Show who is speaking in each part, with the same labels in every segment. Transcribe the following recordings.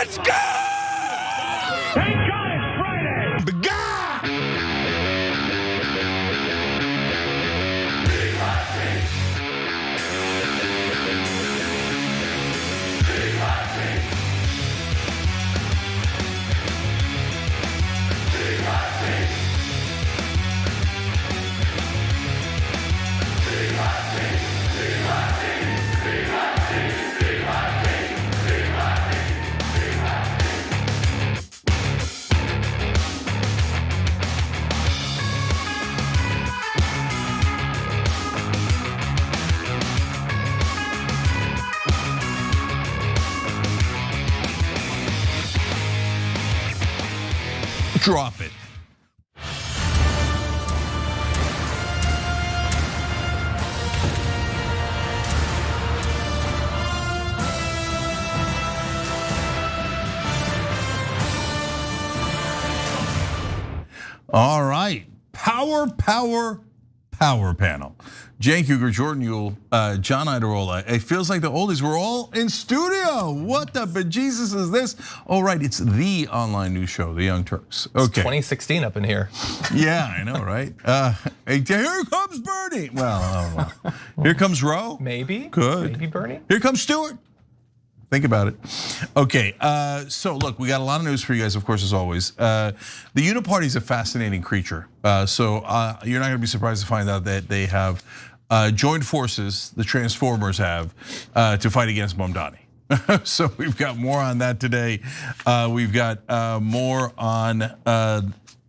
Speaker 1: Let's go!
Speaker 2: Thank God it's Friday!
Speaker 1: Drop it. All right, power panel. Cenk Uygur, Jordan Uhl, John Idarola. It feels like the oldies were all in studio. What the bejesus is this? Oh, right, it's the online news show, The Young Turks. Okay.
Speaker 3: It's 2016 up in here.
Speaker 1: Yeah, I know, right? Here comes Bernie. Well, I don't know. Here comes Roe.
Speaker 3: Maybe.
Speaker 1: Good.
Speaker 3: Maybe Bernie.
Speaker 1: Here comes Stewart. Think about it. Okay, so look, we got a lot of news for you guys, of course, as always. The Uniparty is a fascinating creature. So you're not gonna be surprised to find out that they have joined forces, the Transformers have, to fight against Mamdani. So we've got more on that today. We've got more on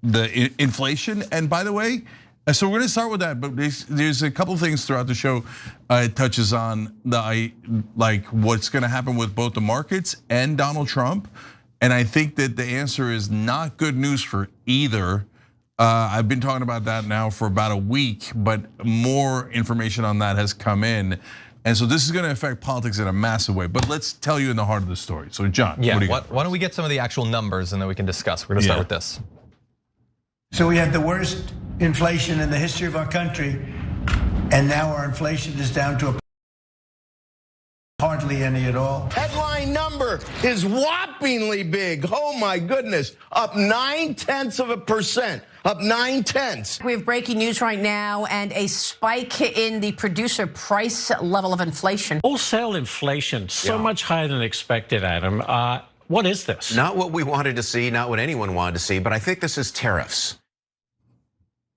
Speaker 1: the inflation. And by the way, so we're gonna start with that, but there's a couple of things throughout the show. It touches on like what's gonna happen with both the markets and Donald Trump. And I think that the answer is not good news for either. I've been talking about that now for about a week, but more information on that has come in. And so this is gonna affect politics in a massive way, but let's tell you in the heart of the story. So John,
Speaker 3: yeah,
Speaker 1: what do you
Speaker 3: why don't we get some of the actual numbers and then we can discuss. We're gonna start with this.
Speaker 4: So we had the worst inflation in the history of our country, and now our inflation is down to hardly any at all.
Speaker 5: Headline number is whoppingly big. Oh my goodness, up 0.9%, up 0.9.
Speaker 6: We have breaking news right now and a spike in the producer price level of inflation.
Speaker 7: Wholesale inflation, so much higher than expected, Adam. What is this?
Speaker 8: Not what we wanted to see, not what anyone wanted to see, but I think this is tariffs.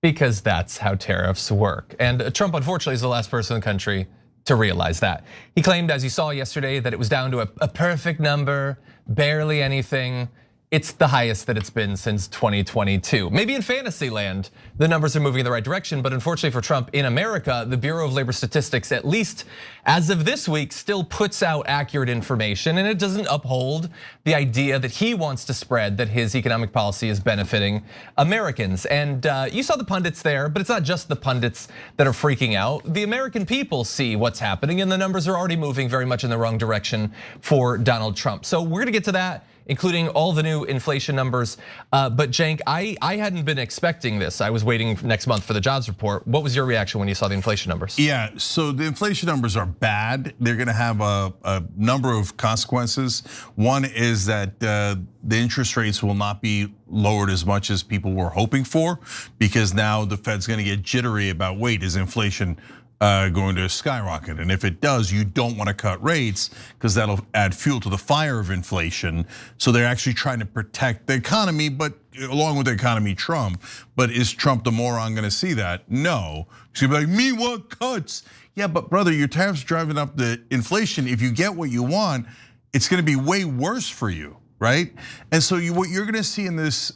Speaker 3: Because that's how tariffs work. And Trump, unfortunately, is the last person in the country to realize that. He claimed, as you saw yesterday, that it was down to a perfect number, barely anything. It's the highest that it's been since 2022. Maybe in fantasy land, the numbers are moving in the right direction, but unfortunately for Trump in America, the Bureau of Labor Statistics, at least as of this week, still puts out accurate information, and it doesn't uphold the idea that he wants to spread that his economic policy is benefiting Americans. And you saw the pundits there, but it's not just the pundits that are freaking out. The American people see what's happening, and the numbers are already moving very much in the wrong direction for Donald Trump. So we're gonna get to that, including all the new inflation numbers. But Cenk, I hadn't been expecting this. I was waiting next month for the jobs report. What was your reaction when you saw the inflation numbers?
Speaker 1: Yeah, so the inflation numbers are bad. They're gonna have a number of consequences. One is that the interest rates will not be lowered as much as people were hoping for, because now the Fed's gonna get jittery about, wait, is inflation going to skyrocket? And if it does, you don't want to cut rates because that'll add fuel to the fire of inflation. So they're actually trying to protect the economy, but along with the economy, Trump. But is Trump the moron going to see that? No. He's going to be like, me want cuts. Yeah, but brother, your tariffs driving up the inflation. If you get what you want, it's going to be way worse for you, right? And so what you're gonna see in this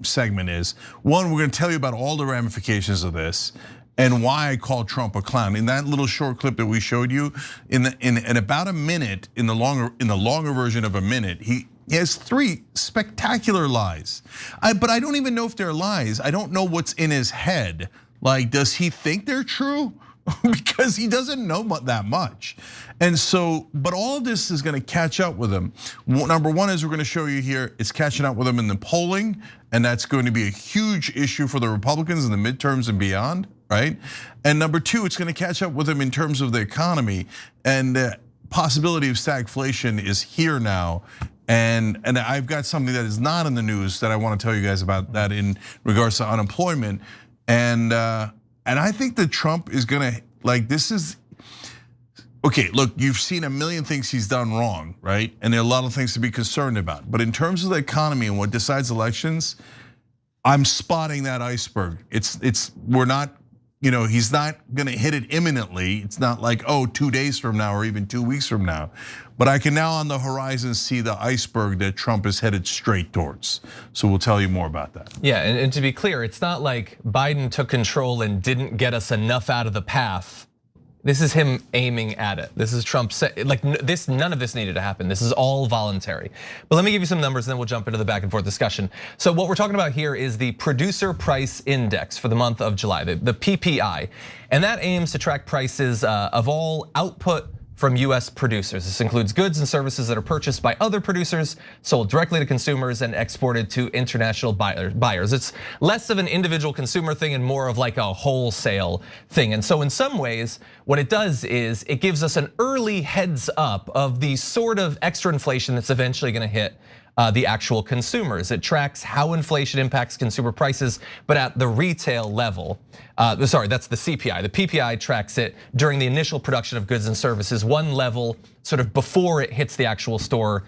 Speaker 1: segment is, one, we're gonna tell you about all the ramifications of this and why I call Trump a clown. In that little short clip that we showed you, in about a minute, in the longer version of a minute, he has 3 spectacular lies. But I don't even know if they're lies. I don't know what's in his head. Like, does he think they're true? Because he doesn't know that much. And so, but all of this is gonna catch up with him. Number one is we're gonna show you here, it's catching up with him in the polling, and that's going to be a huge issue for the Republicans in the midterms and beyond, right? And number 2, it's gonna catch up with him in terms of the economy, and the possibility of stagflation is here now. And I've got something that is not in the news that I want to tell you guys about that in regards to unemployment. And I think that Trump is gonna, like, this is, okay, look, you've seen a million things he's done wrong, right? And there are a lot of things to be concerned about. But in terms of the economy and what decides elections, I'm spotting that iceberg. We're not, he's not gonna hit it imminently. It's not like, 2 days from now or even 2 weeks from now. But I can now on the horizon see the iceberg that Trump is headed straight towards. So we'll tell you more about that.
Speaker 3: Yeah, and to be clear, it's not like Biden took control and didn't get us enough out of the path. This is him aiming at it. This is Trump like this. None of this needed to happen. This is all voluntary. But let me give you some numbers, and then we'll jump into the back and forth discussion. So what we're talking about here is the Producer Price Index for the month of July, the PPI, and that aims to track prices of all output from US producers. This includes goods and services that are purchased by other producers, sold directly to consumers, and exported to international buyers. It's less of an individual consumer thing and more of like a wholesale thing. And so in some ways, what it does is it gives us an early heads up of the sort of extra inflation that's eventually gonna hit the actual consumers. It tracks how inflation impacts consumer prices, but at the retail level. Sorry, that's the CPI. The PPI tracks it during the initial production of goods and services, one level sort of before it hits the actual store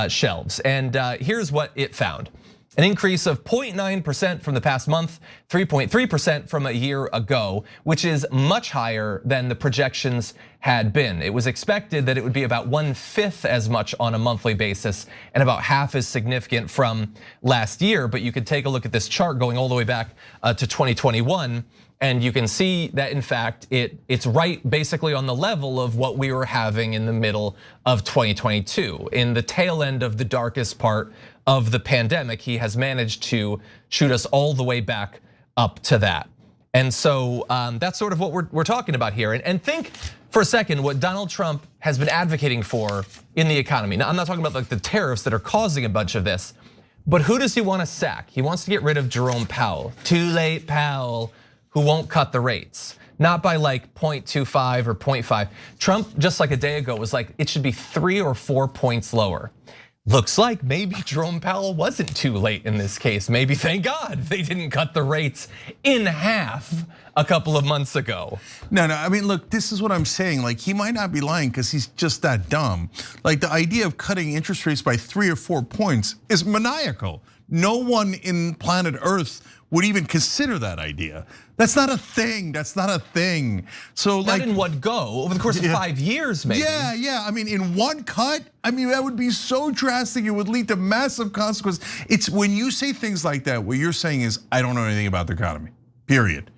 Speaker 3: shelves. And here's what it found. An increase of 0.9% from the past month, 3.3% from a year ago, which is much higher than the projections had been. It was expected that it would be about 1/5 as much on a monthly basis and about half as significant from last year. But you could take a look at this chart going all the way back to 2021. And you can see that in fact, it's right basically on the level of what we were having in the middle of 2022. In the tail end of the darkest part of the pandemic, he has managed to shoot us all the way back up to that. And so that's sort of what we're talking about here. And think for a second what Donald Trump has been advocating for in the economy. Now, I'm not talking about like the tariffs that are causing a bunch of this, but who does he want to sack? He wants to get rid of Jerome Powell. Too late, Powell, who won't cut the rates. Not by like 0.25 or 0.5. Trump, just like a day ago, was like, it should be 3 or 4 points lower. Looks like maybe Jerome Powell wasn't too late in this case. Maybe, thank God, they didn't cut the rates in half a couple of months ago.
Speaker 1: No, I mean, look, this is what I'm saying. Like, he might not be lying because he's just that dumb. Like, the idea of cutting interest rates by 3 or 4 points is maniacal. No one in planet Earth would even consider that idea. That's not a thing. That's not a thing. So
Speaker 3: not in one go, over the course of 5 years, maybe.
Speaker 1: Yeah. I mean, in one cut, I mean, that would be so drastic. It would lead to massive consequences. It's when you say things like that, what you're saying is, I don't know anything about the economy, period.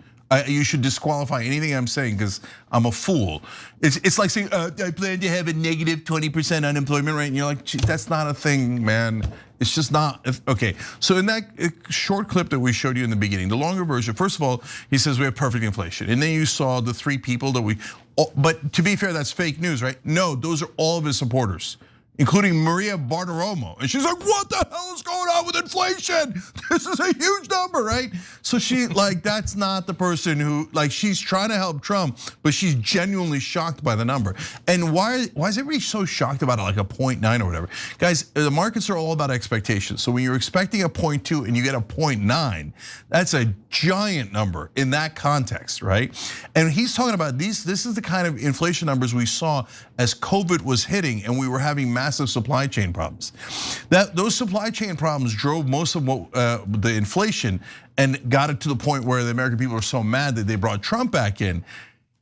Speaker 1: You should disqualify anything I'm saying because I'm a fool. It's like saying, I plan to have a negative 20% unemployment rate. And you're like, that's not a thing, man. It's just not, okay. So in that short clip that we showed you in the beginning, the longer version, first of all, he says we have perfect inflation. And then you saw the 3 people that but to be fair, that's fake news, right? No, those are all of his supporters, including Maria Bartiromo. And she's like, what the hell is going on with inflation? This is a huge number, right? So she, like, that's not the person who, like, she's trying to help Trump, but she's genuinely shocked by the number. And why is everybody so shocked about it, like a 0.9 or whatever? Guys, the markets are all about expectations. So when you're expecting a 0.2 and you get a 0.9, that's a giant number in that context, right? And he's talking about this is the kind of inflation numbers we saw as COVID was hitting and we were having massive supply chain problems. Those supply chain problems drove most of the inflation and got it to the point where the American people are so mad that they brought Trump back in.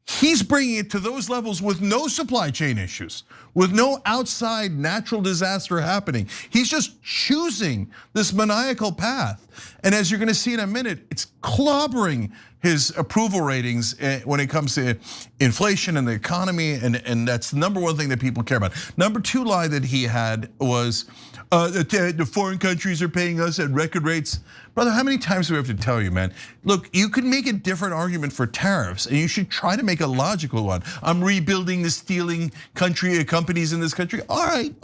Speaker 1: He's bringing it to those levels with no supply chain issues, with no outside natural disaster happening. He's just choosing this maniacal path. And as you're gonna see in a minute, it's clobbering his approval ratings when it comes to inflation and the economy, and that's the number one thing that people care about. Number 2 lie that he had was the foreign countries are paying us at record rates. Brother, how many times do we have to tell you, man? Look, you can make a different argument for tariffs, and you should try to make a logical one. I'm rebuilding the stealing companies in this country. All right,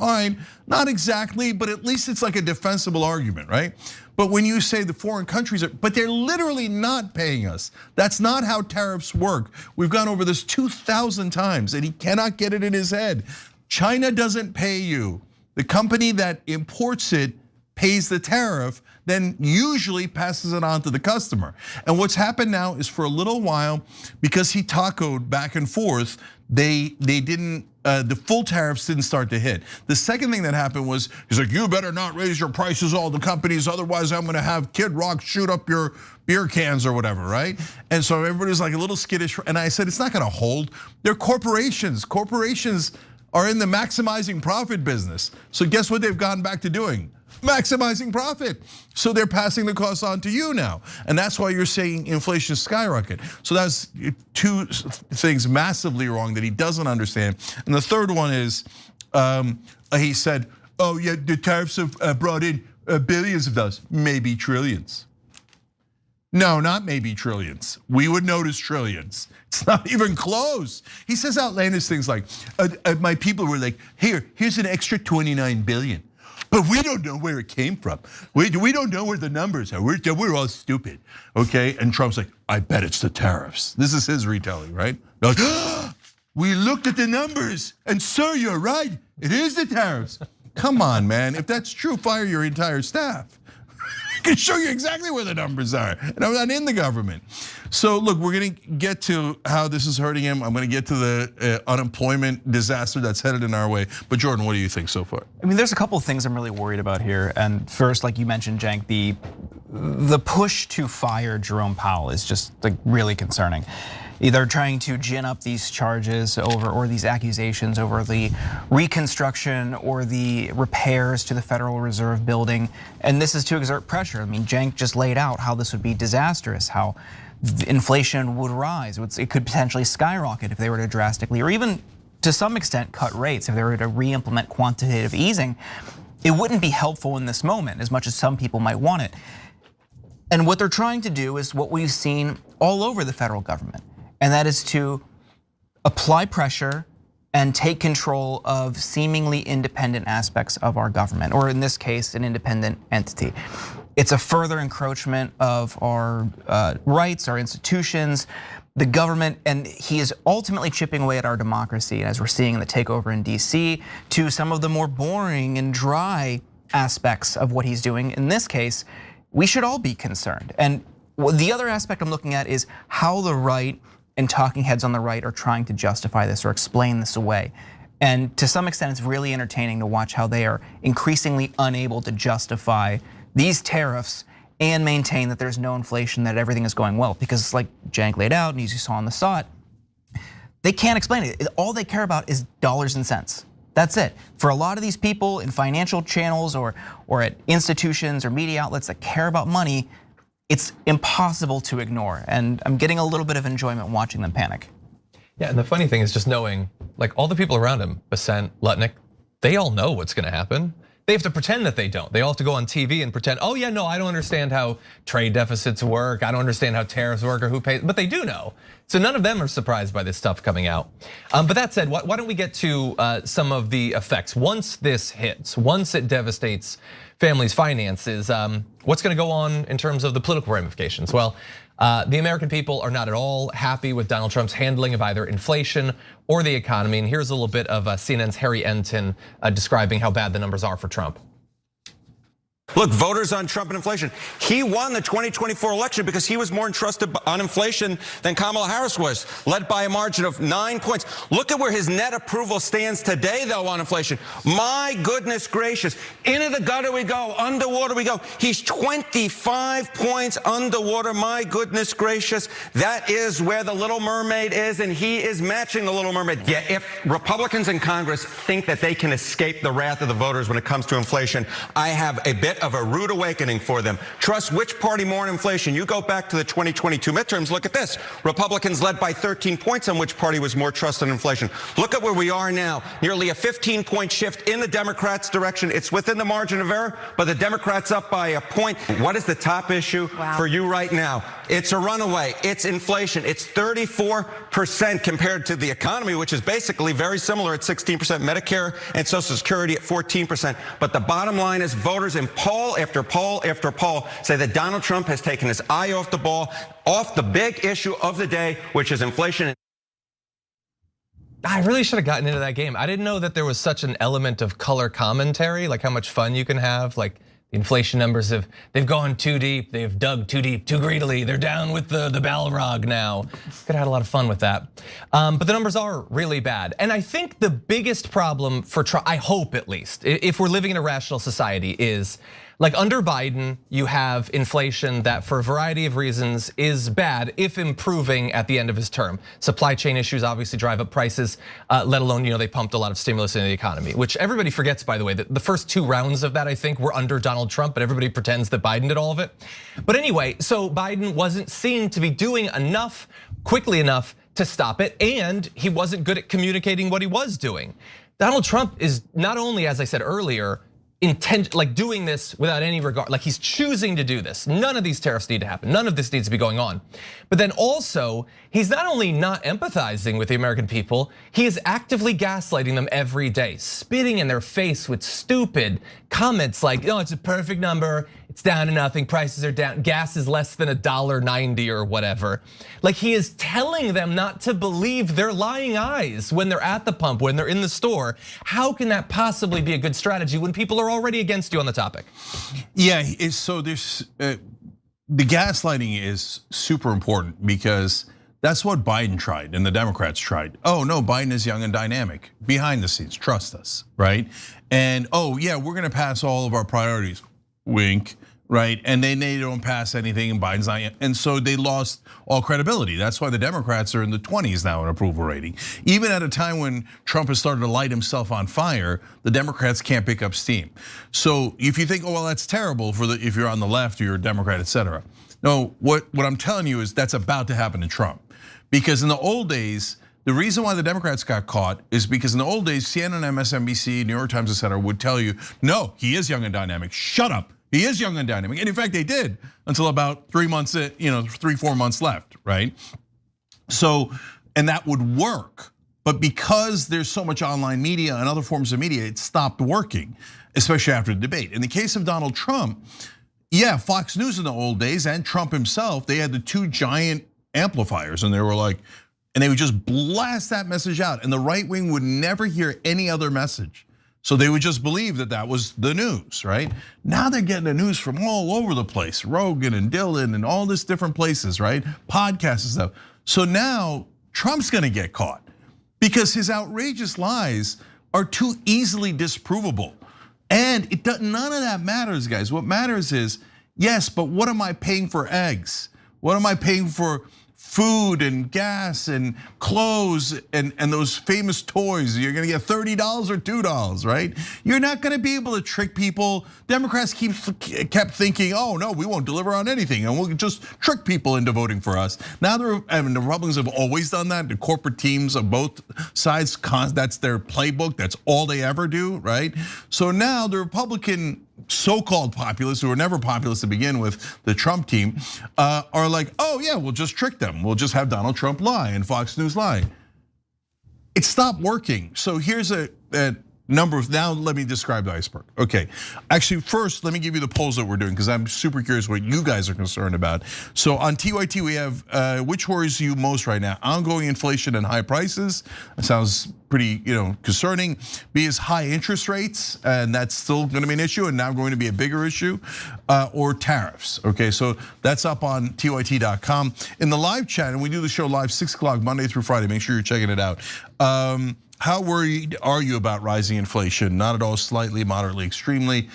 Speaker 1: not exactly, but at least it's like a defensible argument, right? But when you say the foreign countries but they're literally not paying us. That's not how tariffs work. We've gone over this 2,000 times and he cannot get it in his head. China doesn't pay you. the company that imports it pays the tariff, then usually passes it on to the customer. And what's happened now is for a little while, because he tacoed back and forth, they didn't, the full tariffs didn't start to hit. The second thing that happened was, he's like, you better not raise your prices, all the companies, otherwise I'm gonna have Kid Rock shoot up your beer cans or whatever, right? And so everybody's like a little skittish, and I said, it's not gonna hold. They're corporations. Corporations are in the maximizing profit business. So guess what they've gotten back to doing? Maximizing profit. So they're passing the costs on to you now. And that's why you're saying inflation skyrocket. So that's two things massively wrong that he doesn't understand. And the third one is, he said, oh yeah, the tariffs have brought in billions of dollars, maybe trillions. No, not maybe trillions. We would notice trillions. It's not even close. He says outlandish things like, my people were like, here's an extra 29 billion. But we don't know where it came from. We don't know where the numbers are. We're all stupid, okay? And Trump's like, I bet it's the tariffs. This is his retelling, right? Like, we looked at the numbers, and sir, you're right. It is the tariffs. Come on, man. If that's true, fire your entire staff. I can show you exactly where the numbers are, and I'm not in the government. So look, we're gonna get to how this is hurting him. I'm gonna get to the unemployment disaster that's headed in our way. But Jordan, what do you think so far?
Speaker 9: I mean, there's a couple of things I'm really worried about here. And first, like you mentioned, Cenk, the push to fire Jerome Powell is just like really concerning. Either trying to gin up these charges over, or these accusations over the reconstruction or the repairs to the Federal Reserve building. And this is to exert pressure. I mean, Cenk just laid out how this would be disastrous, how inflation would rise. It could potentially skyrocket if they were to drastically, or even to some extent cut rates if they were to re-implement quantitative easing. It wouldn't be helpful in this moment as much as some people might want it. And what they're trying to do is what we've seen all over the federal government. And that is to apply pressure and take control of seemingly independent aspects of our government, or in this case, an independent entity. It's a further encroachment of our rights, our institutions, the government, and he is ultimately chipping away at our democracy, as we're seeing in the takeover in DC, to some of the more boring and dry aspects of what he's doing. In this case, we should all be concerned. And the other aspect I'm looking at is how the right and talking heads on the right are trying to justify this or explain this away. And to some extent, it's really entertaining to watch how they are increasingly unable to justify these tariffs and maintain that there's no inflation, that everything is going well. Because like Cenk laid out, and as you saw on the SOT, they can't explain it. All they care about is dollars and cents. That's it. For a lot of these people in financial channels or at institutions or media outlets that care about money, it's impossible to ignore, and I'm getting a little bit of enjoyment watching them panic.
Speaker 3: Yeah, and the funny thing is just knowing, like all the people around him, Bassent, Lutnick, they all know what's gonna happen. They have to pretend that they don't. They all have to go on TV and pretend, oh yeah, no, I don't understand how trade deficits work. I don't understand how tariffs work or who pays, but they do know. So none of them are surprised by this stuff coming out. But that said, why don't we get to some of the effects once this hits, once it devastates families' finances, what's gonna go on in terms of the political ramifications? Well, the American people are not at all happy with Donald Trump's handling of either inflation or the economy. And here's a little bit of CNN's Harry Enton describing how bad the numbers are for Trump.
Speaker 10: Look, voters on Trump and inflation. He won the 2024 election because he was more entrusted on inflation than Kamala Harris was, led by a margin of 9 points. Look at where his net approval stands today, though, on inflation. My goodness gracious. Into the gutter we go, underwater we go. He's 25 points underwater, my goodness gracious. That is where the Little Mermaid is, and he is matching the Little Mermaid. Yeah, if Republicans in Congress think that they can escape the wrath of the voters when it comes to inflation, I have a bit of a rude awakening for them. Trust which party more on inflation? You go back to the 2022 midterms, look at this. Republicans led by 13 points on which party was more trusted in inflation. Look at where we are now. Nearly a 15-point shift in the Democrats' direction. It's within the margin of error, but the Democrats up by a point. What is the top issue for you right now? It's a runaway. It's inflation. It's 34% compared to the economy, which is basically very similar at 16%, Medicare and Social Security at 14%. But the bottom line is voters in poll after poll after poll say that Donald Trump has taken his eye off the ball, off the big issue of the day, which is inflation.
Speaker 3: I really should have gotten into that game. I didn't know that there was such an element of color commentary, like how much fun you can have. Like the inflation numbers they've gone too deep, they've dug too deep, too greedily. They're down with the Balrog now. Could have had a lot of fun with that. But the numbers are really bad. And I think the biggest problem for Trump, I hope at least, if we're living in a rational society, is like under Biden, you have inflation that for a variety of reasons is bad, if improving at the end of his term. Supply chain issues obviously drive up prices, let alone, they pumped a lot of stimulus into the economy, which everybody forgets, by the way, that the first 2 rounds of that, I think, were under Donald Trump, but everybody pretends that Biden did all of it. But anyway, so Biden wasn't seen to be doing enough, quickly enough to stop it, and he wasn't good at communicating what he was doing. Donald Trump is not only, as I said earlier, doing this without any regard, like he's choosing to do this. None of these tariffs need to happen. None of this needs to be going on. But then also, he's not only not empathizing with the American people, he is actively gaslighting them every day, spitting in their face with stupid comments like, it's a perfect number, it's down to nothing, prices are down, gas is less than $1.90 or whatever. Like he is telling them not to believe their lying eyes when they're at the pump, when they're in the store. How can that possibly be a good strategy when people are already against you on the topic?
Speaker 1: Yeah, so there's, the gaslighting is super important because that's what Biden tried and the Democrats tried. Oh no, Biden is young and dynamic. Behind the scenes, trust us, right? And yeah, we're gonna pass all of our priorities, wink, right? And then they don't pass anything and Biden's not, and so they lost all credibility. That's why the Democrats are in the 20s now in approval rating. Even at a time when Trump has started to light himself on fire, the Democrats can't pick up steam. So if you think, well, that's terrible if you're on the left or you're a Democrat, et cetera. No, what I'm telling you is that's about to happen to Trump. Because in the old days, the reason why the Democrats got caught is because in the old days, CNN, MSNBC, New York Times, et cetera, would tell you, no, he is young and dynamic. Shut up. He is young and dynamic. And in fact, they did until about 3 months, 3-4 months left, right? So, and that would work. But because there's so much online media and other forms of media, it stopped working, especially after the debate. In the case of Donald Trump, yeah, Fox News in the old days and Trump himself, they had the 2 giant amplifiers and they were like, and they would just blast that message out and the right wing would never hear any other message. So they would just believe that that was the news, right? Now they're getting the news from all over the place, Rogan and Dylan and all these different places, right? Podcasts and stuff. So now Trump's gonna get caught because his outrageous lies are too easily disprovable. And none of that matters, guys. What matters is, yes, but what am I paying for eggs? What am I paying for food and gas and clothes and those famous toys? You're gonna get $30 or $2, right? You're not gonna be able to trick people. Democrats kept thinking, oh no, we won't deliver on anything and we'll just trick people into voting for us. Now the Republicans have always done that. The corporate teams of both sides, that's their playbook. That's all they ever do, right? So now the Republican so-called populists, who were never populists to begin with, the Trump team, are like, oh yeah, we'll just trick them. We'll just have Donald Trump lie and Fox News lie. It stopped working. So here's a number of, now let me describe the iceberg. Okay, actually first, let me give you the polls that we're doing because I'm super curious what you guys are concerned about. So on TYT we have, which worries you most right now? Ongoing inflation and high prices, that sounds pretty concerning. B is high interest rates, and that's still gonna be an issue and now going to be a bigger issue, or tariffs, okay? So that's up on TYT.com. In the live chat, and we do the show live 6 o'clock Monday through Friday, make sure you're checking it out. How worried are you about rising inflation? Not at all, slightly, moderately, extremely.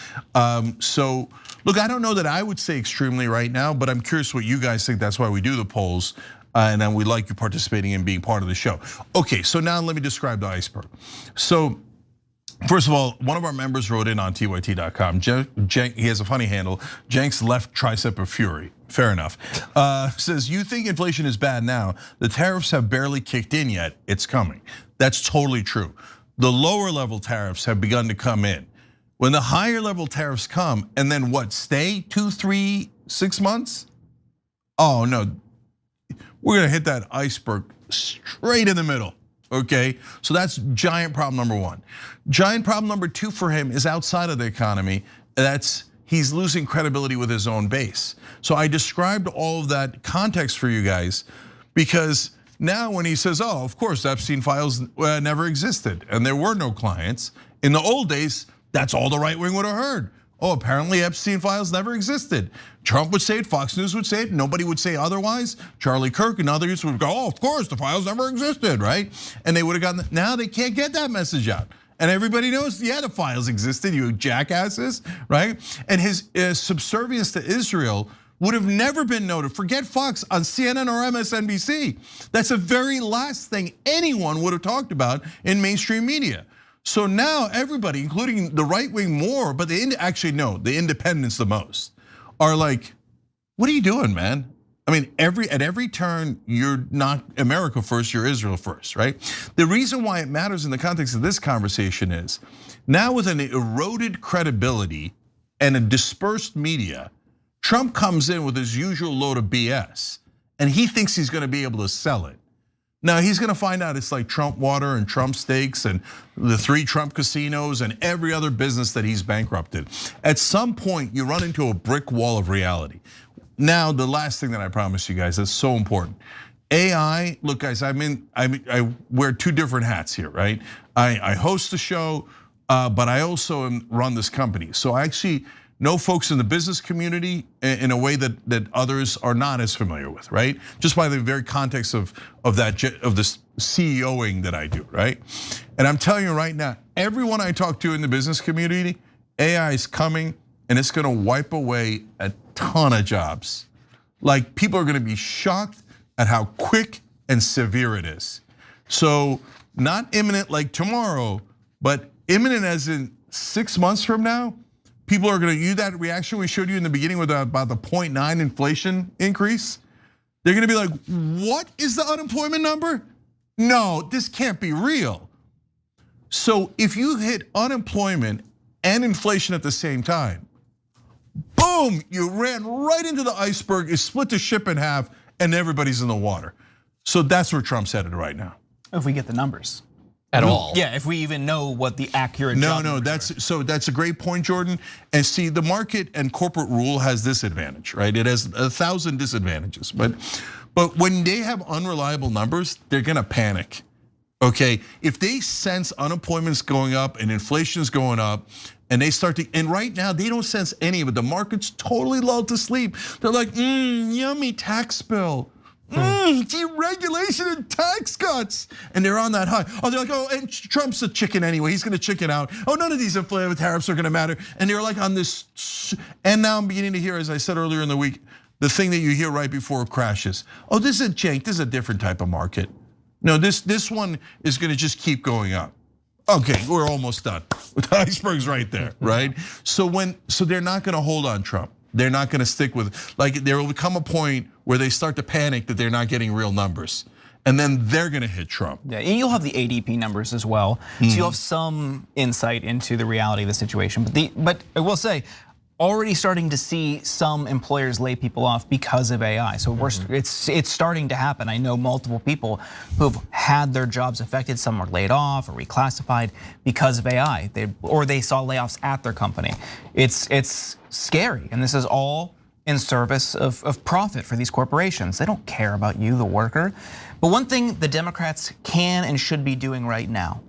Speaker 1: So look, I don't know that I would say extremely right now, but I'm curious what you guys think. That's why we do the polls. And then we like you participating and being part of the show. Okay, so now let me describe the iceberg. So first of all, one of our members wrote in on TYT.com. He has a funny handle, Jenks left tricep of fury. Fair enough. Says, you think inflation is bad now. The tariffs have barely kicked in yet. It's coming. That's totally true. The lower level tariffs have begun to come in. When the higher level tariffs come, and then what, stay 2, 3, 6 months? Oh no, we're gonna hit that iceberg straight in the middle, okay? So that's giant problem number 1. Giant problem number 2 for him is outside of the economy. That's he's losing credibility with his own base. So I described all of that context for you guys because now when he says, oh, of course, Epstein files never existed and there were no clients. In the old days, that's all the right wing would have heard. Oh, apparently Epstein files never existed. Trump would say it, Fox News would say it, nobody would say otherwise. Charlie Kirk and others would go, oh, of course, the files never existed, right? And they would have gotten, now they can't get that message out. And everybody knows, yeah, the files existed, you jackasses, right? And his subservience to Israel would have never been noted. Forget Fox on CNN or MSNBC. That's the very last thing anyone would have talked about in mainstream media. So now everybody, including the right wing more, but the independents the most, are like, what are you doing, man? I mean, at every turn, you're not America first, you're Israel first, right? The reason why it matters in the context of this conversation is, now with an eroded credibility and a dispersed media, Trump comes in with his usual load of BS, and he thinks he's gonna be able to sell it. Now he's gonna find out it's like Trump water and Trump steaks and the 3 Trump casinos and every other business that he's bankrupted. At some point, you run into a brick wall of reality. Now, the last thing that I promise you guys that's so important. AI, look guys, I wear 2 different hats here, right? I host the show, but I also run this company. So I actually know folks in the business community in a way that others are not as familiar with, right? Just by the very context of this CEOing that I do, right? And I'm telling you right now, everyone I talk to in the business community, AI is coming and it's gonna wipe away a ton of jobs. Like, people are gonna be shocked at how quick and severe it is. So not imminent like tomorrow, but imminent as in 6 months from now. People are gonna use that reaction we showed you in the beginning with about the 0.9 inflation increase. They're gonna be like, what is the unemployment number? No, this can't be real. So if you hit unemployment and inflation at the same time, boom, you ran right into the iceberg, you split the ship in half, and everybody's in the water. So that's where Trump's headed right now.
Speaker 9: If we get the numbers.
Speaker 3: At all.
Speaker 9: Yeah, if we even know what the accurate
Speaker 1: No, that's a great point, Jordan. And see, the market and corporate rule has this advantage, right? It has 1,000 disadvantages, but when they have unreliable numbers, they're gonna panic. Okay, if they sense unemployment's going up and inflation's going up, and they start to, and right now they don't sense any of it. The market's totally lulled to sleep. They're like, yummy tax bill. Deregulation and tax cuts, and they're on that high. Oh, they're like, oh, and Trump's a chicken anyway. He's gonna chicken out. Oh, none of these inflated tariffs are gonna matter. And they're like on this. And now I'm beginning to hear, as I said earlier in the week, the thing that you hear right before it crashes. Oh, this is a different type of market. No, this one is gonna just keep going up. Okay, we're almost done. The iceberg's right there, right? So they're not gonna hold on Trump. They're not gonna stick with, like, there will come a point where they start to panic that they're not getting real numbers. And then they're gonna hit Trump.
Speaker 9: Yeah, and you'll have the ADP numbers as well. So you'll have some insight into the reality of the situation. But I will say, already starting to see some employers lay people off because of AI. So it's starting to happen. I know multiple people who've had their jobs affected. Some were laid off or reclassified because of AI. They saw layoffs at their company. It's scary, and this is all in service of profit for these corporations. They don't care about you, the worker. But one thing the Democrats can and should be doing right now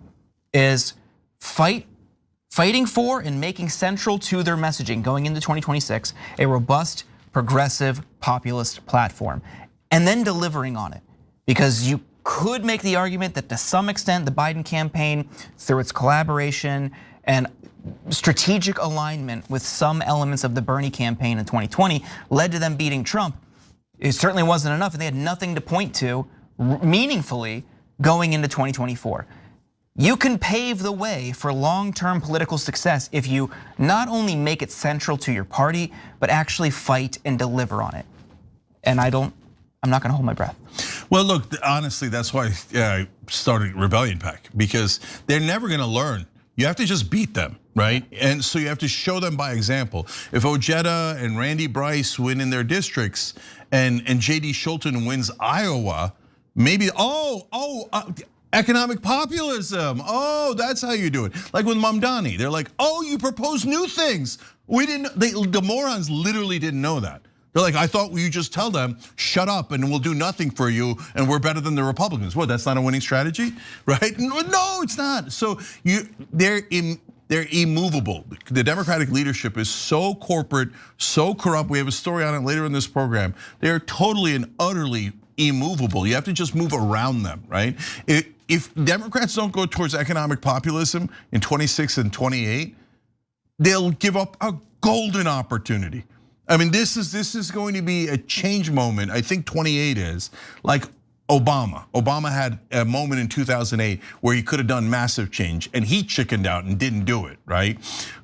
Speaker 9: is fighting for and making central to their messaging going into 2026 a robust, progressive, populist platform, and then delivering on it. Because you could make the argument that to some extent the Biden campaign, through its collaboration and strategic alignment with some elements of the Bernie campaign in 2020, led to them beating Trump. It certainly wasn't enough, and they had nothing to point to meaningfully going into 2024. You can pave the way for long-term political success if you not only make it central to your party, but actually fight and deliver on it. And I'm not gonna hold my breath.
Speaker 1: Well, look, honestly, that's why I started Rebellion PAC, because they're never gonna learn. You have to just beat them, right? And so you have to show them by example. If Ojeda and Randy Bryce win in their districts and JD Scholten wins Iowa, maybe, economic populism. Oh, that's how you do it. Like with Mamdani, they're like, oh, you propose new things. We didn't. The morons literally didn't know that. They're like, I thought you just tell them, shut up and we'll do nothing for you and we're better than the Republicans. What, that's not a winning strategy, right? No, it's not. So they're immovable. The Democratic leadership is so corporate, so corrupt. We have a story on it later in this program. They're totally and utterly immovable. You have to just move around them, right? If Democrats don't go towards economic populism in 26 and 28, they'll give up a golden opportunity. I mean, this is going to be a change moment. I think 28 is like Obama. Obama had a moment in 2008 where he could have done massive change and he chickened out and didn't do it, right?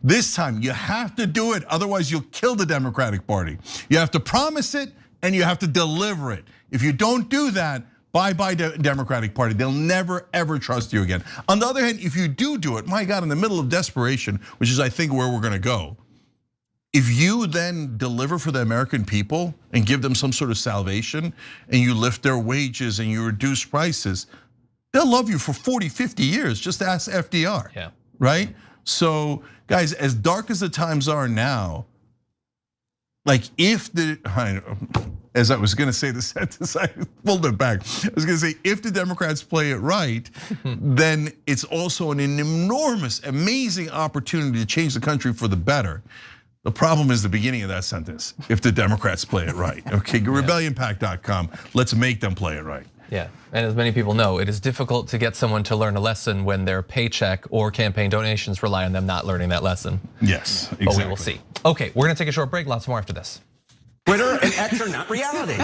Speaker 1: This time you have to do it, otherwise you'll kill the Democratic Party. You have to promise it and you have to deliver it. If you don't do that, bye-bye Democratic Party. They'll never ever trust you again. On the other hand, if you do it, my God, in the middle of desperation, which is I think where we're gonna go, if you then deliver for the American people and give them some sort of salvation and you lift their wages and you reduce prices, they'll love you for 40, 50 years. Just ask FDR, right? So guys, as dark as the times are now, like as I was gonna say the sentence, I pulled it back. I was gonna say, if the Democrats play it right, then it's also an enormous, amazing opportunity to change the country for the better. The problem is the beginning of that sentence, if the Democrats play it right. Okay, rebellionpact.com, let's make them play it right.
Speaker 3: Yeah, and as many people know, it is difficult to get someone to learn a lesson when their paycheck or campaign donations rely on them not learning that lesson.
Speaker 1: Yes, exactly.
Speaker 3: But we will see. Okay, we're gonna take a short break, lots more after this.
Speaker 10: Twitter and X are not reality.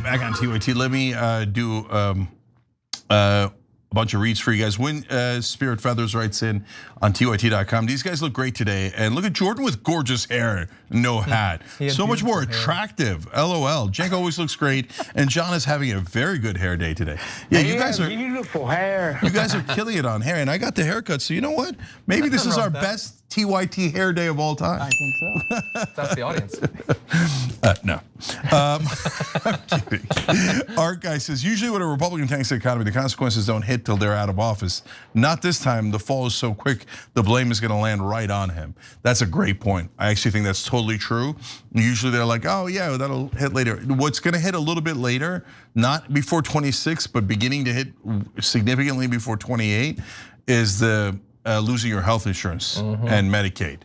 Speaker 1: Back on TYT, let me do a bunch of reads for you guys. When Spirit Feathers writes in on TYT.com, these guys look great today. And look at Jordan with gorgeous hair, no hat. So much more attractive, LOL. Cenk always looks great. And John is having a very good hair day today. Yeah, you guys are
Speaker 4: beautiful hair.
Speaker 1: You guys are killing it on hair. And I got the haircut, so you know what? Maybe this is our best TYT hair day of all time.
Speaker 9: I think so.
Speaker 3: That's the audience.
Speaker 1: No, I'm kidding. Art guy says, usually when a Republican tanks the economy, the consequences don't hit till they're out of office. Not this time, the fall is so quick, the blame is gonna land right on him. That's a great point. I actually think that's totally true. Usually they're like, oh yeah, that'll hit later. What's gonna hit a little bit later, not before 26, but beginning to hit significantly before 28, is the losing your health insurance and Medicaid.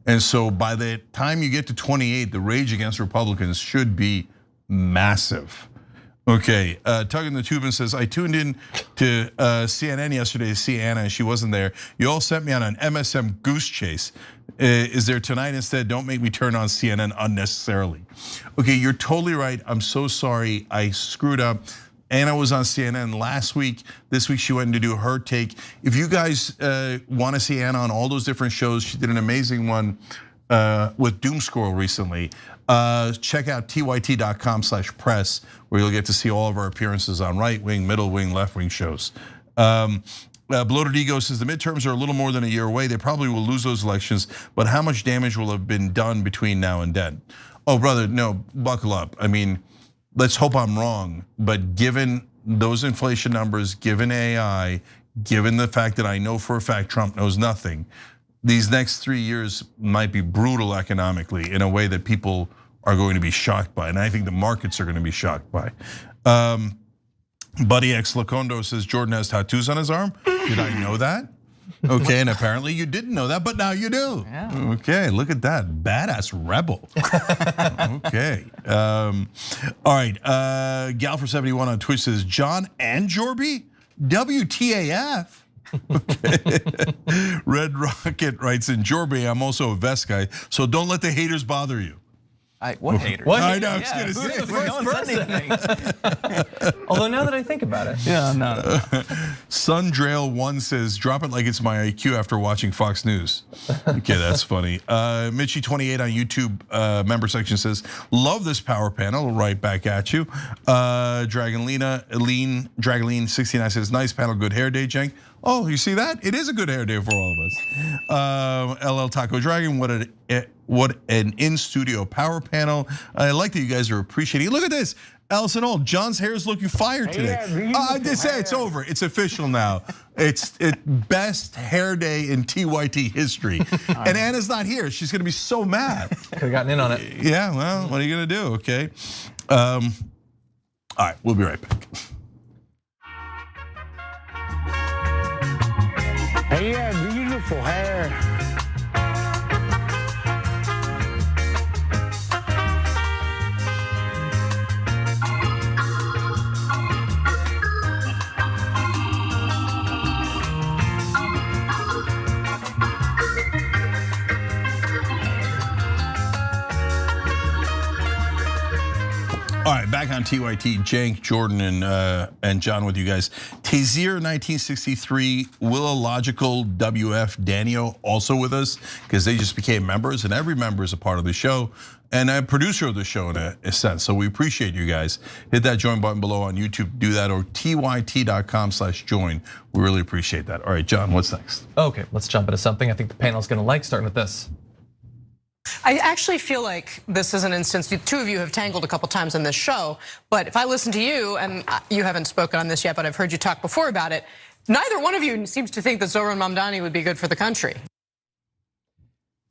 Speaker 1: And so by the time you get to 28, the rage against Republicans should be massive. Okay, Tug in the Tubin says, I tuned in to CNN yesterday to see Anna and she wasn't there. You all sent me on an MSM goose chase. Is there tonight instead? Don't make me turn on CNN unnecessarily. Okay, you're totally right. I'm so sorry, I screwed up. Anna was on CNN last week. This week she went to do her take. If you guys want to see Anna on all those different shows, she did an amazing one with Doom Scroll recently. Check out tyt.com/press, where you'll get to see all of our appearances on right wing, middle wing, left wing shows. Bloated Ego says the midterms are a little more than a year away. They probably will lose those elections, but how much damage will have been done between now and then? Oh, brother, no, buckle up. I mean, let's hope I'm wrong, but given those inflation numbers, given AI, given the fact that I know for a fact Trump knows nothing, these next 3 years might be brutal economically in a way that people are going to be shocked by, and I think the markets are going to be shocked by. Buddy X Lacondo says Jordan has tattoos on his arm. Did I know that? Okay, and apparently you didn't know that, but now you do.
Speaker 9: Yeah.
Speaker 1: Okay, look at that, badass rebel. Okay, all right. Gal471 on Twitch says John and Jorby, WTAF. Okay. Red Rocket writes in, Jorby, I'm also a vest guy, so don't let the haters bother you.
Speaker 9: What haters?
Speaker 3: What?
Speaker 1: I know, I was gonna say.
Speaker 3: Who's the first person? Although now that I think about it.
Speaker 9: Yeah, no.
Speaker 1: Sundrail1 says, drop it like it's my IQ after watching Fox News. Okay, that's funny. Mitchie28 on YouTube member section says, love this power panel, right back at you. Dragonlean69 says, nice panel, good hair day, Cenk. Oh, you see that? It is a good hair day for all of us. LL Taco Dragon, what an in-studio power panel. I like that you guys are appreciating. Look at this. Allison Old, John's hair is looking fire today. I did say it's over. It's official now. It's best hair day in TYT history. And Anna's not here. She's gonna be so mad.
Speaker 3: Could have gotten in on it.
Speaker 1: Yeah, well, what are you gonna do, okay? All right, we'll be right back.
Speaker 2: Hey, yeah, beautiful hair.
Speaker 1: All right, back on TYT, Cenk, Jordan, and John with you guys. Tazir 1963, Willogical, WF, Daniel also with us because they just became members, and every member is a part of the show and a producer of the show in a sense. So we appreciate you guys. Hit that join button below on YouTube. Do that or tyt.com/join. We really appreciate that. All right, John, what's next?
Speaker 3: Okay, let's jump into something I think the panel's gonna like, starting with this.
Speaker 11: I actually feel like this is an instance, the two of you have tangled a couple times on this show, but if I listen to you, and you haven't spoken on this yet, but I've heard you talk before about it, neither one of you seems to think that Zohran Mamdani would be good for the country.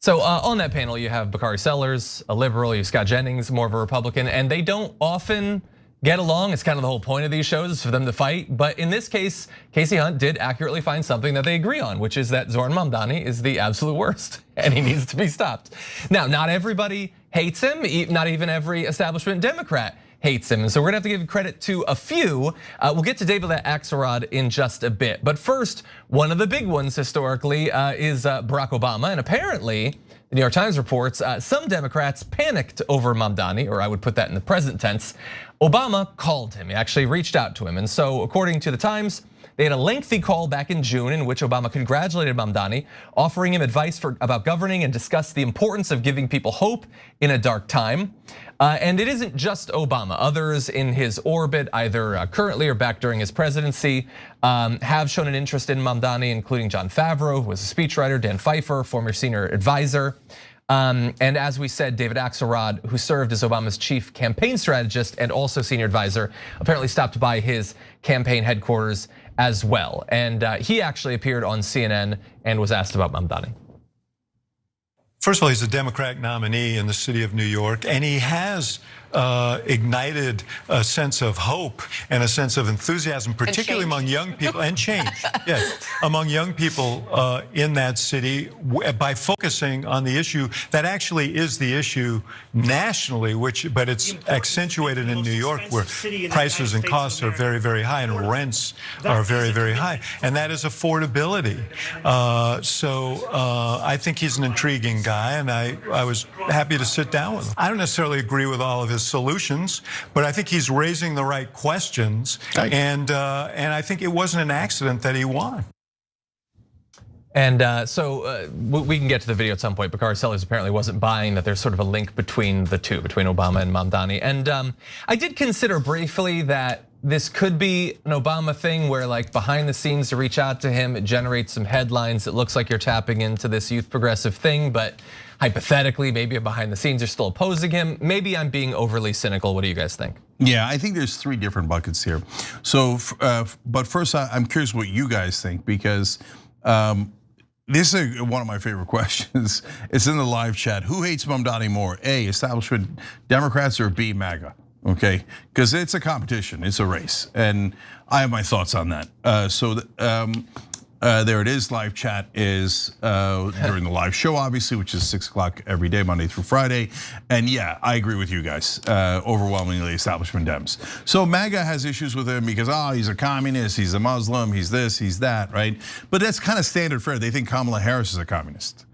Speaker 3: So on that panel, you have Bakari Sellers, a liberal, you have Scott Jennings, more of a Republican, and they don't often get along. It's kind of the whole point of these shows is for them to fight. But in this case, Casey Hunt did accurately find something that they agree on, which is that Zohran Mamdani is the absolute worst and he needs to be stopped. Now, not everybody hates him, not even every establishment Democrat hates him. And so we're gonna have to give credit to a few. We'll get to David Axelrod in just a bit. But first, one of the big ones historically is Barack Obama. And apparently, the New York Times reports some Democrats panicked over Mamdani, or I would put that in the present tense. Obama called him, he actually reached out to him. And so according to the Times, they had a lengthy call back in June in which Obama congratulated Mamdani, offering him advice about governing and discussed the importance of giving people hope in a dark time. And it isn't just Obama. Others in his orbit, either currently or back during his presidency, have shown an interest in Mamdani, including John Favreau, who was a speechwriter, Dan Pfeiffer, former senior advisor. And as we said, David Axelrod, who served as Obama's chief campaign strategist and also senior advisor, apparently stopped by his campaign headquarters as well. And he actually appeared on CNN and was asked about Mamdani.
Speaker 12: First of all, he's a Democratic nominee in the city of New York, and he has ignited a sense of hope and a sense of enthusiasm, particularly among young people, and change, yes, among young people in that city by focusing on the issue that actually is the issue nationally, but it's accentuated in New York where prices and costs are very, very high and rents are very, very high, and that is affordability. So I think he's an intriguing guy, and I was happy to sit down with him. I don't necessarily agree with all of his solutions, but I think he's raising the right questions, and I think it wasn't an accident that he won.
Speaker 3: And so we can get to the video at some point. Bakari Sellers apparently wasn't buying that there's sort of a link between the two, between Obama and Mamdani. And I did consider briefly that this could be an Obama thing where like behind the scenes to reach out to him, it generates some headlines. It looks like you're tapping into this youth progressive thing, but hypothetically, maybe behind the scenes you're still opposing him. Maybe I'm being overly cynical. What do you guys think?
Speaker 1: Yeah, I think there's three different buckets here. So, but first I'm curious what you guys think because this is one of my favorite questions. It's in the live chat. Who hates Mamdani more? A, establishment Democrats or B, MAGA? Okay, because it's a competition, it's a race, and I have my thoughts on that. There it is. Live chat is during the live show, obviously, which is 6 o'clock every day, Monday through Friday. And yeah, I agree with you guys. Overwhelmingly establishment Dems. So MAGA has issues with him because he's a communist, he's a Muslim, he's this, he's that, right? But that's kind of standard fare. They think Kamala Harris is a communist.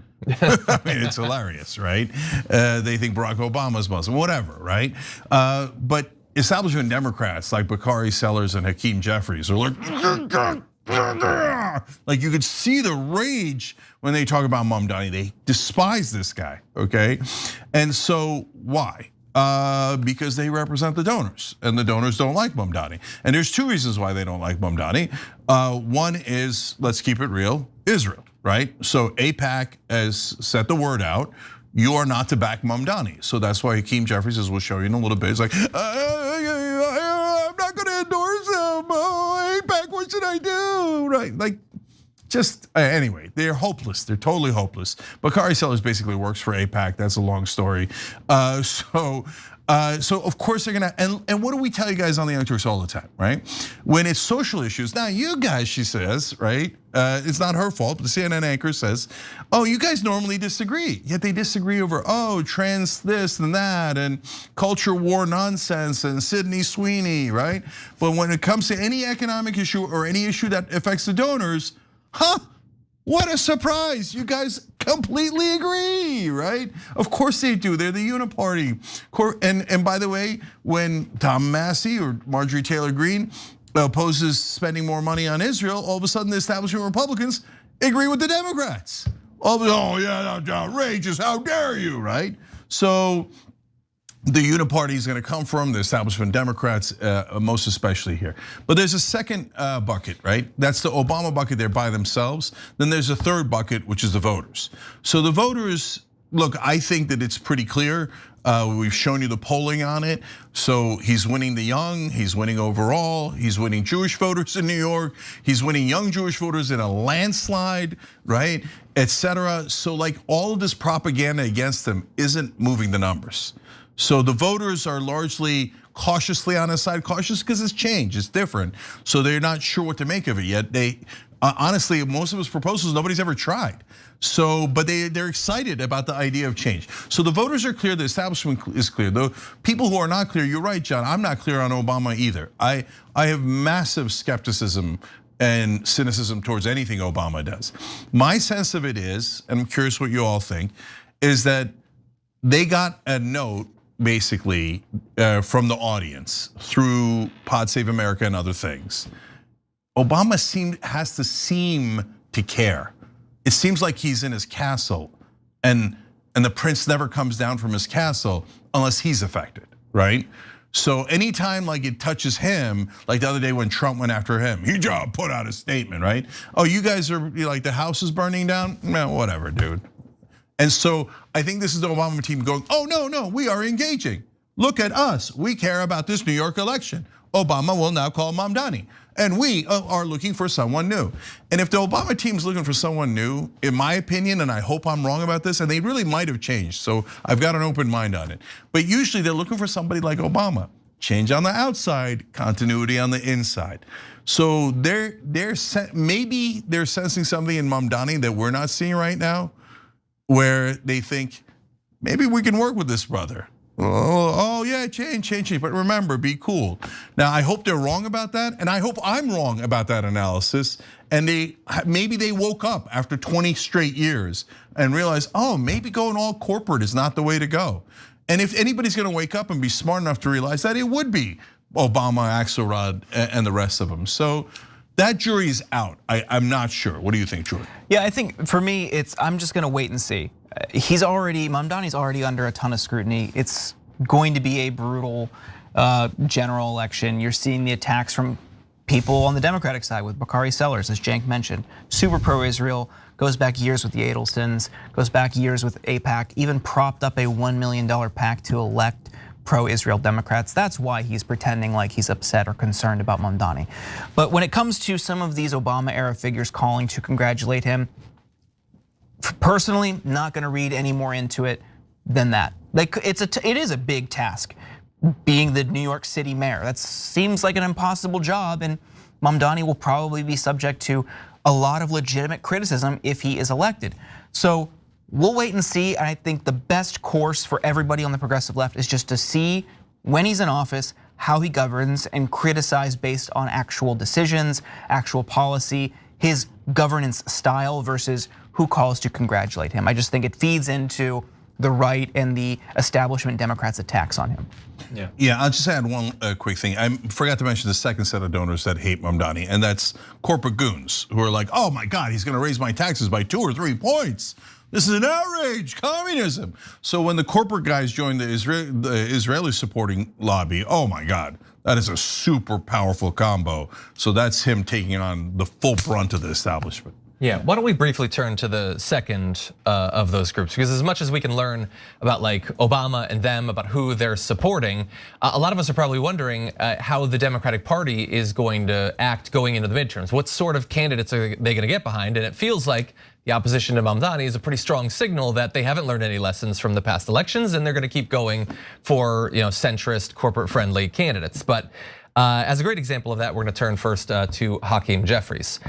Speaker 1: I mean, it's hilarious, right? They think Barack Obama's Muslim, whatever, right? But establishment Democrats like Bakari, Sellers, and Hakeem Jeffries are like you could see the rage when they talk about Mamdani. They despise this guy, okay? And so why? Because they represent the donors, and the donors don't like Mamdani. And there's two reasons why they don't like Mamdani. One is, let's keep it real, Israel, right? So AIPAC has set the word out. You are not to back Mamdani. So that's why Hakeem Jeffries, as we'll show you in a little bit, is like, I'm not gonna endorse him. Oh, AIPAC, what should I do? Right, like, just anyway, they're hopeless. They're totally hopeless. Bakari Sellers basically works for AIPAC. That's a long story. So of course they're gonna, and what do we tell you guys on the Young Turks all the time, right? When it's social issues, now you guys, she says, right? It's not her fault, but the CNN anchor says, oh, you guys normally disagree. Yet they disagree over, trans this and that, and culture war nonsense, and Sydney Sweeney, right? But when it comes to any economic issue or any issue that affects the donors, what a surprise, you guys completely agree, right? Of course they do, they're the uniparty. And by the way, when Tom Massey or Marjorie Taylor Greene opposes spending more money on Israel, all of a sudden the establishment Republicans agree with the Democrats. Oh yeah, that's outrageous, how dare you, right? So the uniparty is gonna come from the establishment Democrats, most especially here. But there's a second bucket, right? That's the Obama bucket, they're by themselves. Then there's a third bucket, which is the voters. So the voters, look, I think that it's pretty clear. We've shown you the polling on it. So he's winning the young, he's winning overall, he's winning Jewish voters in New York, he's winning young Jewish voters in a landslide, right? Etc. So like all of this propaganda against him isn't moving the numbers. So the voters are largely cautiously on his side, cautious because it's changed, it's different. So they're not sure what to make of it yet. They honestly, most of his proposals, nobody's ever tried. So, but they're excited about the idea of change. So the voters are clear, the establishment is clear. The people who are not clear, you're right, John, I'm not clear on Obama either. I have massive skepticism and cynicism towards anything Obama does. My sense of it is, and I'm curious what you all think, is that they got a note basically from the audience through Pod Save America and other things. Obama has to seem to care. It seems like he's in his castle, and the prince never comes down from his castle unless he's affected, right? So anytime like it touches him, like the other day when Trump went after him, he just put out a statement, right? Oh, you guys are like the house is burning down? No, whatever, dude. And so I think this is the Obama team going, oh no, we are engaging. Look at us, we care about this New York election. Obama will now call Mamdani. And we are looking for someone new. And if the Obama team's looking for someone new, in my opinion, and I hope I'm wrong about this, and they really might have changed, so I've got an open mind on it. But usually they're looking for somebody like Obama. Change on the outside, continuity on the inside. So maybe they're sensing something in Mamdani that we're not seeing right now, where they think, maybe we can work with this brother. Oh yeah, change. But remember, be cool. Now I hope they're wrong about that, and I hope I'm wrong about that analysis. And maybe they woke up after 20 straight years and realized, oh, maybe going all corporate is not the way to go. And if anybody's gonna wake up and be smart enough to realize that, it would be Obama, Axelrod, and the rest of them. So that jury's out. I'm not sure. What do you think, Jordan?
Speaker 9: Yeah, I think for me, I'm just gonna wait and see. Mamdani's already under a ton of scrutiny. It's going to be a brutal general election. You're seeing the attacks from people on the Democratic side with Bakari Sellers, as Cenk mentioned, super pro-Israel, goes back years with the Adelsons, goes back years with AIPAC, even propped up a $1 million PAC to elect pro-Israel Democrats. That's why he's pretending like he's upset or concerned about Mamdani. But when it comes to some of these Obama-era figures calling to congratulate him, personally, not gonna read any more into it than that. Like it is a big task, being the New York City mayor. That seems like an impossible job, and Mamdani will probably be subject to a lot of legitimate criticism if he is elected. So we'll wait and see. I think the best course for everybody on the progressive left is just to see when he's in office, how he governs, and criticize based on actual decisions, actual policy, his governance style versus who calls to congratulate him. I just think it feeds into the right and the establishment Democrats' attacks on him.
Speaker 1: Yeah, I'll just add one quick thing. I forgot to mention the second set of donors that hate Mamdani, and that's corporate goons who are like, oh my God, he's gonna raise my taxes by 2 or 3 points. This is an outrage, communism. So when the corporate guys join the Israeli supporting lobby, oh my God, that is a super powerful combo. So that's him taking on the full brunt of the establishment.
Speaker 3: Yeah, why don't we briefly turn to the second of those groups? Because as much as we can learn about like Obama and them, about who they're supporting, a lot of us are probably wondering how the Democratic Party is going to act going into the midterms. What sort of candidates are they gonna get behind? And it feels like the opposition to Mamdani is a pretty strong signal that they haven't learned any lessons from the past elections, and they're gonna keep going for centrist, corporate-friendly candidates. But as a great example of that, we're gonna turn first to Hakeem Jeffries.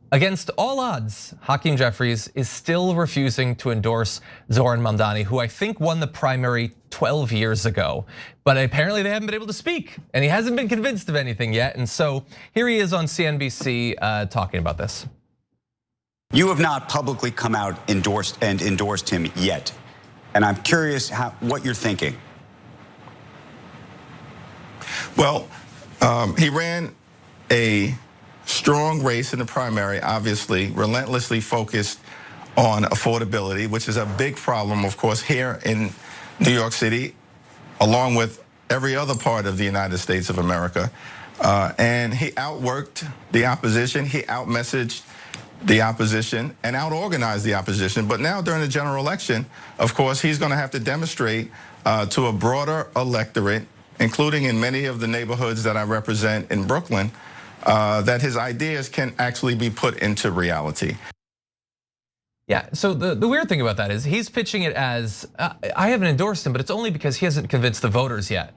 Speaker 3: Against all odds, Hakeem Jeffries is still refusing to endorse Zohran Mamdani, who I think won the primary 12 years ago. But apparently they haven't been able to speak, and he hasn't been convinced of anything yet. And so here he is on CNBC talking about this.
Speaker 13: You have not publicly come out endorsed him yet. And I'm curious what you're thinking.
Speaker 14: Well, he ran a strong race in the primary, obviously, relentlessly focused on affordability, which is a big problem, of course, here in New York City, along with every other part of the United States of America. And he outworked the opposition, he outmessaged the opposition and outorganized the opposition. But now during the general election, of course, he's gonna have to demonstrate to a broader electorate, including in many of the neighborhoods that I represent in Brooklyn, that his ideas can actually be put into reality.
Speaker 3: Yeah, so the weird thing about that is he's pitching it as, I haven't endorsed him, but it's only because he hasn't convinced the voters yet.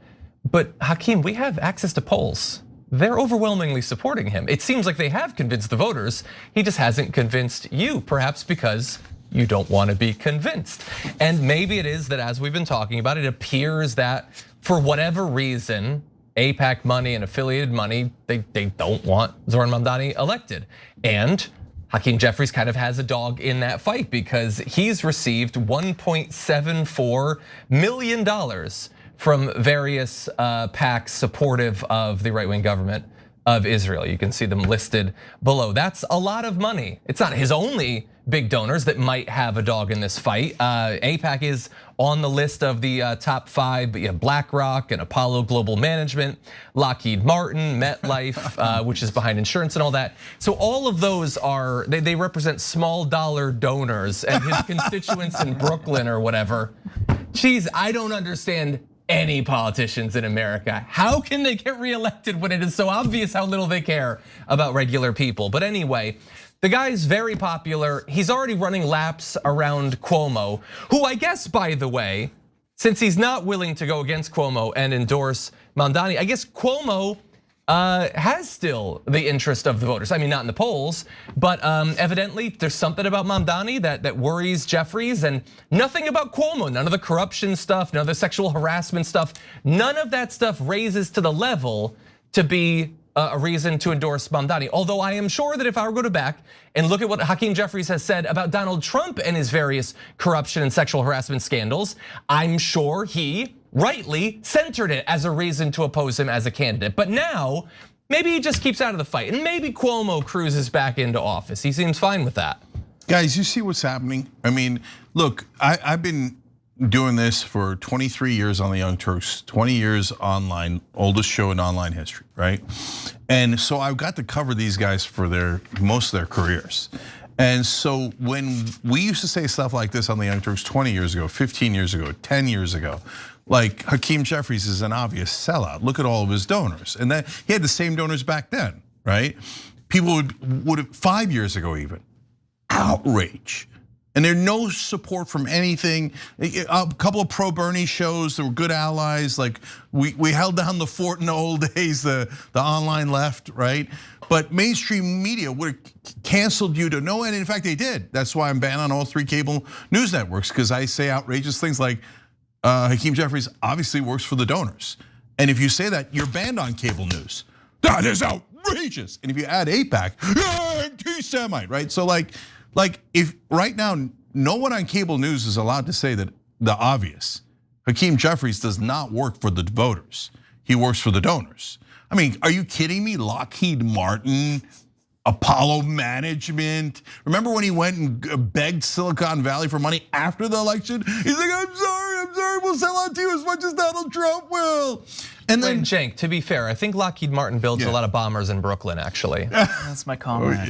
Speaker 3: But Hakeem, we have access to polls. They're overwhelmingly supporting him. It seems like they have convinced the voters. He just hasn't convinced you, perhaps because you don't want to be convinced. And maybe it is that, as we've been talking about, it appears that for whatever reason, AIPAC money and affiliated money, they don't want Zohran Mamdani elected. And Hakeem Jeffries kind of has a dog in that fight because he's received $1.74 million from various PACs supportive of the right-wing government of Israel. You can see them listed below. That's a lot of money. It's not his only big donors that might have a dog in this fight. AIPAC is on the list of the top 5, but you have BlackRock and Apollo Global Management, Lockheed Martin, MetLife, which is behind insurance and all that. So all of those are, they represent small dollar donors, and his constituents in Brooklyn or whatever. Geez, I don't understand any politicians in America. How can they get reelected when it is so obvious how little they care about regular people? But anyway, the guy's very popular. He's already running laps around Cuomo, who I guess, by the way, since he's not willing to go against Cuomo and endorse Mamdani, I guess Cuomo has still the interest of the voters. I mean, not in the polls, but evidently there's something about Mamdani that worries Jeffries, and nothing about Cuomo. None of the corruption stuff, none of the sexual harassment stuff, none of that stuff raises to the level to be a reason to endorse Mamdani. Although I am sure that if I were to go back and look at what Hakeem Jeffries has said about Donald Trump and his various corruption and sexual harassment scandals, I'm sure he rightly centered it as a reason to oppose him as a candidate. But now, maybe he just keeps out of the fight, and maybe Cuomo cruises back into office. He seems fine with that.
Speaker 1: Guys, you see what's happening? I mean, look, I've been doing this for 23 years on the Young Turks, 20 years online, oldest show in online history, right? And so I've got to cover these guys for most of their careers. And so when we used to say stuff like this on the Young Turks 20 years ago, 15 years ago, 10 years ago, like Hakeem Jeffries is an obvious sellout. Look at all of his donors. And then he had the same donors back then, right? People would 5 years ago even, outrage. And there's no support from anything. A couple of pro-Bernie shows that were good allies. Like we held down the fort in the old days, the online left, right? But mainstream media would have canceled you to no end. In fact, they did. That's why I'm banned on all 3 cable news networks, because I say outrageous things like Hakeem Jeffries obviously works for the donors. And if you say that, you're banned on cable news. That is outrageous. And if you add AIPAC, anti-Semite, right? So like, Like, if right now, no one on cable news is allowed to say that the obvious. Hakeem Jeffries does not work for the voters. He works for the donors. I mean, are you kidding me? Lockheed Martin, Apollo Management. Remember when he went and begged Silicon Valley for money after the election? He's like, I'm sorry, we'll sell out to you as much as Donald Trump will. And then,
Speaker 3: Cenk, to be fair, I think Lockheed Martin builds a lot of bombers in Brooklyn, actually.
Speaker 9: That's my comment.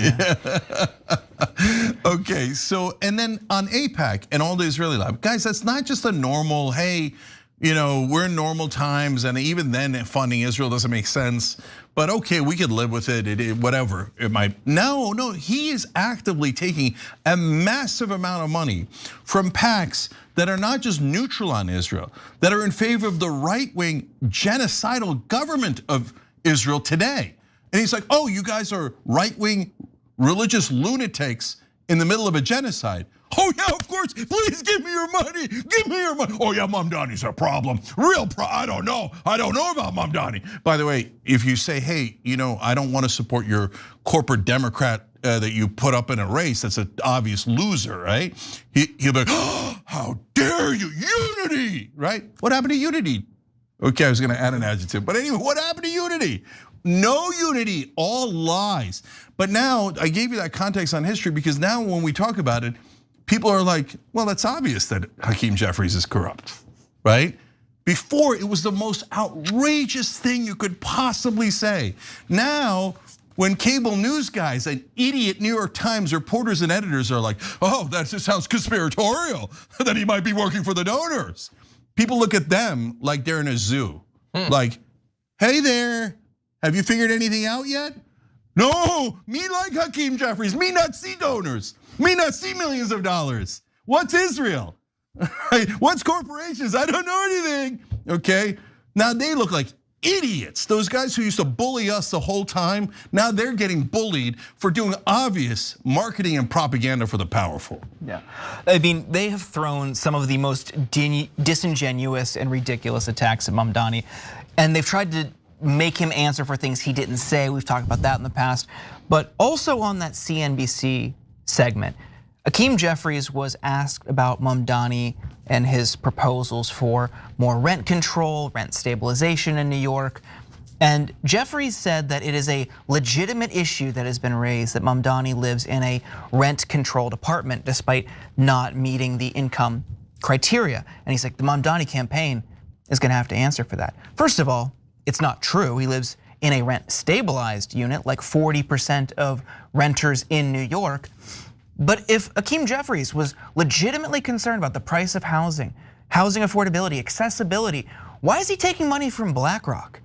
Speaker 1: Okay, so, and then on AIPAC and all the Israeli lab, guys, that's not just a normal, hey, we're in normal times, and even then funding Israel doesn't make sense. But okay, we could live with it, whatever it might. No, he is actively taking a massive amount of money from PACs that are not just neutral on Israel, that are in favor of the right-wing genocidal government of Israel today. And he's like, oh, you guys are right-wing religious lunatics in the middle of a genocide. Oh yeah, of course, please give me your money, give me your money. Oh yeah, Mamdani's a problem, I don't know about Mamdani. By the way, if you say, hey, I don't want to support your corporate Democrat that you put up in a race, that's an obvious loser, right? He'll be like, oh, how dare you, unity, right? What happened to unity? Okay, I was gonna add an adjective, but anyway, what happened to unity? No unity, all lies. But now, I gave you that context on history because now when we talk about it, people are like, well, that's obvious that Hakeem Jeffries is corrupt, right? Before, it was the most outrageous thing you could possibly say. Now, when cable news guys and idiot New York Times reporters and editors are like, oh, that just sounds conspiratorial, that he might be working for the donors. People look at them like they're in a zoo. Like, hey there, have you figured anything out yet? No, me like Hakeem Jeffries, me not see donors. Me not see millions of dollars. What's Israel? What's corporations? I don't know anything, okay? Now they look like idiots. Those guys who used to bully us the whole time, now they're getting bullied for doing obvious marketing and propaganda for the powerful.
Speaker 9: Yeah, I mean, they have thrown some of the most disingenuous and ridiculous attacks at Mamdani, and they've tried to make him answer for things he didn't say. We've talked about that in the past, but also on that CNBC segment, Hakeem Jeffries was asked about Mamdani and his proposals for more rent control, rent stabilization in New York. And Jeffries said that it is a legitimate issue that has been raised that Mamdani lives in a rent-controlled apartment despite not meeting the income criteria. And he's like, the Mamdani campaign is gonna have to answer for that. First of all, it's not true. He lives in a rent-stabilized unit, like 40% of renters in New York. But if Hakeem Jeffries was legitimately concerned about the price of housing, housing affordability, accessibility, why is he taking money from BlackRock,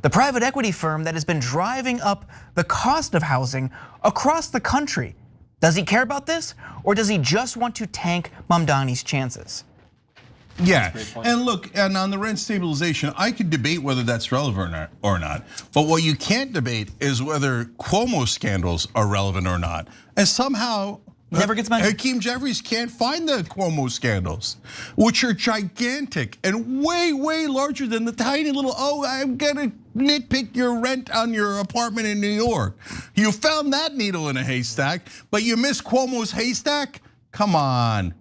Speaker 9: the private equity firm that has been driving up the cost of housing across the country? Does he care about this, or does he just want to tank Mamdani's chances?
Speaker 1: Yeah, and look, and on the rent stabilization, I could debate whether that's relevant or not. But what you can't debate is whether Cuomo scandals are relevant or not. And somehow,
Speaker 9: never gets mentioned.
Speaker 1: Hakeem Jeffries can't find the Cuomo scandals, which are gigantic and way, way larger than the tiny little, oh, I'm gonna nitpick your rent on your apartment in New York. You found that needle in a haystack, but you missed Cuomo's haystack? Come on.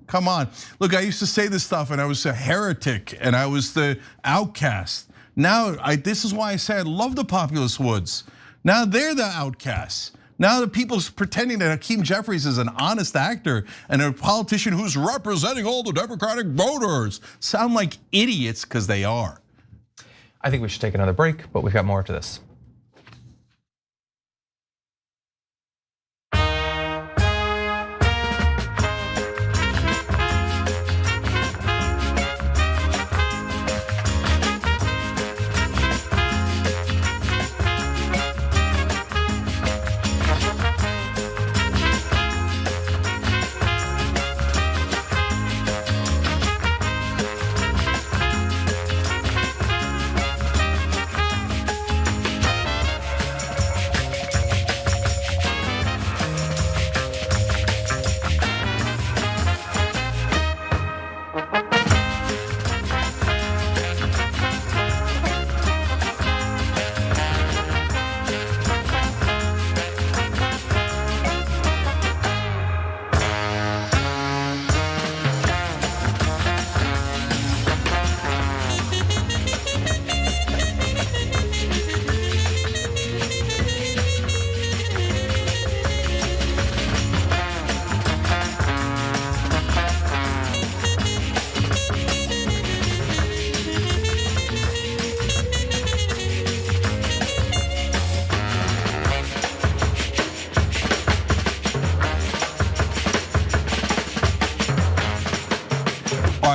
Speaker 1: Look, I used to say this stuff and I was a heretic and I was the outcast. Now, this is why I say I love the populist woods. Now they're the outcasts. Now the people's pretending that Hakeem Jeffries is an honest actor and a politician who's representing all the Democratic voters sound like idiots because they are.
Speaker 3: I think we should take another break, but we've got more to this.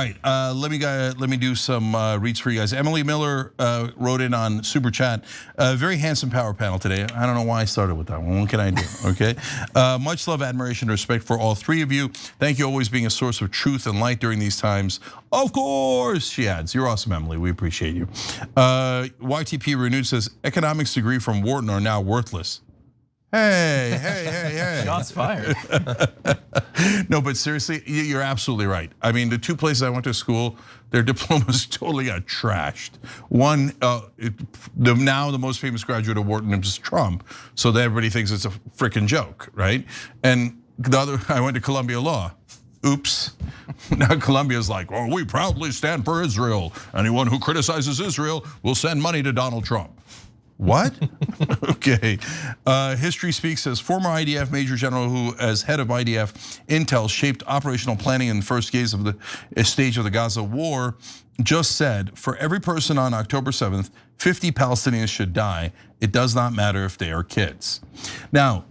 Speaker 1: right, let me do some reads for you guys. Emily Miller wrote in on Super Chat. Very handsome power panel today. I don't know why I started with that one. What can I do? Okay. Much love, admiration, and respect for all three of you. Thank you always being a source of truth and light during these times. Of course, she adds. You're awesome, Emily. We appreciate you. YTP Renewed says economics degree from Wharton are now worthless. Hey.
Speaker 3: Shots fired.
Speaker 1: No, but seriously, you're absolutely right. I mean, the two places I went to school, their diplomas totally got trashed. One, now the most famous graduate of Wharton is Trump, so that everybody thinks it's a freaking joke, right? And the other, I went to Columbia Law. Oops. Now Columbia's like, oh, we proudly stand for Israel. Anyone who criticizes Israel will send money to Donald Trump. What? Okay. History Speaks says former IDF Major General who, as head of IDF Intel, shaped operational planning in the first stage of the Gaza war, just said, for every person on October 7th, 50 Palestinians should die. It does not matter if they are kids. Now,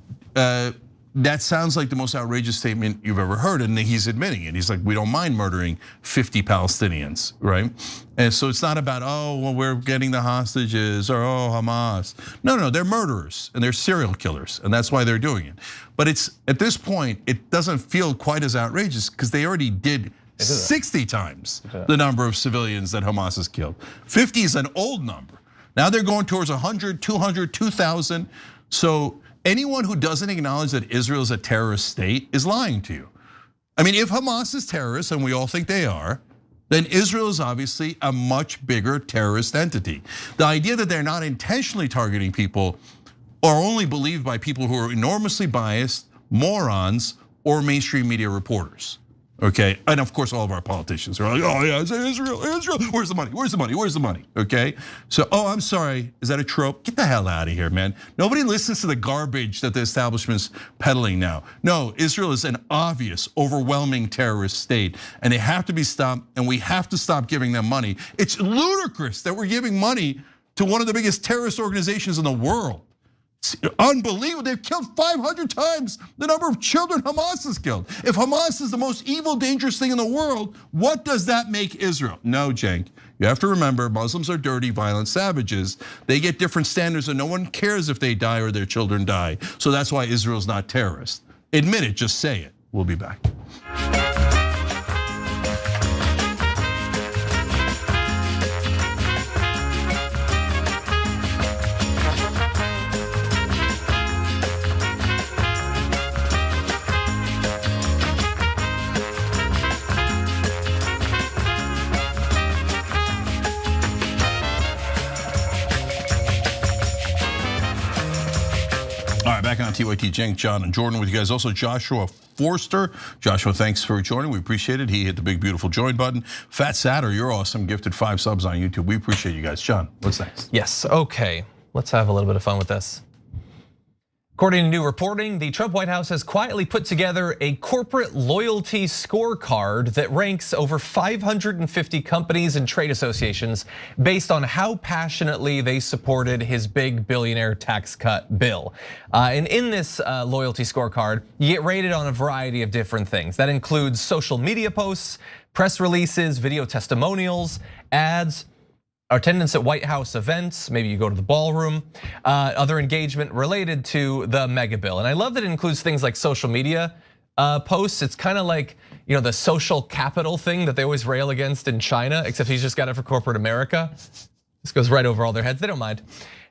Speaker 1: that sounds like the most outrageous statement you've ever heard, and he's admitting it. He's like, we don't mind murdering 50 Palestinians, right? And so it's not about, oh, well, we're getting the hostages, or oh, Hamas. No, they're murderers and they're serial killers, and that's why they're doing it. But it's at this point, it doesn't feel quite as outrageous because they already did 60 times the number of civilians that Hamas has killed. 50 is an old number. Now they're going towards 100, 200, 2,000. So anyone who doesn't acknowledge that Israel is a terrorist state is lying to you. I mean, if Hamas is terrorists, and we all think they are, then Israel is obviously a much bigger terrorist entity. The idea that they're not intentionally targeting people are only believed by people who are enormously biased, morons, or mainstream media reporters. Okay, and of course all of our politicians are like, oh yeah, it's Israel, where's the money, where's the money, okay? So, oh, I'm sorry, is that a trope? Get the hell out of here, man. Nobody listens to the garbage that the establishment's peddling now. No, Israel is an obvious, overwhelming terrorist state, and they have to be stopped, and we have to stop giving them money. It's ludicrous that we're giving money to one of the biggest terrorist organizations in the world. It's unbelievable. They've killed 500 times the number of children Hamas has killed. If Hamas is the most evil, dangerous thing in the world, what does that make Israel? No, Cenk. You have to remember, Muslims are dirty, violent savages. They get different standards and no one cares if they die or their children die. So that's why Israel's not terrorist. Admit it, just say it. We'll be back. Back on TYT, Cenk, John, and Jordan with you guys. Also, Joshua Forster. Joshua, thanks for joining. We appreciate it. He hit the big, beautiful join button. Fat Satter, you're awesome. Gifted 5 subs on YouTube. We appreciate you guys. John, what's next?
Speaker 3: Yes, okay. Let's have a little bit of fun with this. According to new reporting, the Trump White House has quietly put together a corporate loyalty scorecard that ranks over 550 companies and trade associations based on how passionately they supported his big billionaire tax cut bill. And in this loyalty scorecard, you get rated on a variety of different things. That includes social media posts, press releases, video testimonials, ads, attendance at White House events, maybe you go to the ballroom, other engagement related to the mega bill. And I love that it includes things like social media posts. It's kind of like, the social capital thing that they always rail against in China, except he's just got it for corporate America. This goes right over all their heads, they don't mind.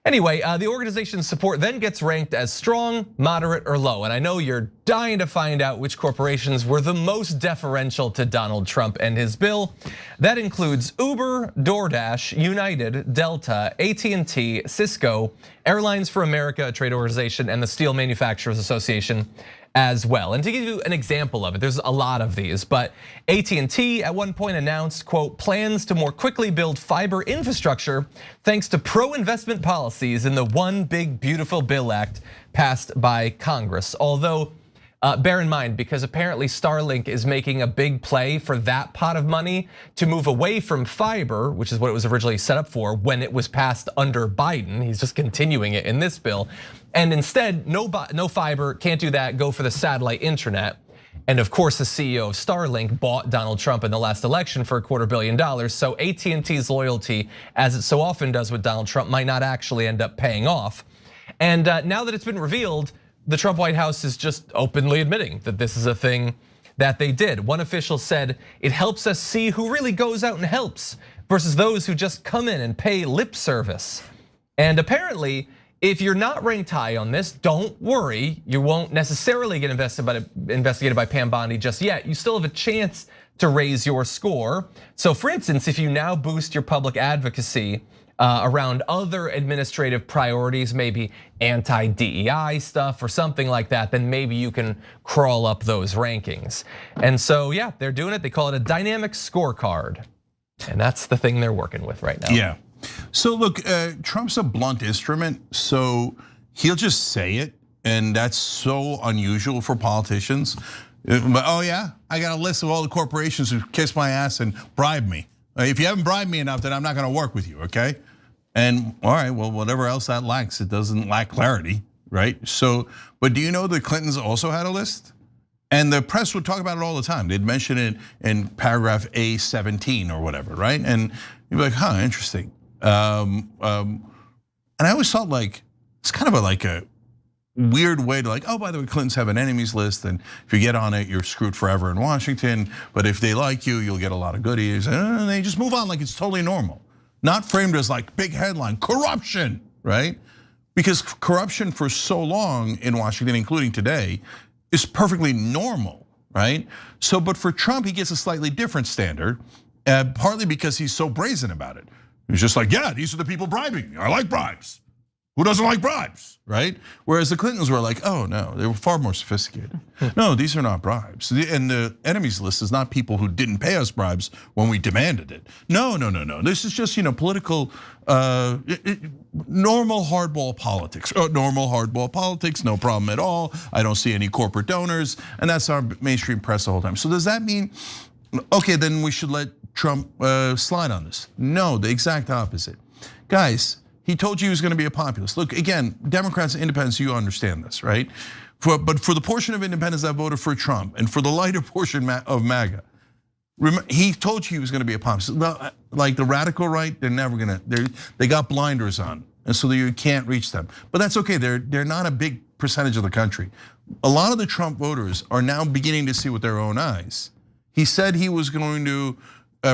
Speaker 3: Anyway, the organization's support then gets ranked as strong, moderate, or low. And I know you're dying to find out which corporations were the most deferential to Donald Trump and his bill. That includes Uber, DoorDash, United, Delta, AT&T, Cisco, Airlines for America, a trade organization, and the Steel Manufacturers Association as well. And to give you an example of it, there's a lot of these, but AT&T at one point announced, quote, plans to more quickly build fiber infrastructure thanks to pro-investment policies in the One Big Beautiful Bill Act passed by Congress. Although, bear in mind, because apparently Starlink is making a big play for that pot of money to move away from fiber, which is what it was originally set up for when it was passed under Biden. He's just continuing it in this bill. And instead, no fiber, can't do that, go for the satellite internet. And of course, the CEO of Starlink bought Donald Trump in the last election for $250 million. So AT&T's loyalty, as it so often does with Donald Trump, might not actually end up paying off. And now that it's been revealed, the Trump White House is just openly admitting that this is a thing that they did. One official said, "It helps us see who really goes out and helps versus those who just come in and pay lip service." And apparently, if you're not ranked high on this, don't worry. You won't necessarily get investigated by Pam Bondi just yet. You still have a chance to raise your score. So for instance, if you now boost your public advocacy around other administrative priorities, maybe anti-DEI stuff or something like that, then maybe you can crawl up those rankings. And so yeah, they're doing it. They call it a dynamic scorecard. And that's the thing they're working with right now.
Speaker 1: Yeah. So look, Trump's a blunt instrument, so he'll just say it, and that's so unusual for politicians. But oh yeah, I got a list of all the corporations who kissed my ass and bribed me. If you haven't bribed me enough, then I'm not gonna work with you, okay? And all right, well, whatever else that lacks, it doesn't lack clarity, right? So, but do you know the Clintons also had a list? And the press would talk about it all the time. They'd mention it in paragraph A17 or whatever, right? And you'd be like, huh, interesting. And I always thought like, it's kind of like a weird way to like, oh, by the way, Clintons have an enemies list, and if you get on it, you're screwed forever in Washington. But if they like you, you'll get a lot of goodies. And they just move on like it's totally normal. Not framed as like big headline, corruption, right? Because corruption for so long in Washington, including today, is perfectly normal, right? So, but for Trump, he gets a slightly different standard, partly because he's so brazen about it. He's just like, yeah, these are the people bribing me. I like bribes. Who doesn't like bribes, right? Whereas the Clintons were like, oh no, they were far more sophisticated. No, these are not bribes. And the enemies list is not people who didn't pay us bribes when we demanded it. No. This is just political, normal hardball politics. Normal hardball politics, no problem at all. I don't see any corporate donors, and that's our mainstream press the whole time. So does that mean, okay, then we should let Trump slide on this? No, the exact opposite. Guys, he told you he was going to be a populist. Look, again, Democrats and independents, you understand this, right? But for the portion of independents that voted for Trump and for the lighter portion of MAGA, he told you he was going to be a populist. Like the radical right, they're never going to, they got blinders on, and so you can't reach them. But that's okay, they're not a big percentage of the country. A lot of the Trump voters are now beginning to see with their own eyes. He said he was going to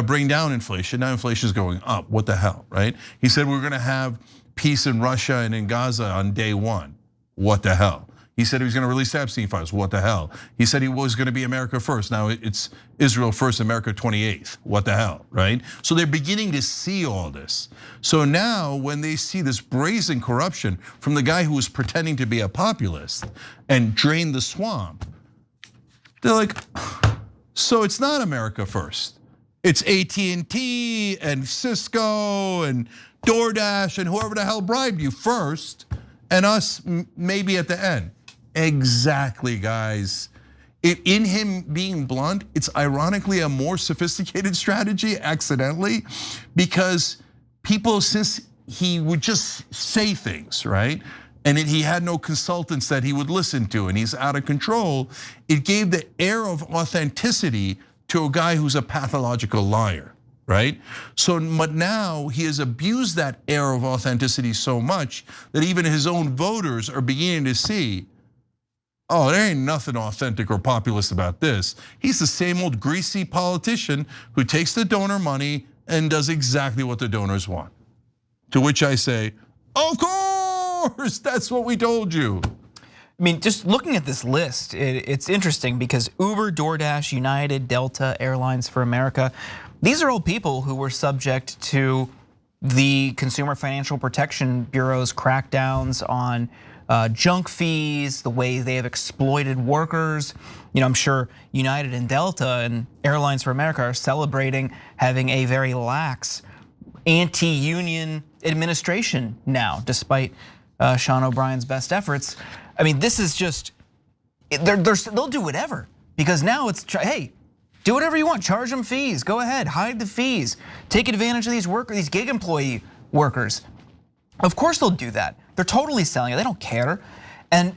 Speaker 1: bring down inflation. Now inflation is going up. What the hell, right? He said we're going to have peace in Russia and in Gaza on day one. What the hell? He said he was going to release the Epstein files. What the hell? He said he was going to be America first. Now it's Israel first, America 28th. What the hell, right? So they're beginning to see all this. So now when they see this brazen corruption from the guy who was pretending to be a populist and drain the swamp, they're like, so it's not America first. It's AT&T and Cisco and DoorDash and whoever the hell bribed you first, and us maybe at the end. Exactly, guys. In him being blunt, it's ironically a more sophisticated strategy accidentally, because people, since he would just say things, right? And he had no consultants that he would listen to, and he's out of control. It gave the air of authenticity to a guy who's a pathological liar, right? So, but now he has abused that air of authenticity so much that even his own voters are beginning to see, oh, there ain't nothing authentic or populist about this. He's the same old greasy politician who takes the donor money and does exactly what the donors want. To which I say, of course, that's what we told you.
Speaker 9: I mean, just looking at this list, it's interesting because Uber, DoorDash, United, Delta, Airlines for America, these are all people who were subject to the Consumer Financial Protection Bureau's crackdowns on junk fees, the way they have exploited workers. I'm sure United and Delta and Airlines for America are celebrating having a very lax anti-union administration now, despite Sean O'Brien's best efforts. I mean, this is just, they'll do whatever, because now it's, hey, do whatever you want, charge them fees, go ahead, hide the fees, take advantage of these workers, these gig employee workers. Of course they'll do that. They're totally selling it, they don't care. And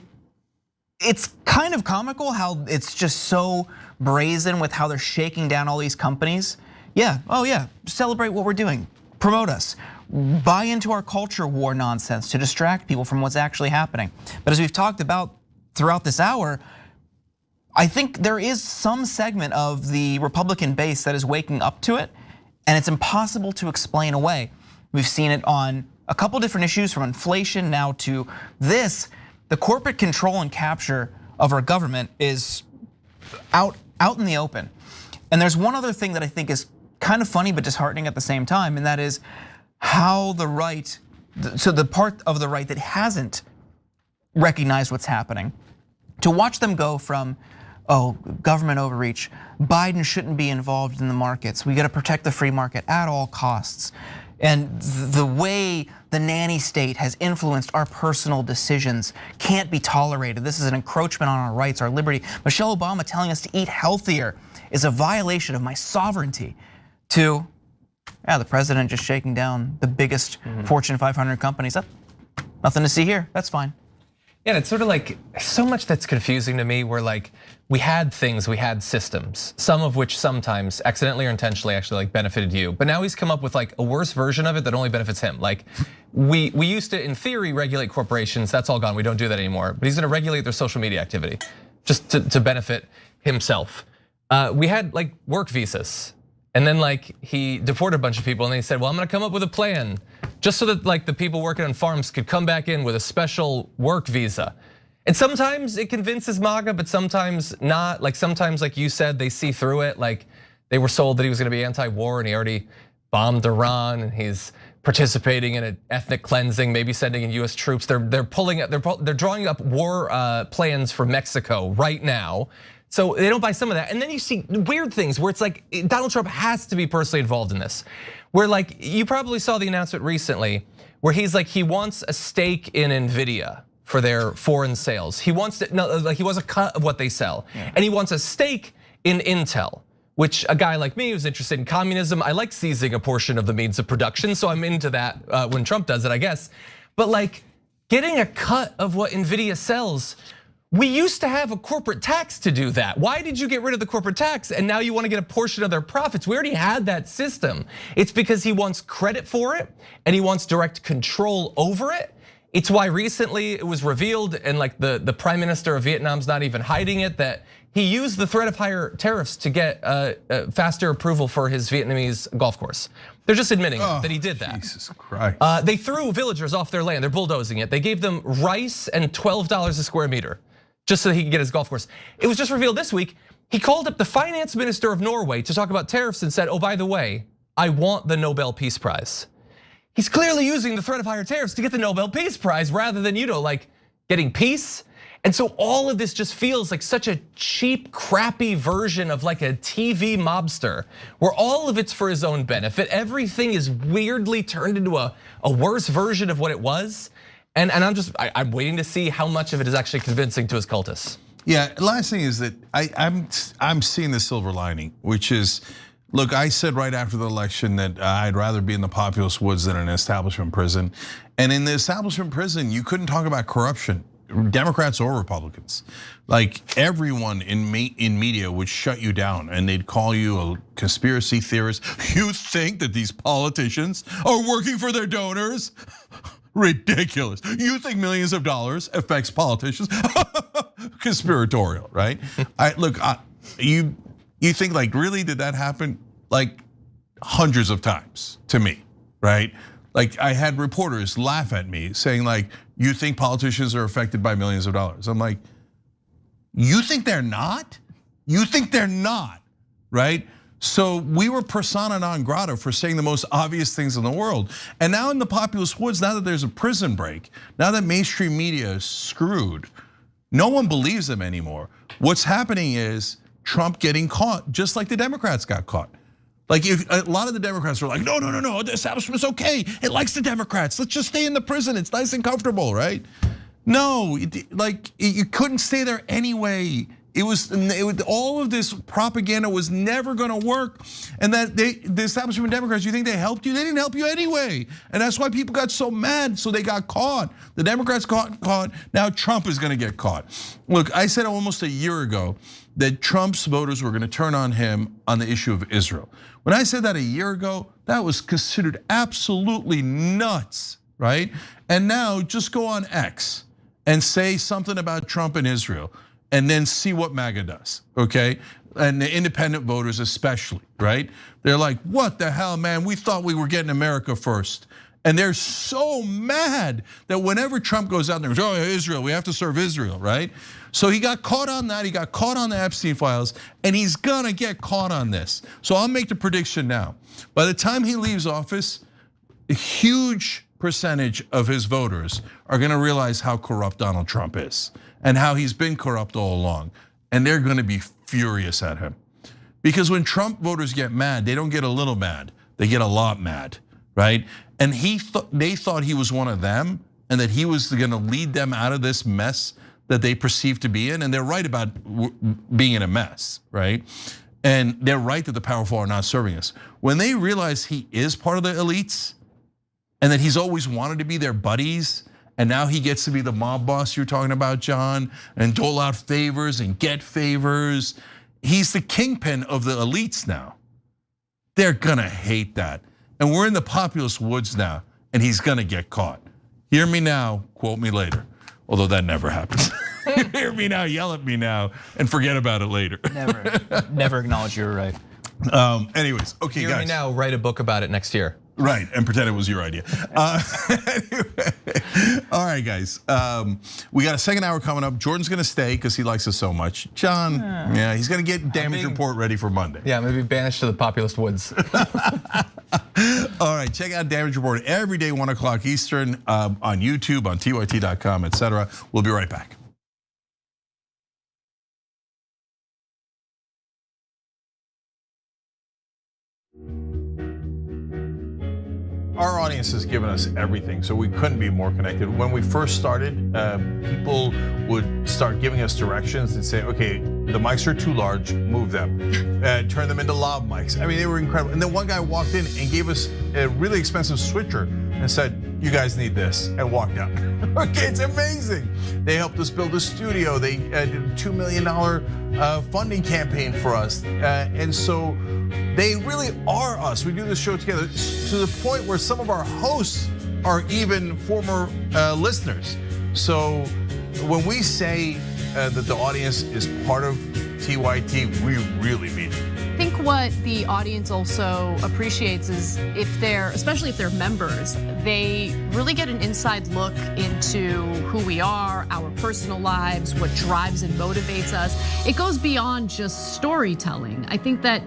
Speaker 9: it's kind of comical how it's just so brazen with how they're shaking down all these companies. Yeah, oh yeah, celebrate what we're doing, promote us, buy into our culture war nonsense to distract people from what's actually happening. But as we've talked about throughout this hour, I think there is some segment of the Republican base that is waking up to it, and it's impossible to explain away. We've seen it on a couple different issues, from inflation now to this. The corporate control and capture of our government is out in the open. And there's one other thing that I think is kind of funny but disheartening at the same time, and that is how the right, so the part of the right that hasn't recognized what's happening, to watch them go from, oh, government overreach, Biden shouldn't be involved in the markets, we gotta protect the free market at all costs. And the way the nanny state has influenced our personal decisions can't be tolerated. This is an encroachment on our rights, our liberty. Michelle Obama telling us to eat healthier is a violation of my sovereignty. To, yeah, the president just shaking down the biggest Fortune 500 companies. Nothing to see here, that's fine.
Speaker 3: Yeah, it's sort of like so much that's confusing to me, where like we had things, we had systems, some of which sometimes accidentally or intentionally actually like benefited you. But now he's come up with like a worse version of it that only benefits him. Like we used to, in theory, regulate corporations. That's all gone. We don't do that anymore. But he's gonna regulate their social media activity just to benefit himself. We had like work visas. And then like he deported a bunch of people, and then he said, well, I'm gonna come up with a plan just so that like the people working on farms could come back in with a special work visa. And sometimes it convinces MAGA, but sometimes not. Like sometimes, like you said, they see through it. Like they were sold that he was gonna be anti-war, and he already bombed Iran, and he's participating in an ethnic cleansing, maybe sending in US troops. They're drawing up war plans for Mexico right now. So they don't buy some of that. And then you see weird things where it's like Donald Trump has to be personally involved in this. Where like, you probably saw the announcement recently where he's like, he wants a stake in Nvidia for their foreign sales. He wants to, no, like he wants a cut of what they sell. Yeah. And he wants a stake in Intel, which a guy like me who's interested in communism, I like seizing a portion of the means of production. So I'm into that when Trump does it, I guess. But like getting a cut of what Nvidia sells, we used to have a corporate tax to do that. Why did you get rid of the corporate tax and now you want to get a portion of their profits? We already had that system. It's because he wants credit for it and he wants direct control over it. It's why recently it was revealed, and like the prime minister of Vietnam's not even hiding it, that he used the threat of higher tariffs to get faster approval for his Vietnamese golf course. They're just admitting that he did that.
Speaker 1: Jesus Christ.
Speaker 3: They threw villagers off their land, they're bulldozing it. They gave them rice and $12 a square meter, just so he could get his golf course. It was just revealed this week, he called up the finance minister of Norway to talk about tariffs and said, oh, by the way, I want the Nobel Peace Prize. He's clearly using the threat of higher tariffs to get the Nobel Peace Prize rather than, like getting peace. And so all of this just feels like such a cheap, crappy version of like a TV mobster, where all of it's for his own benefit. Everything is weirdly turned into a worse version of what it was. And I'm waiting to see how much of it is actually convincing to his cultists.
Speaker 1: Yeah, last thing is that I'm seeing the silver lining, which is, look, I said right after the election that I'd rather be in the populist woods than an establishment prison. And in the establishment prison, you couldn't talk about corruption, Democrats or Republicans. Like everyone in media would shut you down and they'd call you a conspiracy theorist. You think that these politicians are working for their donors? Ridiculous. You think millions of dollars affects politicians? Conspiratorial, right? You think like, really, did that happen? Like hundreds of times to me, right? Like I had reporters laugh at me saying like, you think politicians are affected by millions of dollars? I'm like, you think they're not? You think they're not, right? So we were persona non grata for saying the most obvious things in the world. And now in the populist woods, now that there's a prison break, now that mainstream media is screwed, no one believes them anymore. What's happening is Trump getting caught, just like the Democrats got caught. Like if a lot of the Democrats were like, no, the establishment's okay. It likes the Democrats. Let's just stay in the prison. It's nice and comfortable, right? No, like you couldn't stay there anyway. all of this propaganda was never going to work, and that the establishment Democrats, you think they helped you? They didn't help you anyway, and that's why people got so mad. So they got caught. The Democrats caught. Now Trump is going to get caught. Look, I said almost a year ago that Trump's voters were going to turn on him on the issue of Israel. When I said that a year ago, that was considered absolutely nuts, right? And now just go on X and say something about Trump and Israel, and then see what MAGA does, okay? And the independent voters especially, right? They're like, what the hell, man? We thought we were getting America first. And they're so mad that whenever Trump goes out there and goes, oh, Israel, we have to serve Israel, right? So he got caught on that, he got caught on the Epstein files, and he's gonna get caught on this. So I'll make the prediction now. By the time he leaves office, a huge percentage of his voters are gonna realize how corrupt Donald Trump is and how he's been corrupt all along. And they're gonna be furious at him. Because when Trump voters get mad, they don't get a little mad, they get a lot mad, right? And they thought he was one of them and that he was gonna lead them out of this mess that they perceive to be in. And they're right about being in a mess, right? And they're right that the powerful are not serving us. When they realize he is part of the elites and that he's always wanted to be their buddies, and now he gets to be the mob boss you're talking about, John, and dole out favors and get favors. He's the kingpin of the elites now. They're gonna hate that. And we're in the populist woods now, and he's gonna get caught. Hear me now, quote me later. Although that never happens. Hear me now, yell at me now, and forget about it later.
Speaker 9: Never acknowledge you're right.
Speaker 1: Anyways, okay,
Speaker 3: guys. Hear me now, write a book about it next year.
Speaker 1: Right, and pretend it was your idea. Anyway, all right, guys. We got a second hour coming up. Jordan's gonna stay because he likes us so much. John, yeah, he's gonna get damage report ready for Monday.
Speaker 3: Yeah, maybe banished to the populist woods.
Speaker 1: All right, check out Damage Report every day, 1 o'clock Eastern, on YouTube, on tyt.com, etc. We'll be right back. Our audience has given us everything, so we couldn't be more connected. When we first started, people would start giving us directions and say, okay, the mics are too large, move them. Turn them into lav mics. I mean, they were incredible. And then one guy walked in and gave us a really expensive switcher and said, you guys need this, and walked out. Okay, it's amazing. They helped us build a studio. They did a $2 million funding campaign for us. And so they really are us. We do this show together to the point where some of our hosts are even former listeners. So when we say that the audience is part of TYT, we really mean it.
Speaker 15: I think what the audience also appreciates is especially if they're members, they really get an inside look into who we are, our personal lives, what drives and motivates us. It goes beyond just storytelling. I think that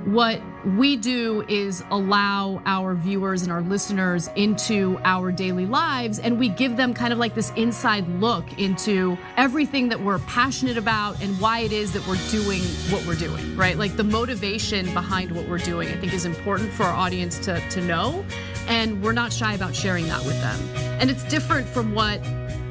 Speaker 15: what we do is allow our viewers and our listeners into our daily lives, and we give them kind of like this inside look into everything that we're passionate about and why it is that we're doing what we're doing, right? Like the motivation behind what we're doing, I think is important for our audience to know, and we're not shy about sharing that with them. And it's different from what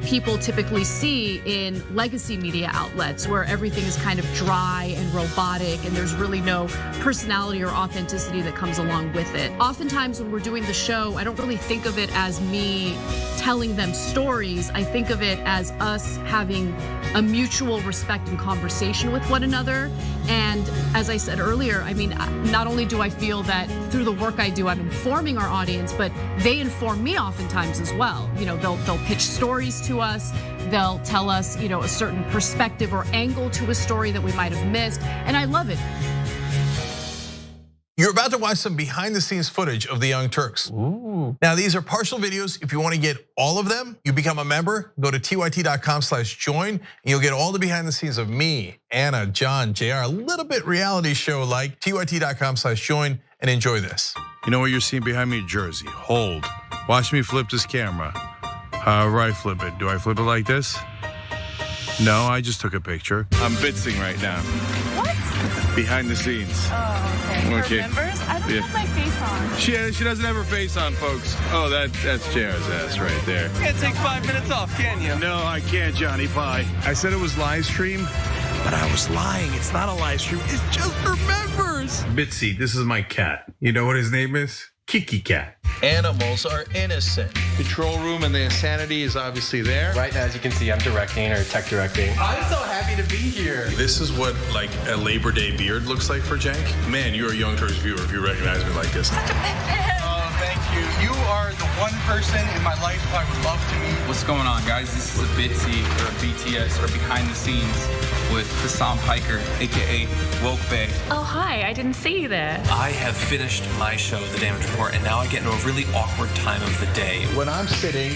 Speaker 15: people typically see in legacy media outlets where everything is kind of dry and robotic and there's really no personality or authenticity that comes along with it. Oftentimes when we're doing the show, I don't really think of it as me telling them stories. I think of it as us having a mutual respect and conversation with one another. And as I said earlier, I mean, not only do I feel that through the work I do, I'm informing our audience, but they inform me oftentimes as well. You know, they'll pitch stories to us. They'll tell us, you know, a certain perspective or angle to a story that we might have missed, and I love it.
Speaker 1: You're about to watch some behind the scenes footage of the Young Turks. Ooh. Now these are partial videos. If you want to get all of them, you become a member, go to tyt.com/join, and you'll get all the behind the scenes of me, Anna, John, JR, a little bit reality show like tyt.com/join, and enjoy this. You know what you're seeing behind me? Jersey, hold. Watch me flip this camera. However I flip it. Do I flip it like this? No, I just took a picture. I'm bitzing right now.
Speaker 16: What?
Speaker 1: Behind the scenes.
Speaker 16: Oh, okay. For members? I don't have my face on.
Speaker 1: She doesn't have her face on, folks. Oh, that's JR's ass right there.
Speaker 16: You can't take 5 minutes off, can you?
Speaker 1: No, I can't, Johnny Pie. I said it was live stream.
Speaker 17: But I was lying. It's not a live stream. It's just for members.
Speaker 18: Bitsy, this is my cat. You know what his name is? Kiki Cat.
Speaker 19: Animals are innocent.
Speaker 18: Control room and the insanity is obviously there.
Speaker 20: Right now, as you can see, I'm directing or tech directing.
Speaker 19: I'm so happy to be here.
Speaker 18: This is what like a Labor Day beard looks like for Cenk. Man, you're a Young Turks viewer if you recognize me like this.
Speaker 19: Oh, thank you. You are the one person in my life I would love to meet.
Speaker 21: What's going on, guys? This is a Bitsy or a BTS or behind the scenes with Hassan Piker, aka Woke Bay.
Speaker 16: Oh, hi. I didn't see you there.
Speaker 22: I have finished my show, The Damage Report, and now I get into a really awkward time of the day.
Speaker 18: When I'm sitting,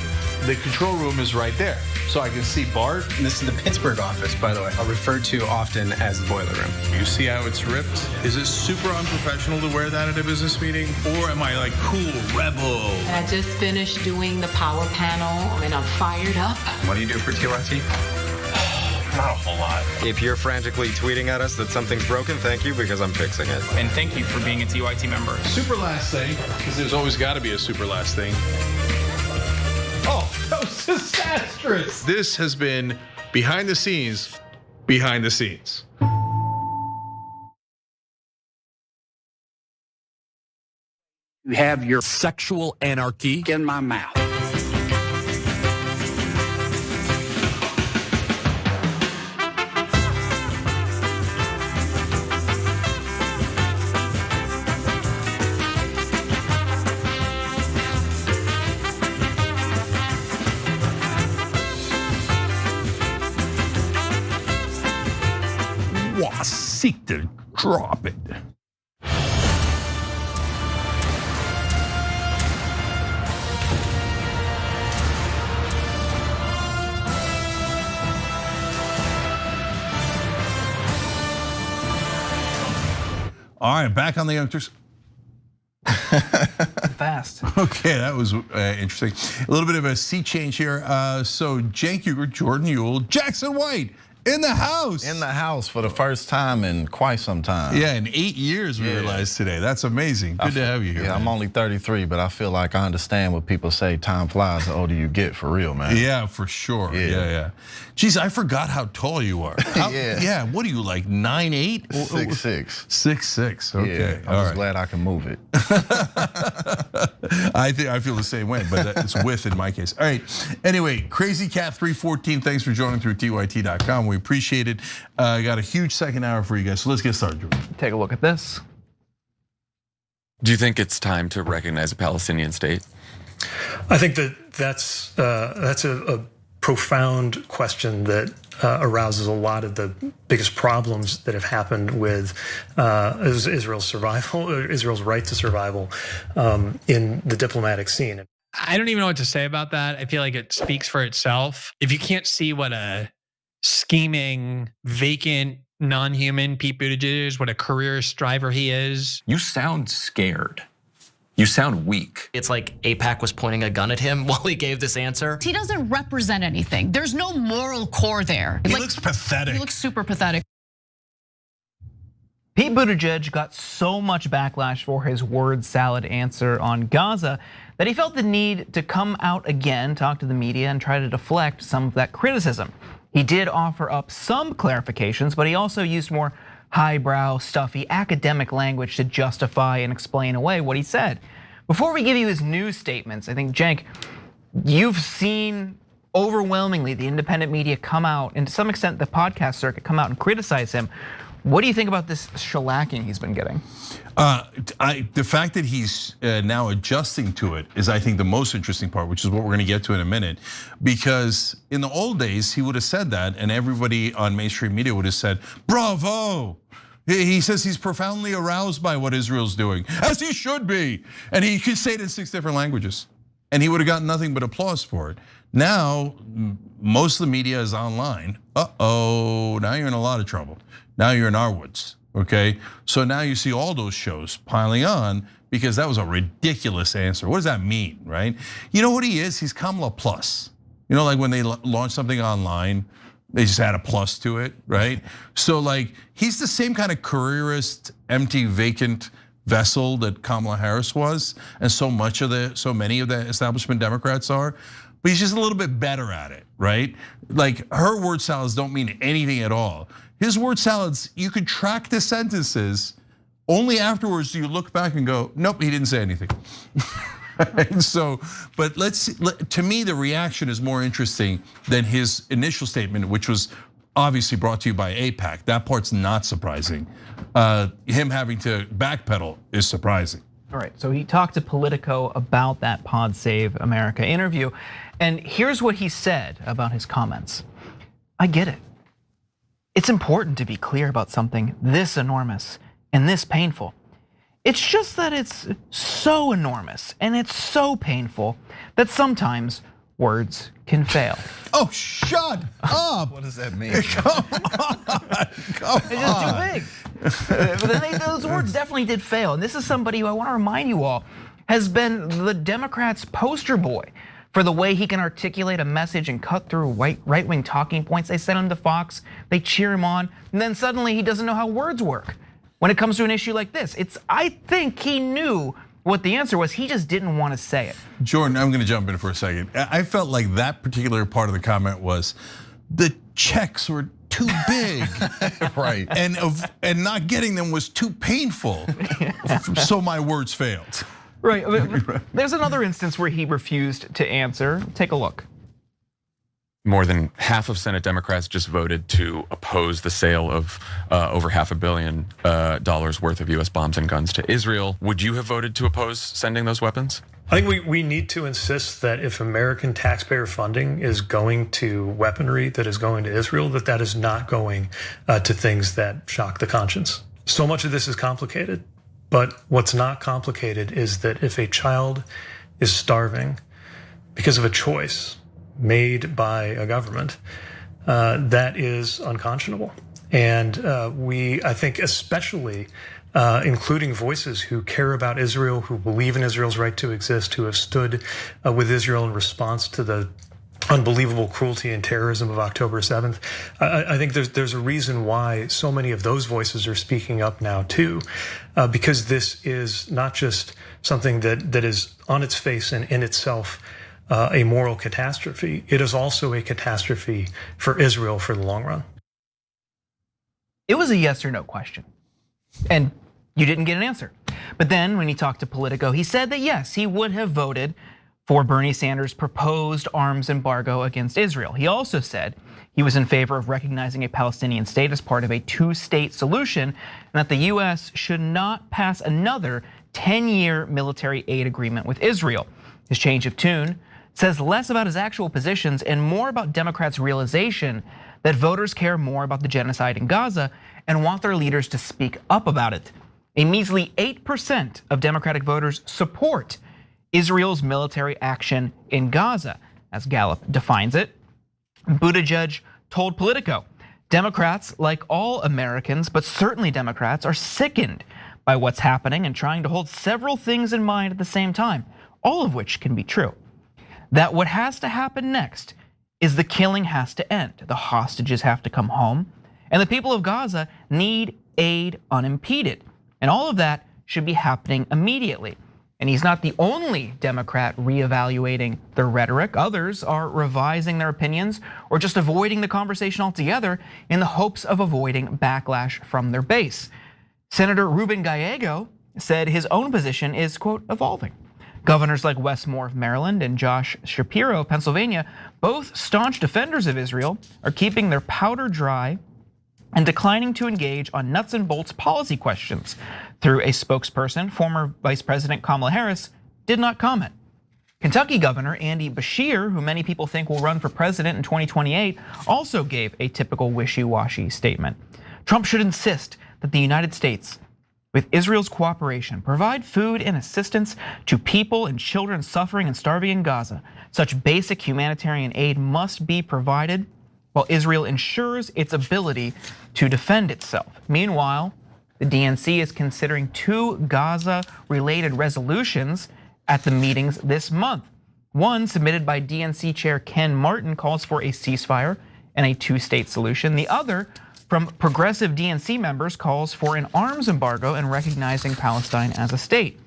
Speaker 18: the control room is right there. So I can see Bart.
Speaker 20: This is the Pittsburgh office, by the way. I refer to often as the boiler room.
Speaker 18: You see how it's ripped? Is it super unprofessional to wear that at a business meeting? Or am I like cool, rebel?
Speaker 23: I just finished doing the power panel and I'm fired up.
Speaker 21: What do you do for TYT?
Speaker 18: Not a whole lot.
Speaker 24: If you're frantically tweeting at us that something's broken, thank you, because I'm fixing it.
Speaker 21: And thank you for being a TYT member.
Speaker 18: Super last thing, because there's always got to be a super last thing. Oh, that was disastrous. This has been behind the scenes, behind the scenes.
Speaker 25: You have your sexual anarchy in my mouth.
Speaker 1: Seek to drop it. All right, back on the Young Turks.
Speaker 9: Fast.
Speaker 1: Okay, that was interesting. A little bit of a sea change here. So Cenk Uygur, Jordan Ewell, Jackson White in the house.
Speaker 26: In the house for the first time in quite some time.
Speaker 1: Yeah, in 8 years we realized today. That's amazing. Good to have you here.
Speaker 26: Yeah,
Speaker 1: man.
Speaker 26: I'm only 33, but I feel like I understand what people say. Time flies the older you get, for real, man.
Speaker 1: Yeah, for sure. Yeah. Geez, I forgot how tall you are. Yeah, what are you, like 9'8"?
Speaker 26: 6'6".
Speaker 1: 6'6", okay.
Speaker 26: Yeah, I'm just glad I can move it.
Speaker 1: I feel the same way, but it's width in my case. All right, anyway, Crazy Cat 314, thanks for joining through TYT.com. We appreciate it. I got a huge second hour for you guys, so let's get started, Jordan.
Speaker 9: Take a look at this.
Speaker 27: Do you think it's time to recognize a Palestinian state?
Speaker 28: I think that's a profound question that arouses a lot of the biggest problems that have happened with Israel's survival, Israel's right to survival in the diplomatic scene.
Speaker 29: I don't even know what to say about that. I feel like it speaks for itself. If you can't see what a scheming, vacant, non-human Pete Buttigieg is, what a career striver he is.
Speaker 27: You sound scared. You sound weak.
Speaker 30: It's like AIPAC was pointing a gun at him while he gave this answer.
Speaker 15: He doesn't represent anything. There's no moral core there.
Speaker 1: He looks pathetic.
Speaker 15: He looks super pathetic.
Speaker 9: Pete Buttigieg got so much backlash for his word salad answer on Gaza that he felt the need to come out again, talk to the media, and try to deflect some of that criticism. He did offer up some clarifications, but he also used more highbrow, stuffy, academic language to justify and explain away what he said. Before we give you his news statements, I think, Cenk, you've seen overwhelmingly the independent media come out, and to some extent the podcast circuit come out and criticize him. What do you think about this shellacking he's been getting?
Speaker 1: The fact that he's now adjusting to it is, I think, the most interesting part, which is what we're going to get to in a minute. Because in the old days, he would have said that, and everybody on mainstream media would have said, "Bravo." He says he's profoundly aroused by what Israel's doing, as he should be, and he could say it in 6 different languages, and he would have gotten nothing but applause for it. Now, most of the media is online. Now you're in a lot of trouble. Now you're in our woods. Okay, so now you see all those shows piling on because that was a ridiculous answer. What does that mean, right? You know what he is? He's Kamala Plus. You know, like when they launch something online, they just add a plus to it, right? So like, he's the same kind of careerist, empty, vacant vessel that Kamala Harris was, and so many of the establishment Democrats are. But he's just a little bit better at it, right? Like her word salads don't mean anything at all. His word salads, you could track the sentences. Only afterwards do you look back and go, nope, he didn't say anything. So, but to me, the reaction is more interesting than his initial statement, which was obviously brought to you by AIPAC. That part's not surprising. Him having to backpedal is surprising.
Speaker 9: All right, so he talked to Politico about that Pod Save America interview, and here's what he said about his comments. I get it. It's important to be clear about something this enormous and this painful. It's just that it's so enormous and it's so painful that sometimes words can fail.
Speaker 1: Oh, shut up.
Speaker 26: What does that mean?
Speaker 1: Come on.
Speaker 9: It's just too big. But those words definitely did fail. And this is somebody who I want to remind you all has been the Democrats' poster boy for the way he can articulate a message and cut through right-wing talking points. They send him to Fox, they cheer him on, and then suddenly he doesn't know how words work. When it comes to an issue like this, I think he knew what the answer was, he just didn't want to say it.
Speaker 1: Jordan, I'm gonna jump in for a second. I felt like that particular part of the comment was the checks were too big,
Speaker 26: right?
Speaker 1: And not getting them was too painful, so my words failed.
Speaker 9: Right, there's another instance where he refused to answer. Take a look.
Speaker 27: More than half of Senate Democrats just voted to oppose the sale of over $500 million worth of US bombs and guns to Israel. Would you have voted to oppose sending those weapons?
Speaker 28: I think we need to insist that if American taxpayer funding is going to weaponry that is going to Israel, that is not going to things that shock the conscience. So much of this is complicated, but what's not complicated is that if a child is starving because of a choice made by a government, that is unconscionable. And I think especially including voices who care about Israel, who believe in Israel's right to exist, who have stood with Israel in response to the unbelievable cruelty and terrorism of October 7th. I think there's a reason why so many of those voices are speaking up now too, because this is not just something that is on its face and in itself a moral catastrophe. It is also a catastrophe for Israel for the long run.
Speaker 9: It was a yes or no question, and you didn't get an answer. But then when he talked to Politico, he said that yes, he would have voted for Bernie Sanders' proposed arms embargo against Israel. He also said he was in favor of recognizing a Palestinian state as part of a two-state solution, and that the US should not pass another 10-year military aid agreement with Israel. His change of tune says less about his actual positions and more about Democrats' realization that voters care more about the genocide in Gaza and want their leaders to speak up about it. A measly 8% of Democratic voters support Israel's military action in Gaza, as Gallup defines it. Buttigieg told Politico, Democrats, like all Americans, but certainly Democrats, are sickened by what's happening and trying to hold several things in mind at the same time, all of which can be true. That what has to happen next is the killing has to end. The hostages have to come home, and the people of Gaza need aid unimpeded. And all of that should be happening immediately. And he's not the only Democrat reevaluating their rhetoric. Others are revising their opinions or just avoiding the conversation altogether in the hopes of avoiding backlash from their base. Senator Ruben Gallego said his own position is, quote, evolving. Governors like Wes Moore of Maryland and Josh Shapiro of Pennsylvania, both staunch defenders of Israel, are keeping their powder dry and declining to engage on nuts and bolts policy questions. Through a spokesperson, former Vice President Kamala Harris did not comment. Kentucky Governor Andy Beshear, who many people think will run for president in 2028, also gave a typical wishy-washy statement. Trump should insist that the United States, with Israel's cooperation, provide food and assistance to people and children suffering and starving in Gaza. Such basic humanitarian aid must be provided while Israel ensures its ability to defend itself. Meanwhile, the DNC is considering 2 Gaza-related resolutions at the meetings this month. One, submitted by DNC Chair Ken Martin, calls for a ceasefire and a two-state solution. The other, from progressive DNC members calls for an arms embargo and recognizing Palestine as a state.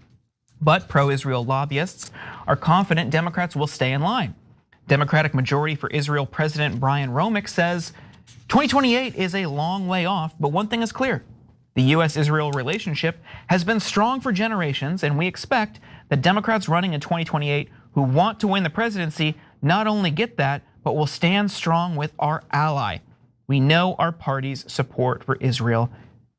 Speaker 9: But pro-Israel lobbyists are confident Democrats will stay in line. Democratic Majority for Israel President Brian Romick says 2028 is a long way off, but one thing is clear. The US-Israel relationship has been strong for generations, and we expect that Democrats running in 2028 who want to win the presidency not only get that, but will stand strong with our ally. We know our party's support for Israel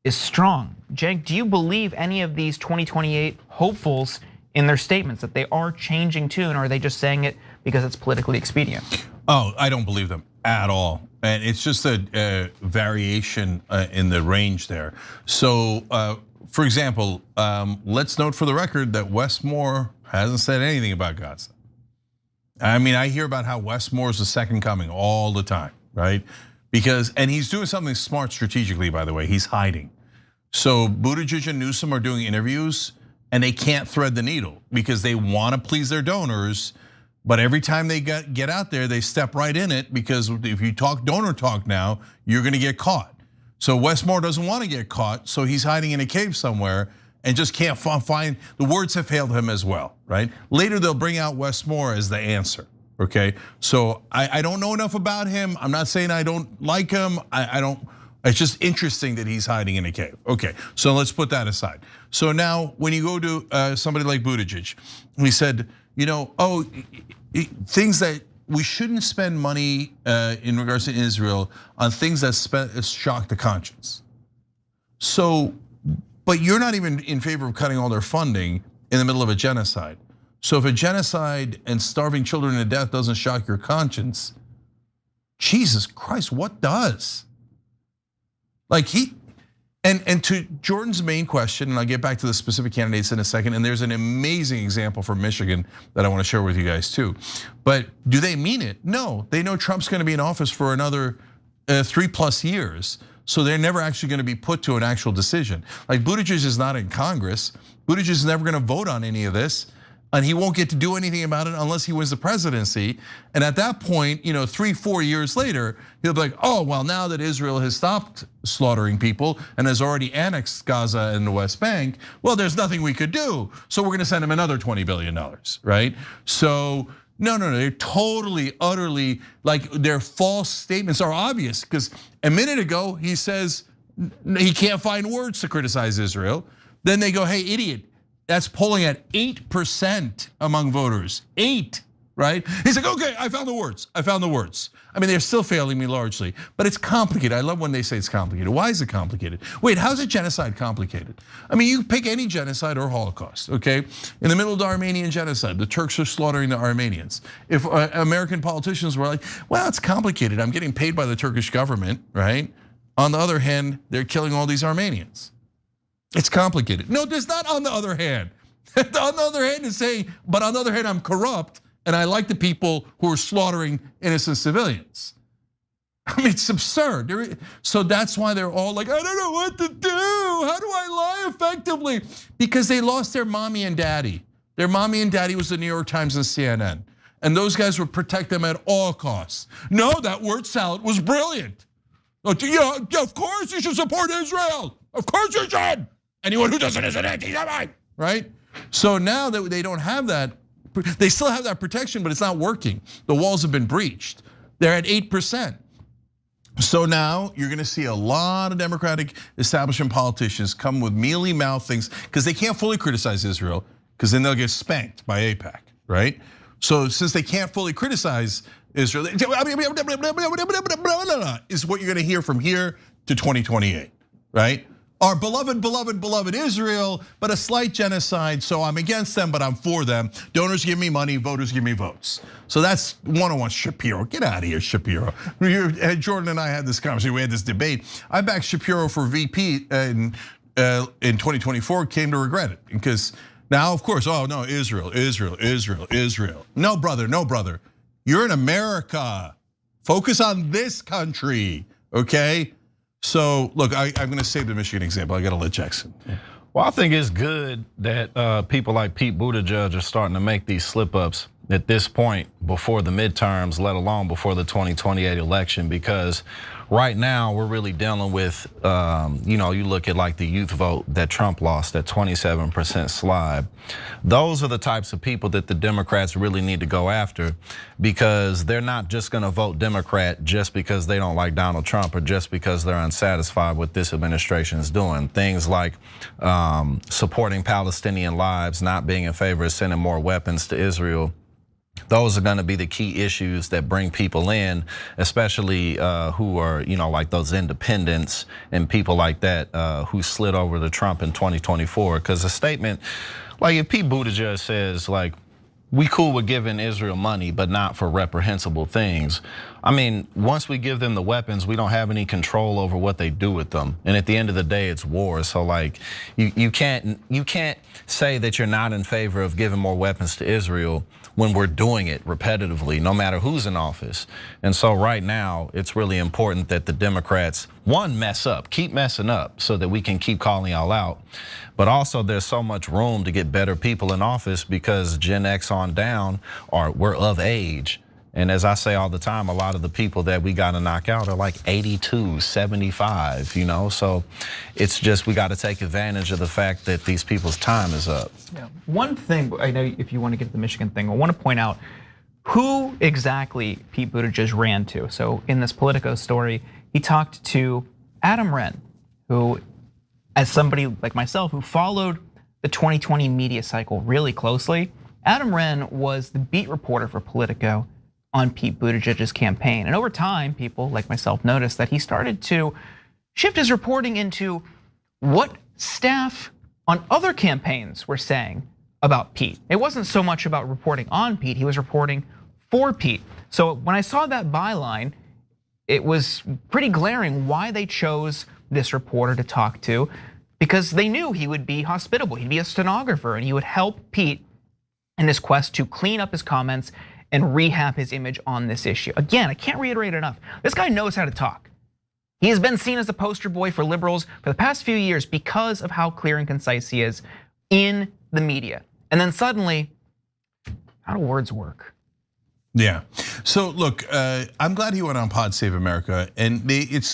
Speaker 9: is strong. Cenk, do you believe any of these 2028 hopefuls in their statements that they are changing tune, or are they just saying it because it's politically expedient?
Speaker 1: Oh, I don't believe them at all. And it's just a variation in the range there. So, for example, let's note for the record that Wes Moore hasn't said anything about Gaza. I mean, I hear about how Wes Moore is the second coming all the time, right? And he's doing something smart strategically, by the way, he's hiding. So Buttigieg and Newsom are doing interviews and they can't thread the needle because they want to please their donors. But every time they get out there, they step right in it because if you talk donor talk now, you're gonna get caught. So Wes Moore doesn't want to get caught, so he's hiding in a cave somewhere and just can't find, the words have failed him as well, right? Later they'll bring out Wes Moore as the answer, okay? So I don't know enough about him. I'm not saying I don't like him, it's just interesting that he's hiding in a cave. Okay, so let's put that aside. So now when you go to somebody like Buttigieg, he said, things that we shouldn't spend money in regards to Israel on things that shock the conscience. So, but you're not even in favor of cutting all their funding in the middle of a genocide. So if a genocide and starving children to death doesn't shock your conscience, Jesus Christ, what does? Like and to Jordan's main question, and I'll get back to the specific candidates in a second, and there's an amazing example from Michigan that I want to share with you guys too. But do they mean it? No, they know Trump's gonna be in office for another 3+ years. So they're never actually gonna be put to an actual decision. Like Buttigieg is not in Congress. Buttigieg is never gonna vote on any of this. And he won't get to do anything about it unless he wins the presidency. And at that point, 3-4 years later, he'll be like, oh, well, now that Israel has stopped slaughtering people and has already annexed Gaza and the West Bank, well, there's nothing we could do. So we're gonna send him another $20 billion, right? So, no, they're totally, utterly, like their false statements are obvious because a minute ago, he says he can't find words to criticize Israel. Then they go, hey, idiot. That's polling at 8% among voters, 8, right? He's like, okay, I found the words. I mean, they're still failing me largely, but it's complicated. I love when they say it's complicated. Why is it complicated? Wait, how's a genocide complicated? I mean, you pick any genocide or Holocaust, okay? In the middle of the Armenian genocide, the Turks are slaughtering the Armenians. If American politicians were like, well, it's complicated. I'm getting paid by the Turkish government, right? On the other hand, they're killing all these Armenians. It's complicated. No, there's not on the other hand. On the other hand is saying, but on the other hand, I'm corrupt and I like the people who are slaughtering innocent civilians. I mean, it's absurd. So that's why they're all like, I don't know what to do. How do I lie effectively? Because they lost their mommy and daddy. Their mommy and daddy was the New York Times and CNN. And those guys would protect them at all costs. No, that word salad was brilliant. Yeah, of course you should support Israel. Of course you should. Anyone who doesn't is an anti-Semite, right? So now that they don't have that, they still have that protection, but it's not working. The walls have been breached. They're at 8%. So now you're gonna see a lot of Democratic establishment politicians come with mealy-mouthed things because they can't fully criticize Israel because then they'll get spanked by AIPAC, right? So since they can't fully criticize Israel, is what you're gonna hear from here to 2028, right? Our beloved Israel, but a slight genocide, so I'm against them, but I'm for them. Donors give me money, voters give me votes. So that's one-on-one Shapiro. Get out of here, Shapiro. Jordan and I had this conversation, we had this debate. I backed Shapiro for VP in 2024, came to regret it. Because now, of course, oh no, Israel. No, brother. You're in America. Focus on this country, okay? So look, I'm gonna save the Michigan example. I gotta let Jackson.
Speaker 26: Well, I think it's good that people like Pete Buttigieg are starting to make these slip ups. at this point before the midterms, let alone before the 2028 election, because right now we're really dealing with, you look at like the youth vote that Trump lost at 27% slide. Those are the types of people that the Democrats really need to go after, because they're not just gonna vote Democrat just because they don't like Donald Trump or just because they're unsatisfied with this administration is doing. Things like supporting Palestinian lives, not being in favor of sending more weapons to Israel. Those are going to be the key issues that bring people in, especially who are, like those independents and people like that who slid over to Trump in 2024. Because a statement, like if Pete Buttigieg says, like, we cool with giving Israel money, but not for reprehensible things. I mean, once we give them the weapons, we don't have any control over what they do with them. And at the end of the day, it's war. So like, you can't say that you're not in favor of giving more weapons to Israel when we're doing it repetitively, no matter who's in office. And so right now, it's really important that the Democrats, one, mess up, keep messing up so that we can keep calling y'all out. But also there's so much room to get better people in office because Gen X on down we're of age. And as I say all the time, a lot of the people that we got to knock out are like 82, 75, So it's just, we got to take advantage of the fact that these people's time is up.
Speaker 9: Yeah. One thing, I know if you want to get to the Michigan thing, I want to point out who exactly Pete Buttigieg ran to. So in this Politico story, he talked to Adam Wren, who, as somebody like myself who followed the 2020 media cycle really closely, Adam Wren was the beat reporter for Politico on Pete Buttigieg's campaign. And over time, people like myself noticed that he started to shift his reporting into what staff on other campaigns were saying about Pete. It wasn't so much about reporting on Pete, he was reporting for Pete. So when I saw that byline, it was pretty glaring why they chose this reporter to talk to, because they knew he would be hospitable, he'd be a stenographer, and he would help Pete in his quest to clean up his comments and rehab his image on this issue. Again, I can't reiterate enough. This guy knows how to talk. He has been seen as the poster boy for liberals for the past few years because of how clear and concise he is in the media. And then suddenly, how do words work?
Speaker 1: Yeah. So look, I'm glad he went on Pod Save America, and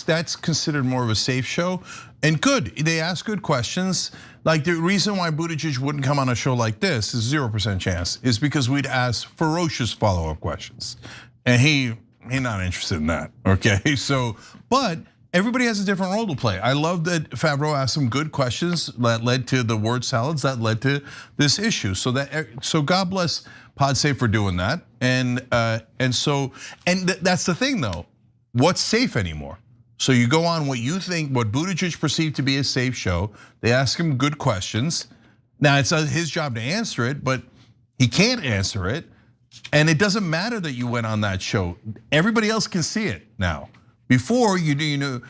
Speaker 1: that's considered more of a safe show, and good. They ask good questions. Like the reason why Buttigieg wouldn't come on a show like this is 0% chance is because we'd ask ferocious follow-up questions, and he's not interested in that. Okay, so but everybody has a different role to play. I love that Favreau asked some good questions that led to the word salads that led to this issue. So God bless Pod Safe for doing that, and that's the thing though. What's safe anymore? So you go on what you think, what Buttigieg perceived to be a safe show. They ask him good questions. Now it's his job to answer it, but he can't answer it. And it doesn't matter that you went on that show. Everybody else can see it now. Before the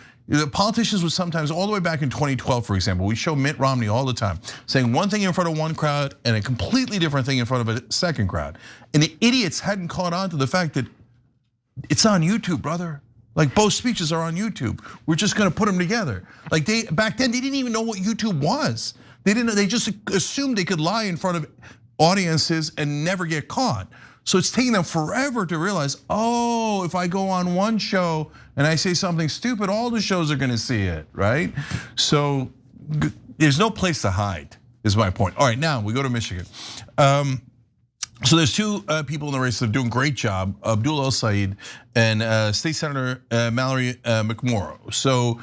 Speaker 1: politicians would sometimes, all the way back in 2012, for example, we show Mitt Romney all the time saying one thing in front of one crowd and a completely different thing in front of a second crowd. And the idiots hadn't caught on to the fact that it's on YouTube, brother. Like both speeches are on YouTube. We're just gonna put them together. Like back then, they didn't even know what YouTube was. They just assumed they could lie in front of audiences and never get caught. So it's taking them forever to realize, oh, if I go on one show and I say something stupid, all the shows are gonna see it, right? So there's no place to hide, is my point. All right, now we go to Michigan. So there's two people in the race that are doing a great job, Abdul El-Sayed and State Senator Mallory McMorrow. So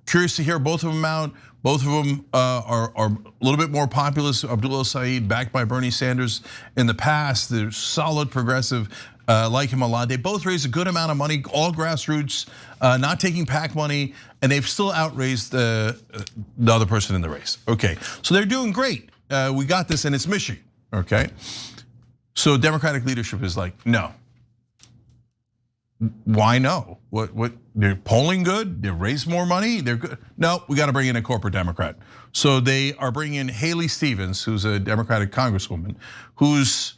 Speaker 1: curious to hear both of them out. Both of them are a little bit more populist. Abdul El-Sayed, backed by Bernie Sanders in the past. They're solid progressive, like him a lot. They both raised a good amount of money, all grassroots, not taking PAC money, and they've still outraised the other person in the race. Okay, so they're doing great. We got this, and it's Michigan, okay? So Democratic leadership is like, no. Why no? What? They're polling good. They raise more money. They're good. No, we got to bring in a corporate Democrat. So they are bringing in Haley Stevens, who's a Democratic congresswoman, who's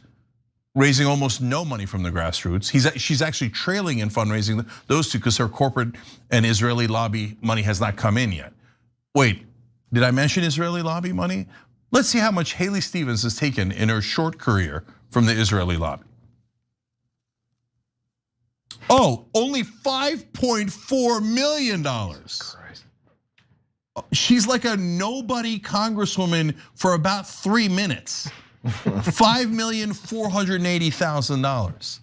Speaker 1: raising almost no money from the grassroots. She's actually trailing in fundraising those two because her corporate and Israeli lobby money has not come in yet. Wait, did I mention Israeli lobby money? Let's see how much Haley Stevens has taken in her short career from the Israeli lobby. Oh, only $5.4 million. She's like a nobody congresswoman for about 3 minutes. $5,480,000.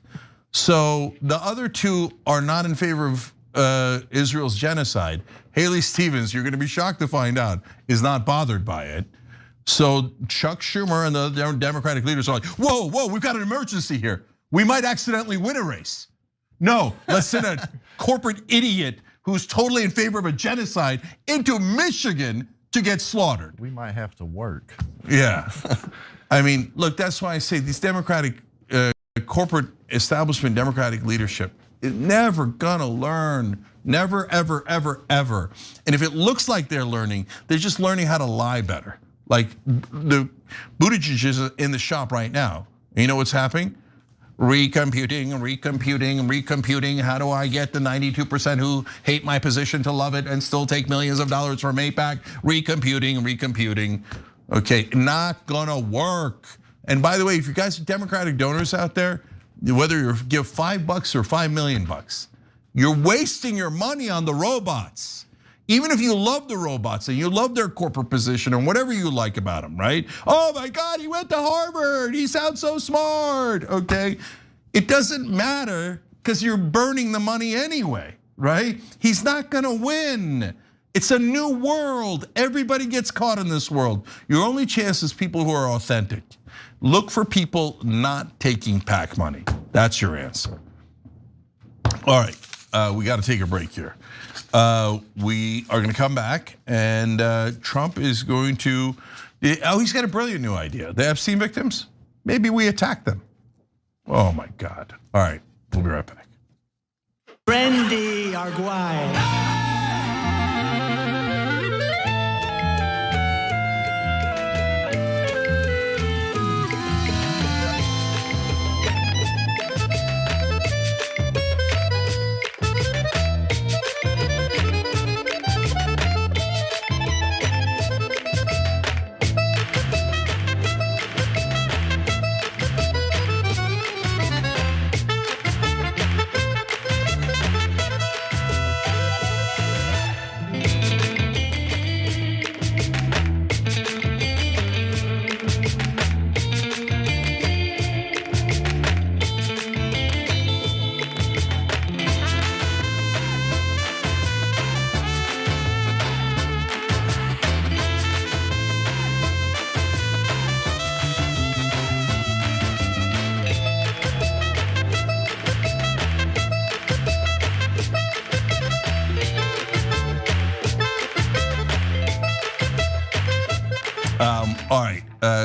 Speaker 1: So the other two are not in favor of Israel's genocide. Haley Stevens, you're going to be shocked to find out, is not bothered by it. So Chuck Schumer and the other Democratic leaders are like, whoa, we've got an emergency here. We might accidentally win a race. No, let's send a corporate idiot who's totally in favor of a genocide into Michigan to get slaughtered.
Speaker 26: We might have to work.
Speaker 1: Yeah. I mean, look, that's why I say these Democratic, corporate establishment Democratic leadership is never gonna learn. Never, ever, ever, ever. And if it looks like they're learning, they're just learning how to lie better. Like the Buttigieg is in the shop right now. And you know what's happening? Recomputing. How do I get the 92% who hate my position to love it and still take millions of dollars from AIPAC? Recomputing. Okay, not gonna work. And by the way, if you guys are Democratic donors out there, whether you give $5 or $5 million, you're wasting your money on the robots. Even if you love the robots and you love their corporate position and whatever you like about them, right? Oh my God, he went to Harvard. He sounds so smart, okay? It doesn't matter because you're burning the money anyway, right? He's not gonna win. It's a new world. Everybody gets caught in this world. Your only chance is people who are authentic. Look for people not taking PAC money. That's your answer. All right, we got to take a break here. We are going to come back, and Trump is going to. He's got a brilliant new idea. The Epstein victims, maybe we attack them. Oh my God! All right, we'll be right back.
Speaker 2: Brandy Arguay.
Speaker 1: All right,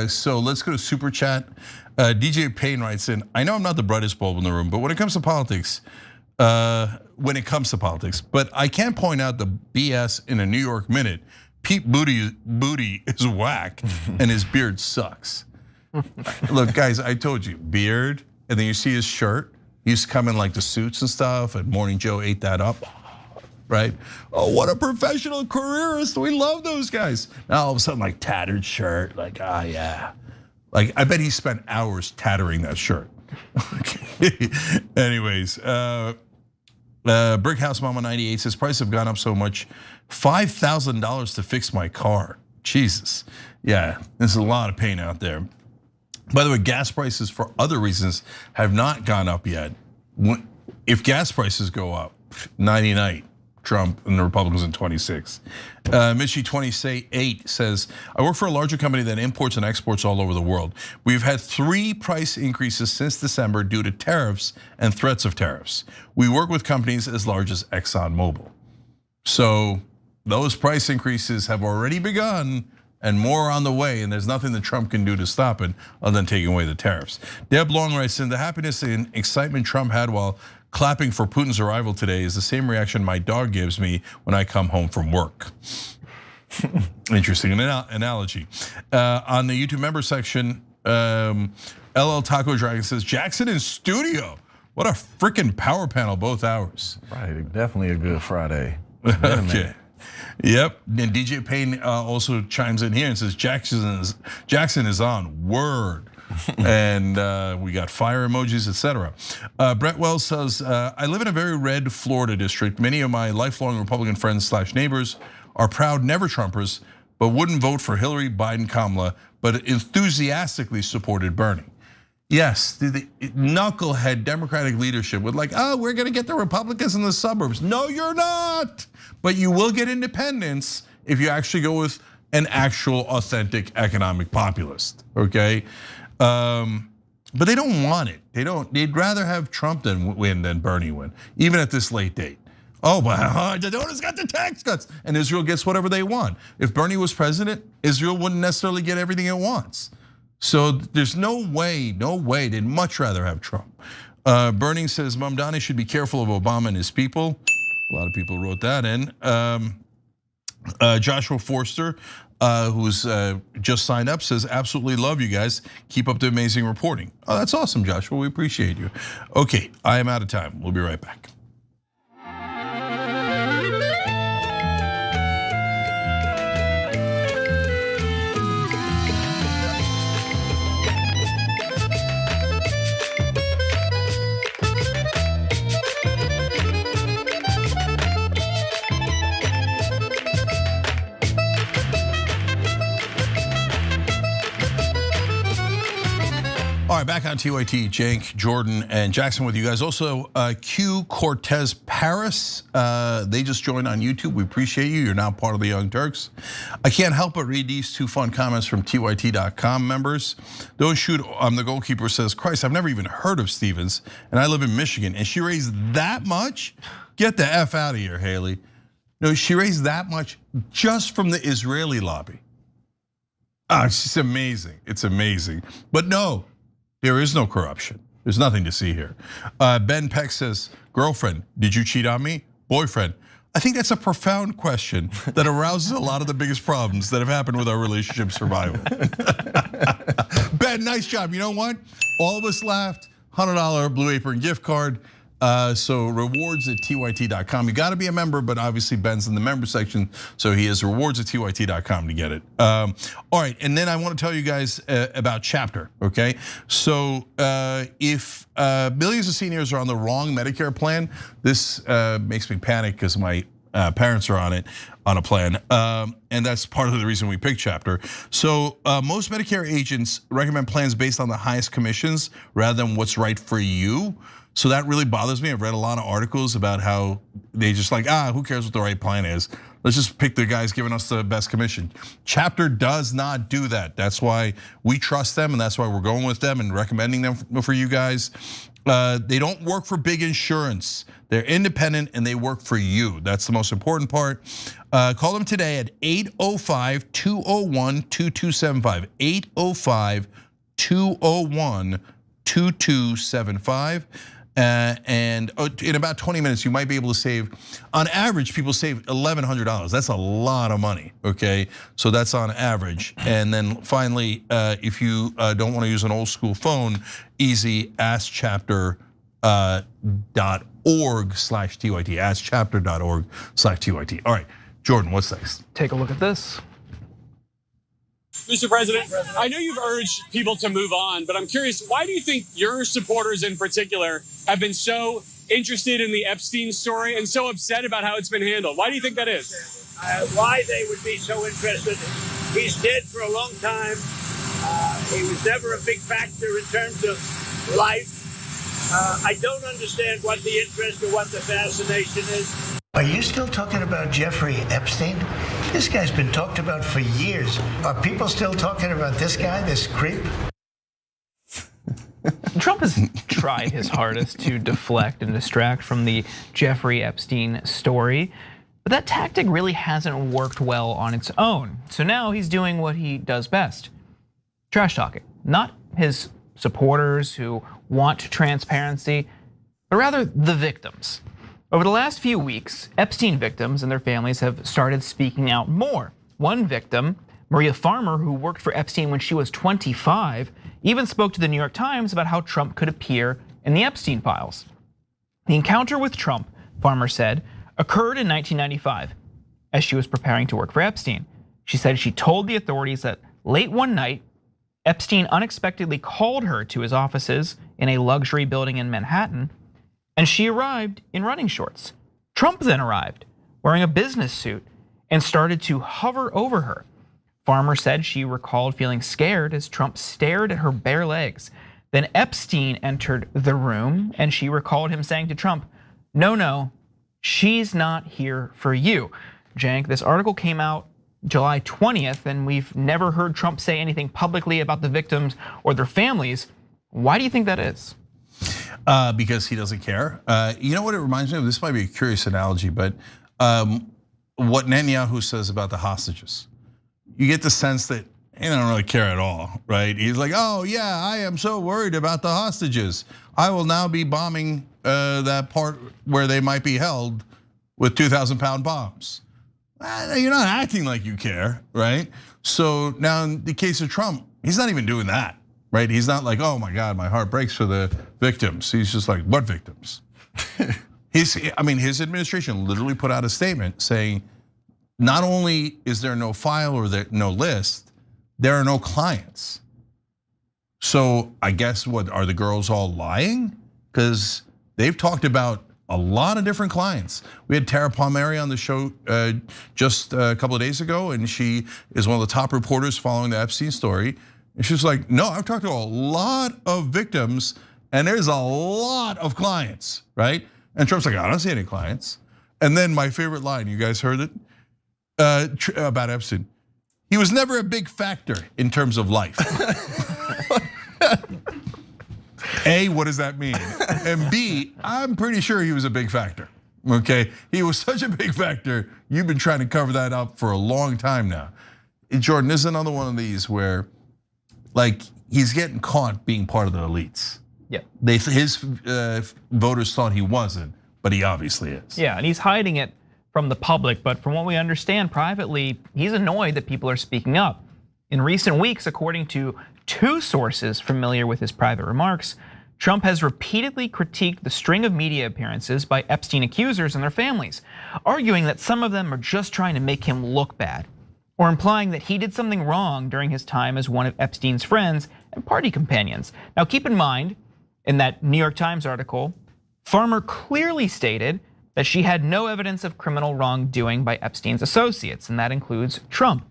Speaker 1: so let's go to Super Chat. DJ Payne writes in, I know I'm not the brightest bulb in the room, but when it comes to politics, but I can't point out the BS in a New York Minute. Pete Booty is whack and his beard sucks. Look, guys, I told you, beard, and then you see his shirt. He used to come in like the suits and stuff, and Morning Joe ate that up. Right? Oh, what a professional careerist. We love those guys. Now all of a sudden, like tattered shirt, like, yeah. Like, I bet he spent hours tattering that shirt. Okay. Anyways, Brickhouse Mama 98 says, prices have gone up so much, $5,000 to fix my car. Jesus. Yeah, there's a lot of pain out there. By the way, gas prices for other reasons have not gone up yet. If gas prices go up, 99. Trump and the Republicans in 26. Mitchie 28 says, I work for a larger company that imports and exports all over the world. We've had 3 price increases since December due to tariffs and threats of tariffs. We work with companies as large as ExxonMobil. So those price increases have already begun and more on the way, and there's nothing that Trump can do to stop it other than taking away the tariffs. Deb Long writes in, the happiness and excitement Trump had while clapping for Putin's arrival today is the same reaction my dog gives me when I come home from work. Interesting analogy. On the YouTube member section, LL Taco Dragon says, Jackson in studio. What a freaking power panel, both hours.
Speaker 26: Right, definitely a good Friday.
Speaker 1: Okay. Yep, and DJ Payne also chimes in here and says Jackson is on word. And we got fire emojis, etc. Brett Wells says, I live in a very red Florida district. Many of my lifelong Republican friends / neighbors are proud never Trumpers, but wouldn't vote for Hillary, Biden, Kamala, but enthusiastically supported Bernie. Yes, the knucklehead Democratic leadership would like, oh, we're gonna get the Republicans in the suburbs. No, you're not. But you will get independence if you actually go with an actual authentic economic populist, okay? But they don't want it. They'd rather have Trump win than Bernie win, even at this late date. Oh, but the donors got the tax cuts and Israel gets whatever they want. If Bernie was president, Israel wouldn't necessarily get everything it wants. So there's no way, they'd much rather have Trump. Burning says Mamdani should be careful of Obama and his people. A lot of people wrote that in. Joshua Forster, who's just signed up, says absolutely love you guys. Keep up the amazing reporting. Oh, that's awesome, Joshua, we appreciate you. Okay, I am out of time, we'll be right back. All right, back on TYT, Cenk, Jordan, and Jackson with you guys. Also, Q Cortez Paris, they just joined on YouTube. We appreciate you. You're now part of the Young Turks. I can't help but read these two fun comments from TYT.com members. Don't shoot, the goalkeeper says, Christ, I've never even heard of Stevens, and I live in Michigan, and she raised that much? Get the F out of here, Haley. No, she raised that much just from the Israeli lobby. It's just amazing, it's amazing. But no, there is no corruption. There's nothing to see here. Ben Peck says, girlfriend, did you cheat on me? Boyfriend. I think that's a profound question that arouses a lot of the biggest problems that have happened with our relationship survival. Ben, nice job. You know what? All of us laughed. $100 Blue Apron gift card. So rewards at tyt.com. You got to be a member, but obviously Ben's in the member section, so he has rewards at tyt.com to get it. All right, and then I want to tell you guys about Chapter. Okay, so if millions of seniors are on the wrong Medicare plan, this makes me panic because my parents are on a plan, and that's part of the reason we picked Chapter. So most Medicare agents recommend plans based on the highest commissions rather than what's right for you. So that really bothers me. I've read a lot of articles about how they just like, who cares what the right plan is? Let's just pick the guys giving us the best commission. Chapter does not do that. That's why we trust them, and that's why we're going with them and recommending them for you guys. They don't work for big insurance. They're independent and they work for you. That's the most important part. Call them today at 805-201-2275. 805-201-2275. And in about 20 minutes, you might be able to save, on average, people save $1,100. That's a lot of money, okay? So that's on average. And then finally, if you don't want to use an old school phone, easy, askchapter.org/TYT, askchapter.org/TYT. All right, Jordan, what's next?
Speaker 2: Take a look at this.
Speaker 4: Mr. President, I know you've urged people to move on, but I'm curious, why do you think your supporters in particular have been so interested in the Epstein story and so upset about how it's been handled? Why do you think that is?
Speaker 5: Why they would be so interested? He's dead for a long time. He was never a big factor in terms of life. I don't understand what the interest or what the fascination is.
Speaker 6: Are you still talking about Jeffrey Epstein? This guy's been talked about for years. Are people still talking about this guy, this creep?
Speaker 2: Trump has tried his hardest to deflect and distract from the Jeffrey Epstein story, but that tactic really hasn't worked well on its own. So now he's doing what he does best, trash talking. Not his supporters who want transparency, but rather the victims. Over the last few weeks, Epstein victims and their families have started speaking out more. One victim, Maria Farmer, who worked for Epstein when she was 25, even spoke to the New York Times about how Trump could appear in the Epstein files. The encounter with Trump, Farmer said, occurred in 1995. as she was preparing to work for Epstein. She said she told the authorities that late one night, Epstein unexpectedly called her to his offices in a luxury building in Manhattan, and she arrived in running shorts. Trump then arrived wearing a business suit and started to hover over her. Farmer said she recalled feeling scared as Trump stared at her bare legs. Then Epstein entered the room and she recalled him saying to Trump, no, she's not here for you. Cenk, this article came out July 20th, and we've never heard Trump say anything publicly about the victims or their families. Why do you think that is?
Speaker 1: Because he doesn't care. You know what it reminds me of? This might be a curious analogy, but what Netanyahu says about the hostages. You get the sense that he doesn't really care at all, right? He's like, oh yeah, I am so worried about the hostages. I will now be bombing that part where they might be held with 2,000-pound bombs. You're not acting like you care, right? So now in the case of Trump, he's not even doing that, right? He's not like, oh my God, my heart breaks for the victims. He's just like, what victims? His administration literally put out a statement saying, not only is there no file or no list, there are no clients. So I guess what, are the girls all lying? Because they've talked about a lot of different clients. We had Tara Palmieri on the show just a couple of days ago, and she is one of the top reporters following the Epstein story. And she's like, no, I've talked to a lot of victims and there's a lot of clients, right? And Trump's like, I don't see any clients. And then my favorite line, you guys heard it about Epstein. He was never a big factor in terms of life. A, what does that mean? And B, I'm pretty sure he was a big factor, okay? He was such a big factor, you've been trying to cover that up for a long time now. Jordan, this is another one of these where like he's getting caught being part of the elites.
Speaker 2: Yeah.
Speaker 1: His voters thought he wasn't, but he obviously is.
Speaker 2: Yeah, and he's hiding it from the public, but from what we understand privately, he's annoyed that people are speaking up. In recent weeks, according to 2 sources familiar with his private remarks, Trump has repeatedly critiqued the string of media appearances by Epstein accusers and their families, arguing that some of them are just trying to make him look bad, or implying that he did something wrong during his time as one of Epstein's friends and party companions. Now keep in mind, in that New York Times article, Farmer clearly stated that she had no evidence of criminal wrongdoing by Epstein's associates, and that includes Trump.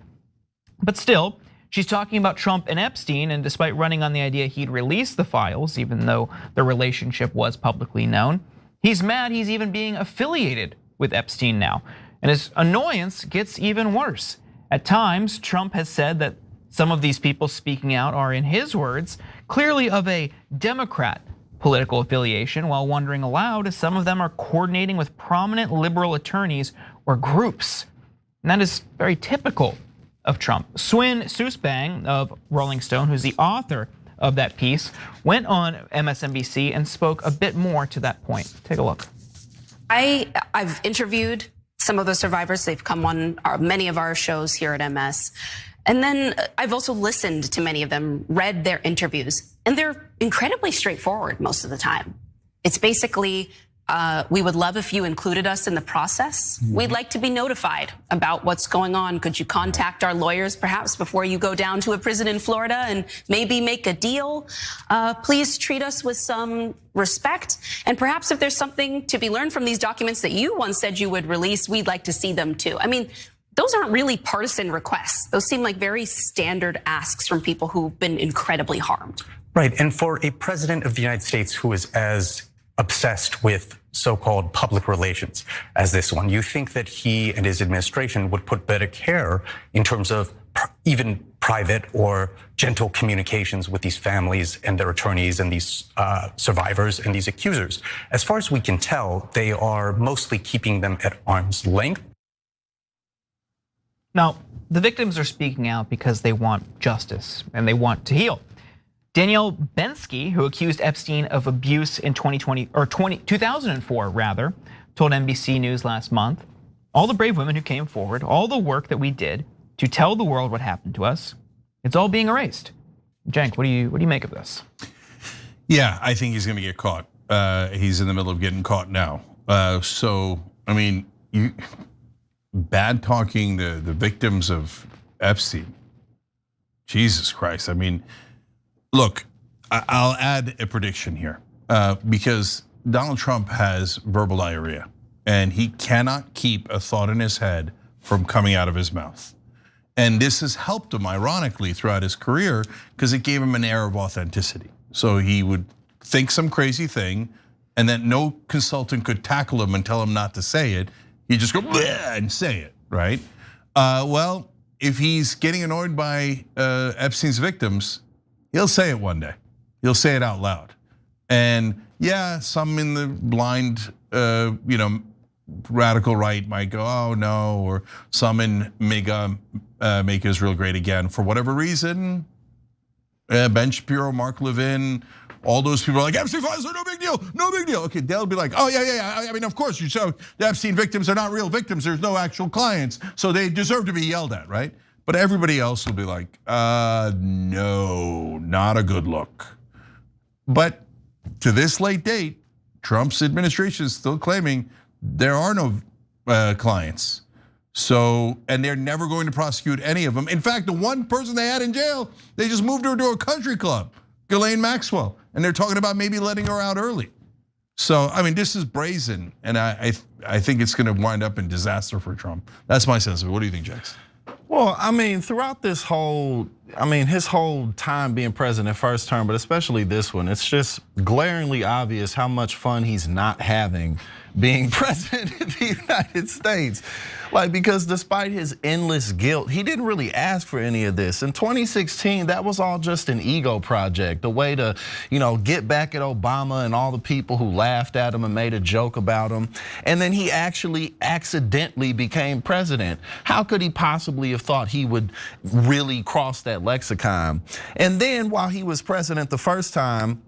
Speaker 2: But still, she's talking about Trump and Epstein, and despite running on the idea he'd release the files, even though their relationship was publicly known, he's mad he's even being affiliated with Epstein now. And his annoyance gets even worse. At times, Trump has said that some of these people speaking out are, in his words, clearly of a Democrat political affiliation, while wondering aloud if some of them are coordinating with prominent liberal attorneys or groups. And that is very typical of Trump. Swin Susbang of Rolling Stone, who's the author of that piece, went on MSNBC and spoke a bit more to that point. Take a look.
Speaker 3: I've interviewed some of the survivors. They've come on many of our shows here at MS. And then I've also listened to many of them, read their interviews, and they're incredibly straightforward most of the time. It's basically, we would love if you included us in the process. We'd like to be notified about what's going on. Could you contact our lawyers perhaps before you go down to a prison in Florida and maybe make a deal? Please treat us with some respect. And perhaps if there's something to be learned from these documents that you once said you would release, we'd like to see them too. I mean, those aren't really partisan requests. Those seem like very standard asks from people who've been incredibly harmed.
Speaker 7: Right, and for a president of the United States who is as obsessed with so-called public relations as this one, you think that he and his administration would put better care in terms of even private or gentle communications with these families and their attorneys and these survivors and these accusers. As far as we can tell, they are mostly keeping them at arm's length.
Speaker 2: Now, the victims are speaking out because they want justice and they want to heal. Danielle Bensky, who accused Epstein of abuse in 2004 rather, told NBC News last month, all the brave women who came forward, all the work that we did to tell the world what happened to us, it's all being erased. Cenk, what do you make of this?
Speaker 1: Yeah, I think he's gonna get caught. He's in the middle of getting caught now. So, I mean, bad talking the victims of Epstein. Jesus Christ. I mean, look, I'll add a prediction here because Donald Trump has verbal diarrhea and he cannot keep a thought in his head from coming out of his mouth. And this has helped him, ironically, throughout his career because it gave him an air of authenticity. So he would think some crazy thing and then no consultant could tackle him and tell him not to say it. He'd just go bleh and say it, right? Well, if he's getting annoyed by Epstein's victims, he'll say it one day. He'll say it out loud. And yeah, some in the blind, radical right might go, oh no, or some in MAGA, make Israel great again. For whatever reason, Ben Shapiro, Mark Levin, all those people are like, Epstein files are no big deal, no big deal. Okay, they'll be like, oh yeah. I mean, of course, you saw the Epstein victims are not real victims. There's no actual clients, so they deserve to be yelled at, right? But everybody else will be like, no, not a good look. But to this late date, Trump's administration is still claiming there are no clients. So, and they're never going to prosecute any of them. In fact, the one person they had in jail, they just moved her to a country club, Ghislaine Maxwell, and they're talking about maybe letting her out early. So, I mean, this is brazen, and I think it's going to wind up in disaster for Trump. That's my sense of it. What do you think, Jax?
Speaker 26: Well, I mean, throughout this whole, his whole time being president, first term, but especially this one, it's just glaringly obvious how much fun he's not having being president of the United States. Like, because despite his endless guilt, he didn't really ask for any of this. In 2016, that was all just an ego project, a way to, get back at Obama and all the people who laughed at him and made a joke about him. And then he actually accidentally became president. How could he possibly have thought he would really cross that lexicon? And then while he was president the first time,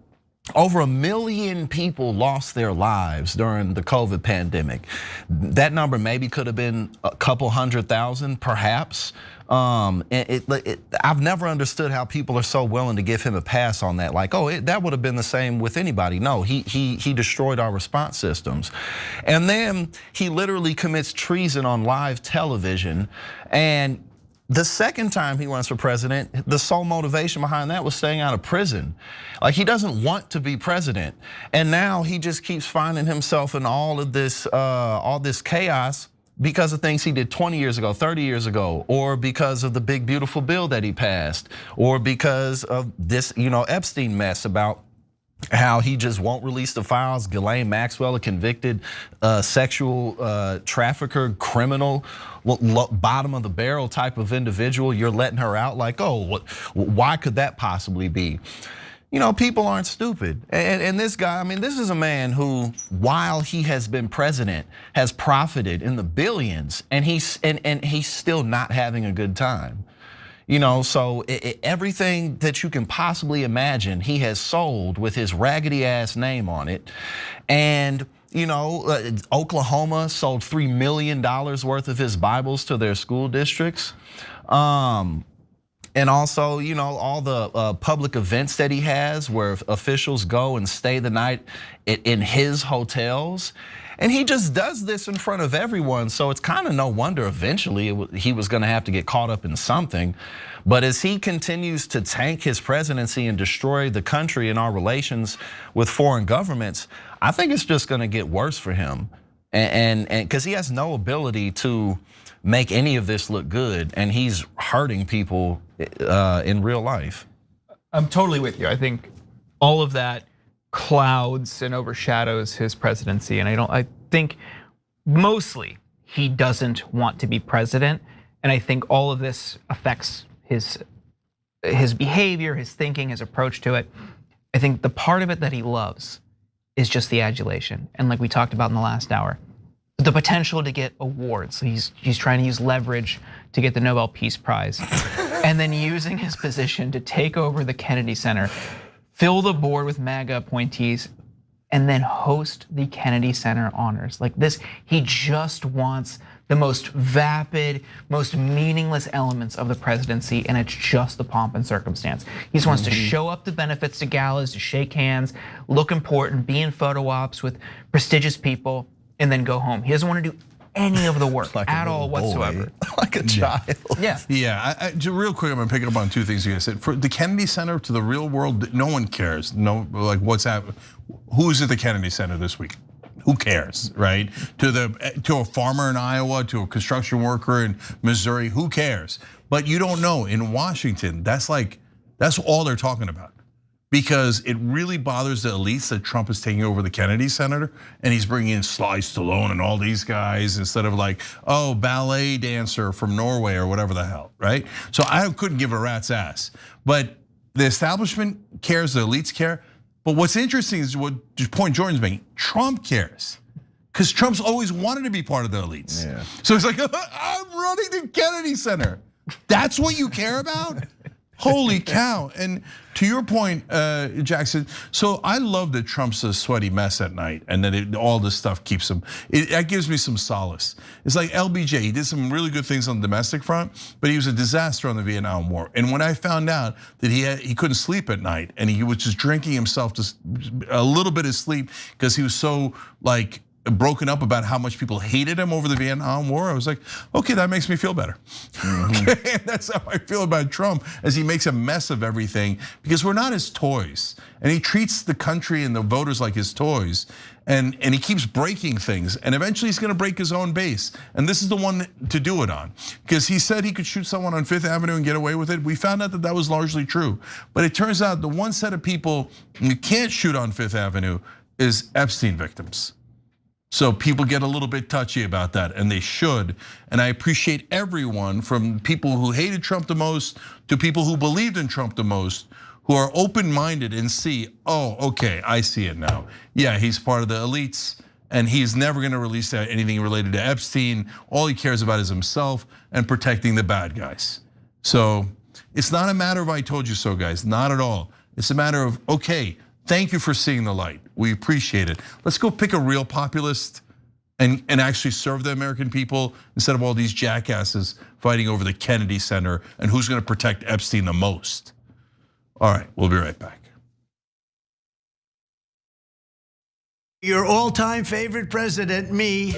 Speaker 26: over 1 million people lost their lives during the COVID pandemic. That number maybe could have been a couple 100,000, perhaps. I've never understood how people are so willing to give him a pass on that. Like, that would have been the same with anybody. No, he destroyed our response systems. And then he literally commits treason on live television. And the second time he runs for president, the sole motivation behind that was staying out of prison. Like, he doesn't want to be president. And now he just keeps finding himself in all this chaos because of things he did 20 years ago, 30 years ago, or because of the big beautiful bill that he passed, or because of this, Epstein mess about how he just won't release the files. Ghislaine Maxwell, a convicted sexual trafficker, criminal, bottom of the barrel type of individual. You're letting her out like, why could that possibly be? People aren't stupid. And this guy, this is a man who, while he has been president, has profited in the billions, and he's still not having a good time. So everything that you can possibly imagine, he has sold with his raggedy ass name on it. And Oklahoma sold $3 million worth of his Bibles to their school districts. And also, all the public events that he has where officials go and stay the night in his hotels. And he just does this in front of everyone. So it's kind of no wonder eventually he was going to have to get caught up in something. But as he continues to tank his presidency and destroy the country and our relations with foreign governments, I think it's just going to get worse for him. And because he has no ability to make any of this look good, and he's hurting people in real life.
Speaker 2: I'm totally with you. I think all of that clouds and overshadows his presidency, and I think mostly he doesn't want to be president, and I think all of this affects his behavior, his thinking, his approach to it. I think the part of it that he loves is just the adulation, and like we talked about in the last hour, the potential to get awards. He's trying to use leverage to get the Nobel Peace Prize, and then using his position to take over the Kennedy Center, fill the board with MAGA appointees, and then host the Kennedy Center honors. Like this, he just wants the most vapid, most meaningless elements of the presidency, and it's just the pomp and circumstance. He just wants to show up to benefits, to galas, to shake hands, look important, be in photo ops with prestigious people, and then go home. He doesn't want to do any of the work
Speaker 26: Like a
Speaker 2: at all
Speaker 26: little boy.
Speaker 2: whatsoever.
Speaker 26: Like a child.
Speaker 2: Yeah.
Speaker 1: Yeah, just real quick, I'm gonna pick up on two things you guys said. For the Kennedy Center to the real world, no one cares. No, like what's happening? Who's at the Kennedy Center this week? Who cares, right? To a farmer in Iowa, to a construction worker in Missouri, who cares? But you don't know in Washington. That's all they're talking about. Because it really bothers the elites that Trump is taking over the Kennedy Center and he's bringing in Sly Stallone and all these guys instead of like, oh, ballet dancer from Norway or whatever the hell, right? So I couldn't give a rat's ass. But the establishment cares, the elites care. But what's interesting is what point Jordan's making, Trump cares. Because Trump's always wanted to be part of the elites. Yeah. So it's like, I'm running the Kennedy Center. That's what you care about? Holy cow. And to your point, Jackson, so I love that Trump's a sweaty mess at night and that all this stuff keeps him, that gives me some solace. It's like LBJ, he did some really good things on the domestic front, but he was a disaster on the Vietnam War. And when I found out that he couldn't sleep at night and he was just drinking himself to a little bit of sleep because he was so like, broken up about how much people hated him over the Vietnam War, I was like, okay, that makes me feel better. Okay, and that's how I feel about Trump, as he makes a mess of everything because we're not his toys. And he treats the country and the voters like his toys. And he keeps breaking things, and eventually he's gonna break his own base. And this is the one to do it on. Because he said he could shoot someone on Fifth Avenue and get away with it. We found out that that was largely true. But it turns out the one set of people you can't shoot on Fifth Avenue is Epstein victims. So people get a little bit touchy about that, and they should. And I appreciate everyone from people who hated Trump the most to people who believed in Trump the most, who are open-minded and see, oh, okay, I see it now. Yeah, he's part of the elites, and he's never gonna release anything related to Epstein. All he cares about is himself and protecting the bad guys. So it's not a matter of I told you so, guys, not at all. It's a matter of, okay, thank you for seeing the light. We appreciate it. Let's go pick a real populist and actually serve the American people instead of all these jackasses fighting over the Kennedy Center and who's gonna protect Epstein the most. All right, we'll be right back.
Speaker 6: Your all-time favorite president, me.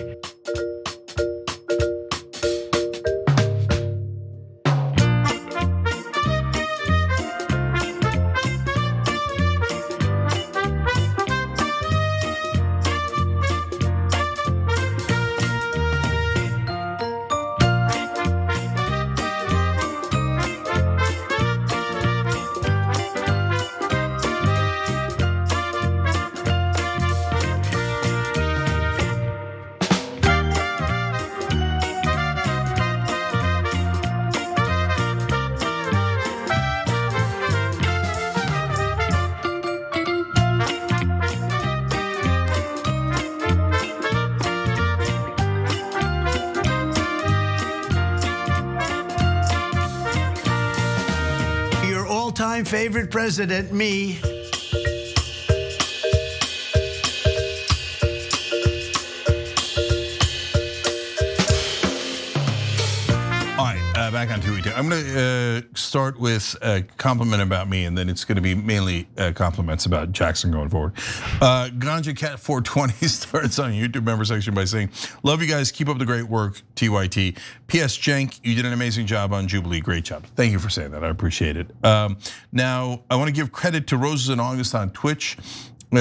Speaker 6: All-time favorite president, me.
Speaker 1: Back on 282. I'm gonna start with a compliment about me, and then it's gonna be mainly compliments about Jackson going forward. Ganja Cat 420 starts on YouTube member section by saying, "Love you guys, keep up the great work, TYT. P.S. Jenk, you did an amazing job on Jubilee. Great job." Thank you for saying that. I appreciate it. Now I want to give credit to Roses in August on Twitch.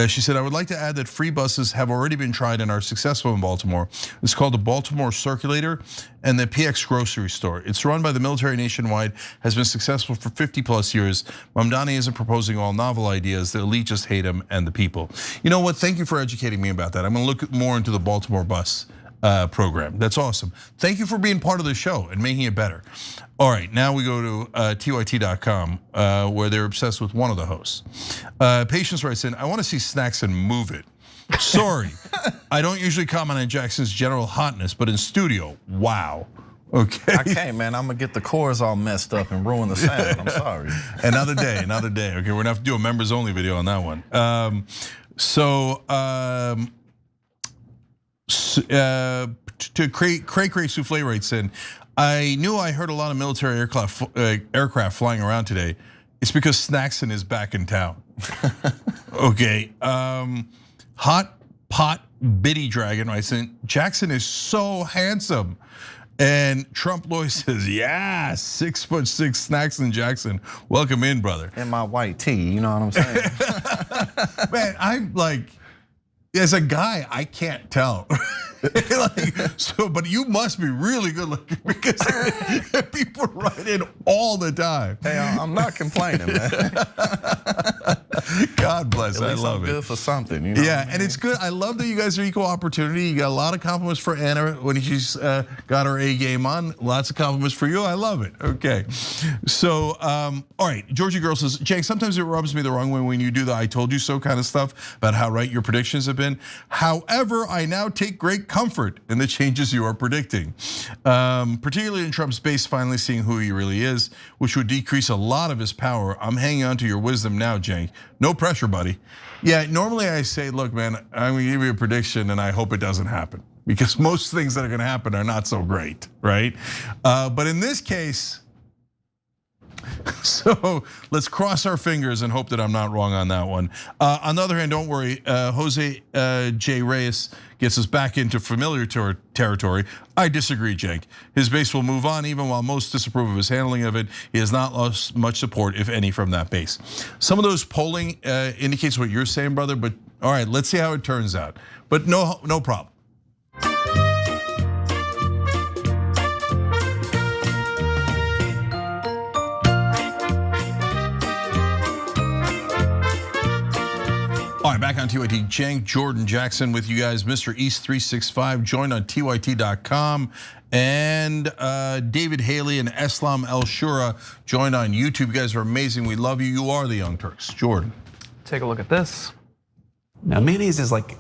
Speaker 1: She said, I would like to add that free buses have already been tried and are successful in Baltimore. It's called the Baltimore Circulator and the PX Grocery Store. It's run by the military nationwide, has been successful for 50 plus years. Mamdani isn't proposing all novel ideas. The elite just hate him and the people. You know what? Thank you for educating me about that. I'm gonna look more into the Baltimore bus program. That's awesome. Thank you for being part of the show and making it better. All right, now we go to TYT.com where they're obsessed with one of the hosts. Patience writes in, I want to see Snacks and move it. Sorry, I don't usually comment on Jackson's general hotness, but in studio, wow. Okay.
Speaker 26: I can't, man. I'm gonna get the chorus all messed up and ruin the sound. I'm sorry.
Speaker 1: Another day, another day. Okay, we're gonna have to do a members only video on that one. To Cray Souffle writes in, I knew I heard a lot of military aircraft flying around today. It's because Snackson is back in town. Okay, hot Pot Biddy Dragon writes in, Jackson is so handsome. And Trump lawyer says, yeah, 6'6" Snacks and Jackson. Welcome in, brother.
Speaker 26: In my white tee, you know what I'm saying?
Speaker 1: Man, I'm like, as a guy, I can't tell. But you must be really good looking because people write in all the time.
Speaker 26: Hey, I'm not complaining, man.
Speaker 1: God bless. I love it.
Speaker 26: Good for something, you know.
Speaker 1: Yeah, and it's good. I love that you guys are equal opportunity. You got a lot of compliments for Anna when she's got her A game on. Lots of compliments for you. I love it. Okay, so all right. Georgie Girl says, Jake, sometimes it rubs me the wrong way when you do the "I told you so" kind of stuff about how right your predictions have been. However, I now take great comfort in the changes you are predicting, particularly in Trump's base finally seeing who he really is, which would decrease a lot of his power. I'm hanging on to your wisdom now, Jake. No pressure, buddy. Yeah, normally I say, look, man, I'm gonna give you a prediction and I hope it doesn't happen because most things that are gonna happen are not so great, right? But in this case, so let's cross our fingers and hope that I'm not wrong on that one. On the other hand, don't worry, Jose J. Reyes gets us back into familiar territory. I disagree, Jake. His base will move on even while most disapprove of his handling of it. He has not lost much support, if any, from that base. Some of those polling indicates what you're saying, brother, but all right, let's see how it turns out. But no problem. All right, back on TYT. Cenk, Jordan Jackson with you guys. Mr. East 365 joined on TYT.com. And David Haley and Eslam El Shura joined on YouTube. You guys are amazing. We love you. You are the Young Turks. Jordan.
Speaker 2: Take a look at this.
Speaker 8: Now, mayonnaise is like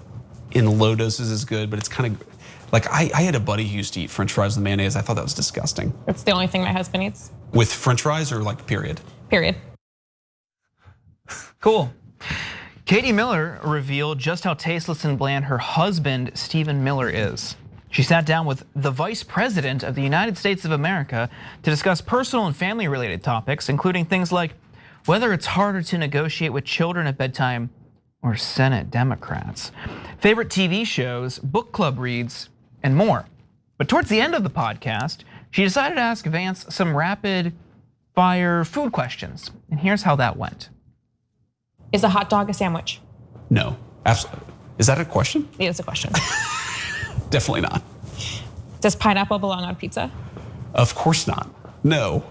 Speaker 8: in low doses is good, but it's kind of like I had a buddy who used to eat French fries with mayonnaise. I thought that was disgusting.
Speaker 10: That's the only thing my husband eats.
Speaker 8: With French fries or like period?
Speaker 10: Period.
Speaker 2: Cool. Katie Miller revealed just how tasteless and bland her husband, Stephen Miller, is. She sat down with the Vice President of the United States of America to discuss personal and family-related topics, including things like whether it's harder to negotiate with children at bedtime or Senate Democrats, favorite TV shows, book club reads, and more. But towards the end of the podcast, she decided to ask Vance some rapid-fire food questions, and here's how that went.
Speaker 10: Is a hot dog a sandwich?
Speaker 8: No, absolutely. Is that a question?
Speaker 10: Yeah, it's a question.
Speaker 8: Definitely not.
Speaker 10: Does pineapple belong on pizza?
Speaker 8: Of course not. No.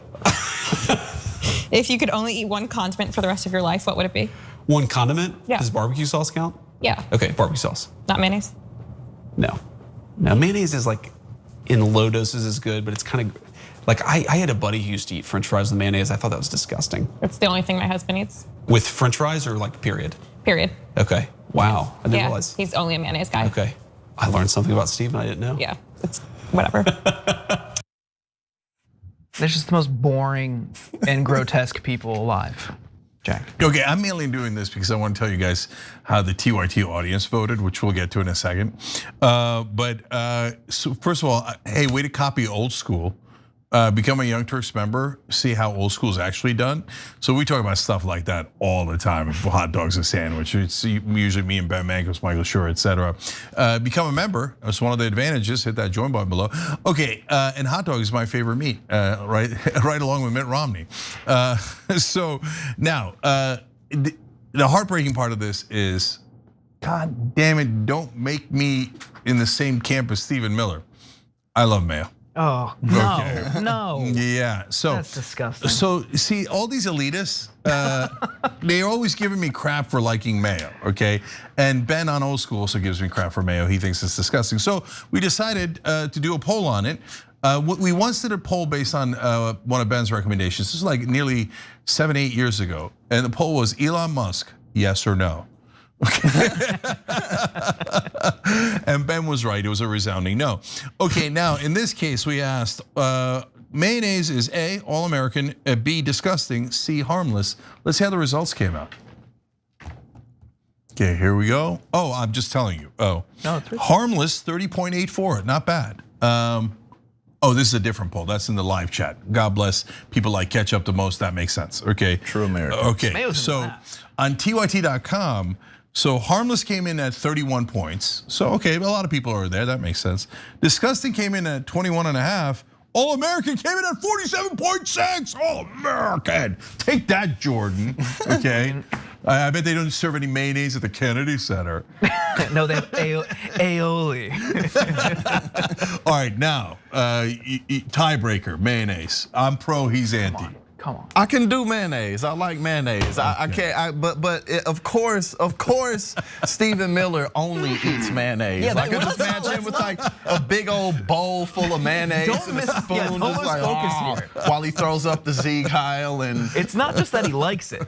Speaker 10: If you could only eat one condiment for the rest of your life, what would it be?
Speaker 8: One condiment?
Speaker 10: Yeah.
Speaker 8: Does barbecue sauce count?
Speaker 10: Yeah.
Speaker 8: Okay, barbecue sauce.
Speaker 10: Not mayonnaise?
Speaker 8: No. No, mayonnaise is like in low doses is good, but it's kind of like I had a buddy who used to eat French fries with mayonnaise. I thought that was disgusting.
Speaker 10: That's the only thing my husband eats.
Speaker 8: With French fries or like period?
Speaker 10: Period.
Speaker 8: Okay. Wow. I didn't realize.
Speaker 10: He's only a mayonnaise guy.
Speaker 8: Okay. I learned something about Steven I didn't know.
Speaker 10: Yeah, it's whatever.
Speaker 2: They're just the most boring and grotesque people alive. Jack.
Speaker 1: Okay, I'm mainly doing this because I want to tell you guys how the TYT audience voted, which we'll get to in a second. So first of all, hey, way to copy old school. Become a Young Turks member, see how old school is actually done. So we talk about stuff like that all the time. Hot dogs and sandwich. It's usually me and Ben Mankos, Michael Schur, etc. Become a member. That's one of the advantages. Hit that join button below. Okay, and hot dog is my favorite meat, right along with Mitt Romney. So now, the heartbreaking part of this is, God damn it, don't make me in the same camp as Stephen Miller. I love mayo.
Speaker 2: Oh, no,
Speaker 1: okay.
Speaker 2: No.
Speaker 1: Yeah, so
Speaker 2: that's disgusting.
Speaker 1: So see, all these elitists, they're always giving me crap for liking mayo, okay? And Ben on Old School also gives me crap for mayo. He thinks it's disgusting. So we decided to do a poll on it. We once did a poll based on one of Ben's recommendations. This is like nearly 7-8 years ago. And the poll was Elon Musk, yes or no? Okay. And Ben was right, it was a resounding no. Okay, now in this case we asked, mayonnaise is A, all-American, B, disgusting, C, harmless. Let's see how the results came out. Okay, here we go. Oh, I'm just telling you. Oh, no, harmless, 30.84, not bad. Oh, this is a different poll. That's in the live chat. God bless people like ketchup the most. That makes sense. Okay.
Speaker 26: True American.
Speaker 1: Okay. So on TYT.com, So harmless came in at 31 points. So okay, a lot of people are there. That makes sense. Disgusting came in at 21.5. All American came in at 47.6. All American. Take that, Jordan. Okay. I bet they don't serve any mayonnaise at the Kennedy Center.
Speaker 2: No, they have aioli.
Speaker 1: All right, now tiebreaker, mayonnaise. I'm pro. He's anti.
Speaker 2: Come on.
Speaker 26: I can do mayonnaise. I like mayonnaise.
Speaker 1: Okay.
Speaker 26: I can't. But of course, Stephen Miller only eats mayonnaise.
Speaker 2: Yeah,
Speaker 26: I could just imagine him with like a big old bowl full of mayonnaise and a spoon,
Speaker 2: don't
Speaker 26: just like
Speaker 2: focus here.
Speaker 26: while he throws up the Sieg Heil. And
Speaker 2: It's not just that he likes it.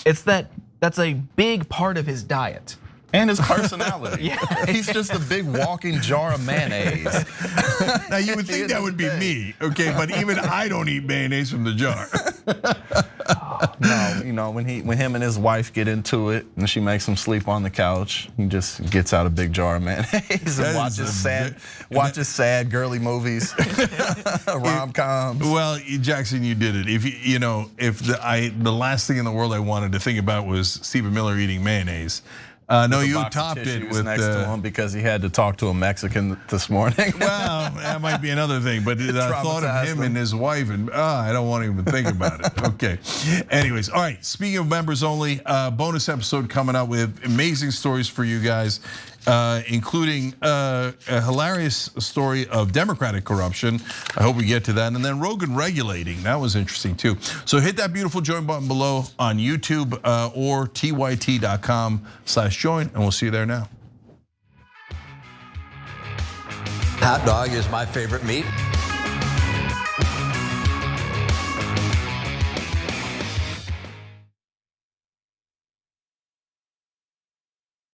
Speaker 2: It's that's a big part of his diet.
Speaker 26: And his personality.
Speaker 2: Yeah.
Speaker 26: He's just a big walking jar of mayonnaise.
Speaker 1: Now you would think that would be me, okay? But even I don't eat mayonnaise from the jar.
Speaker 26: No, you know, when him and his wife get into it and she makes him sleep on the couch, he just gets out a big jar of mayonnaise and watches sad girly movies, rom-coms.
Speaker 1: Well, Jackson, you did it. If the last thing in the world I wanted to think about was Stephen Miller eating mayonnaise. No, you topped it with
Speaker 26: next to him because he had to talk to a Mexican this morning.
Speaker 1: Well, that might be another thing, but the thought of him and his wife, and I don't want to even think about it. Okay. Anyways, all right. Speaking of members only, bonus episode coming out with amazing stories for you guys, including a hilarious story of Democratic corruption. I hope we get to that, and then Rogan regulating. That was interesting too. So hit that beautiful join button below on YouTube or tyt.com/join, and we'll see you there now.
Speaker 11: Hot dog is my favorite meat.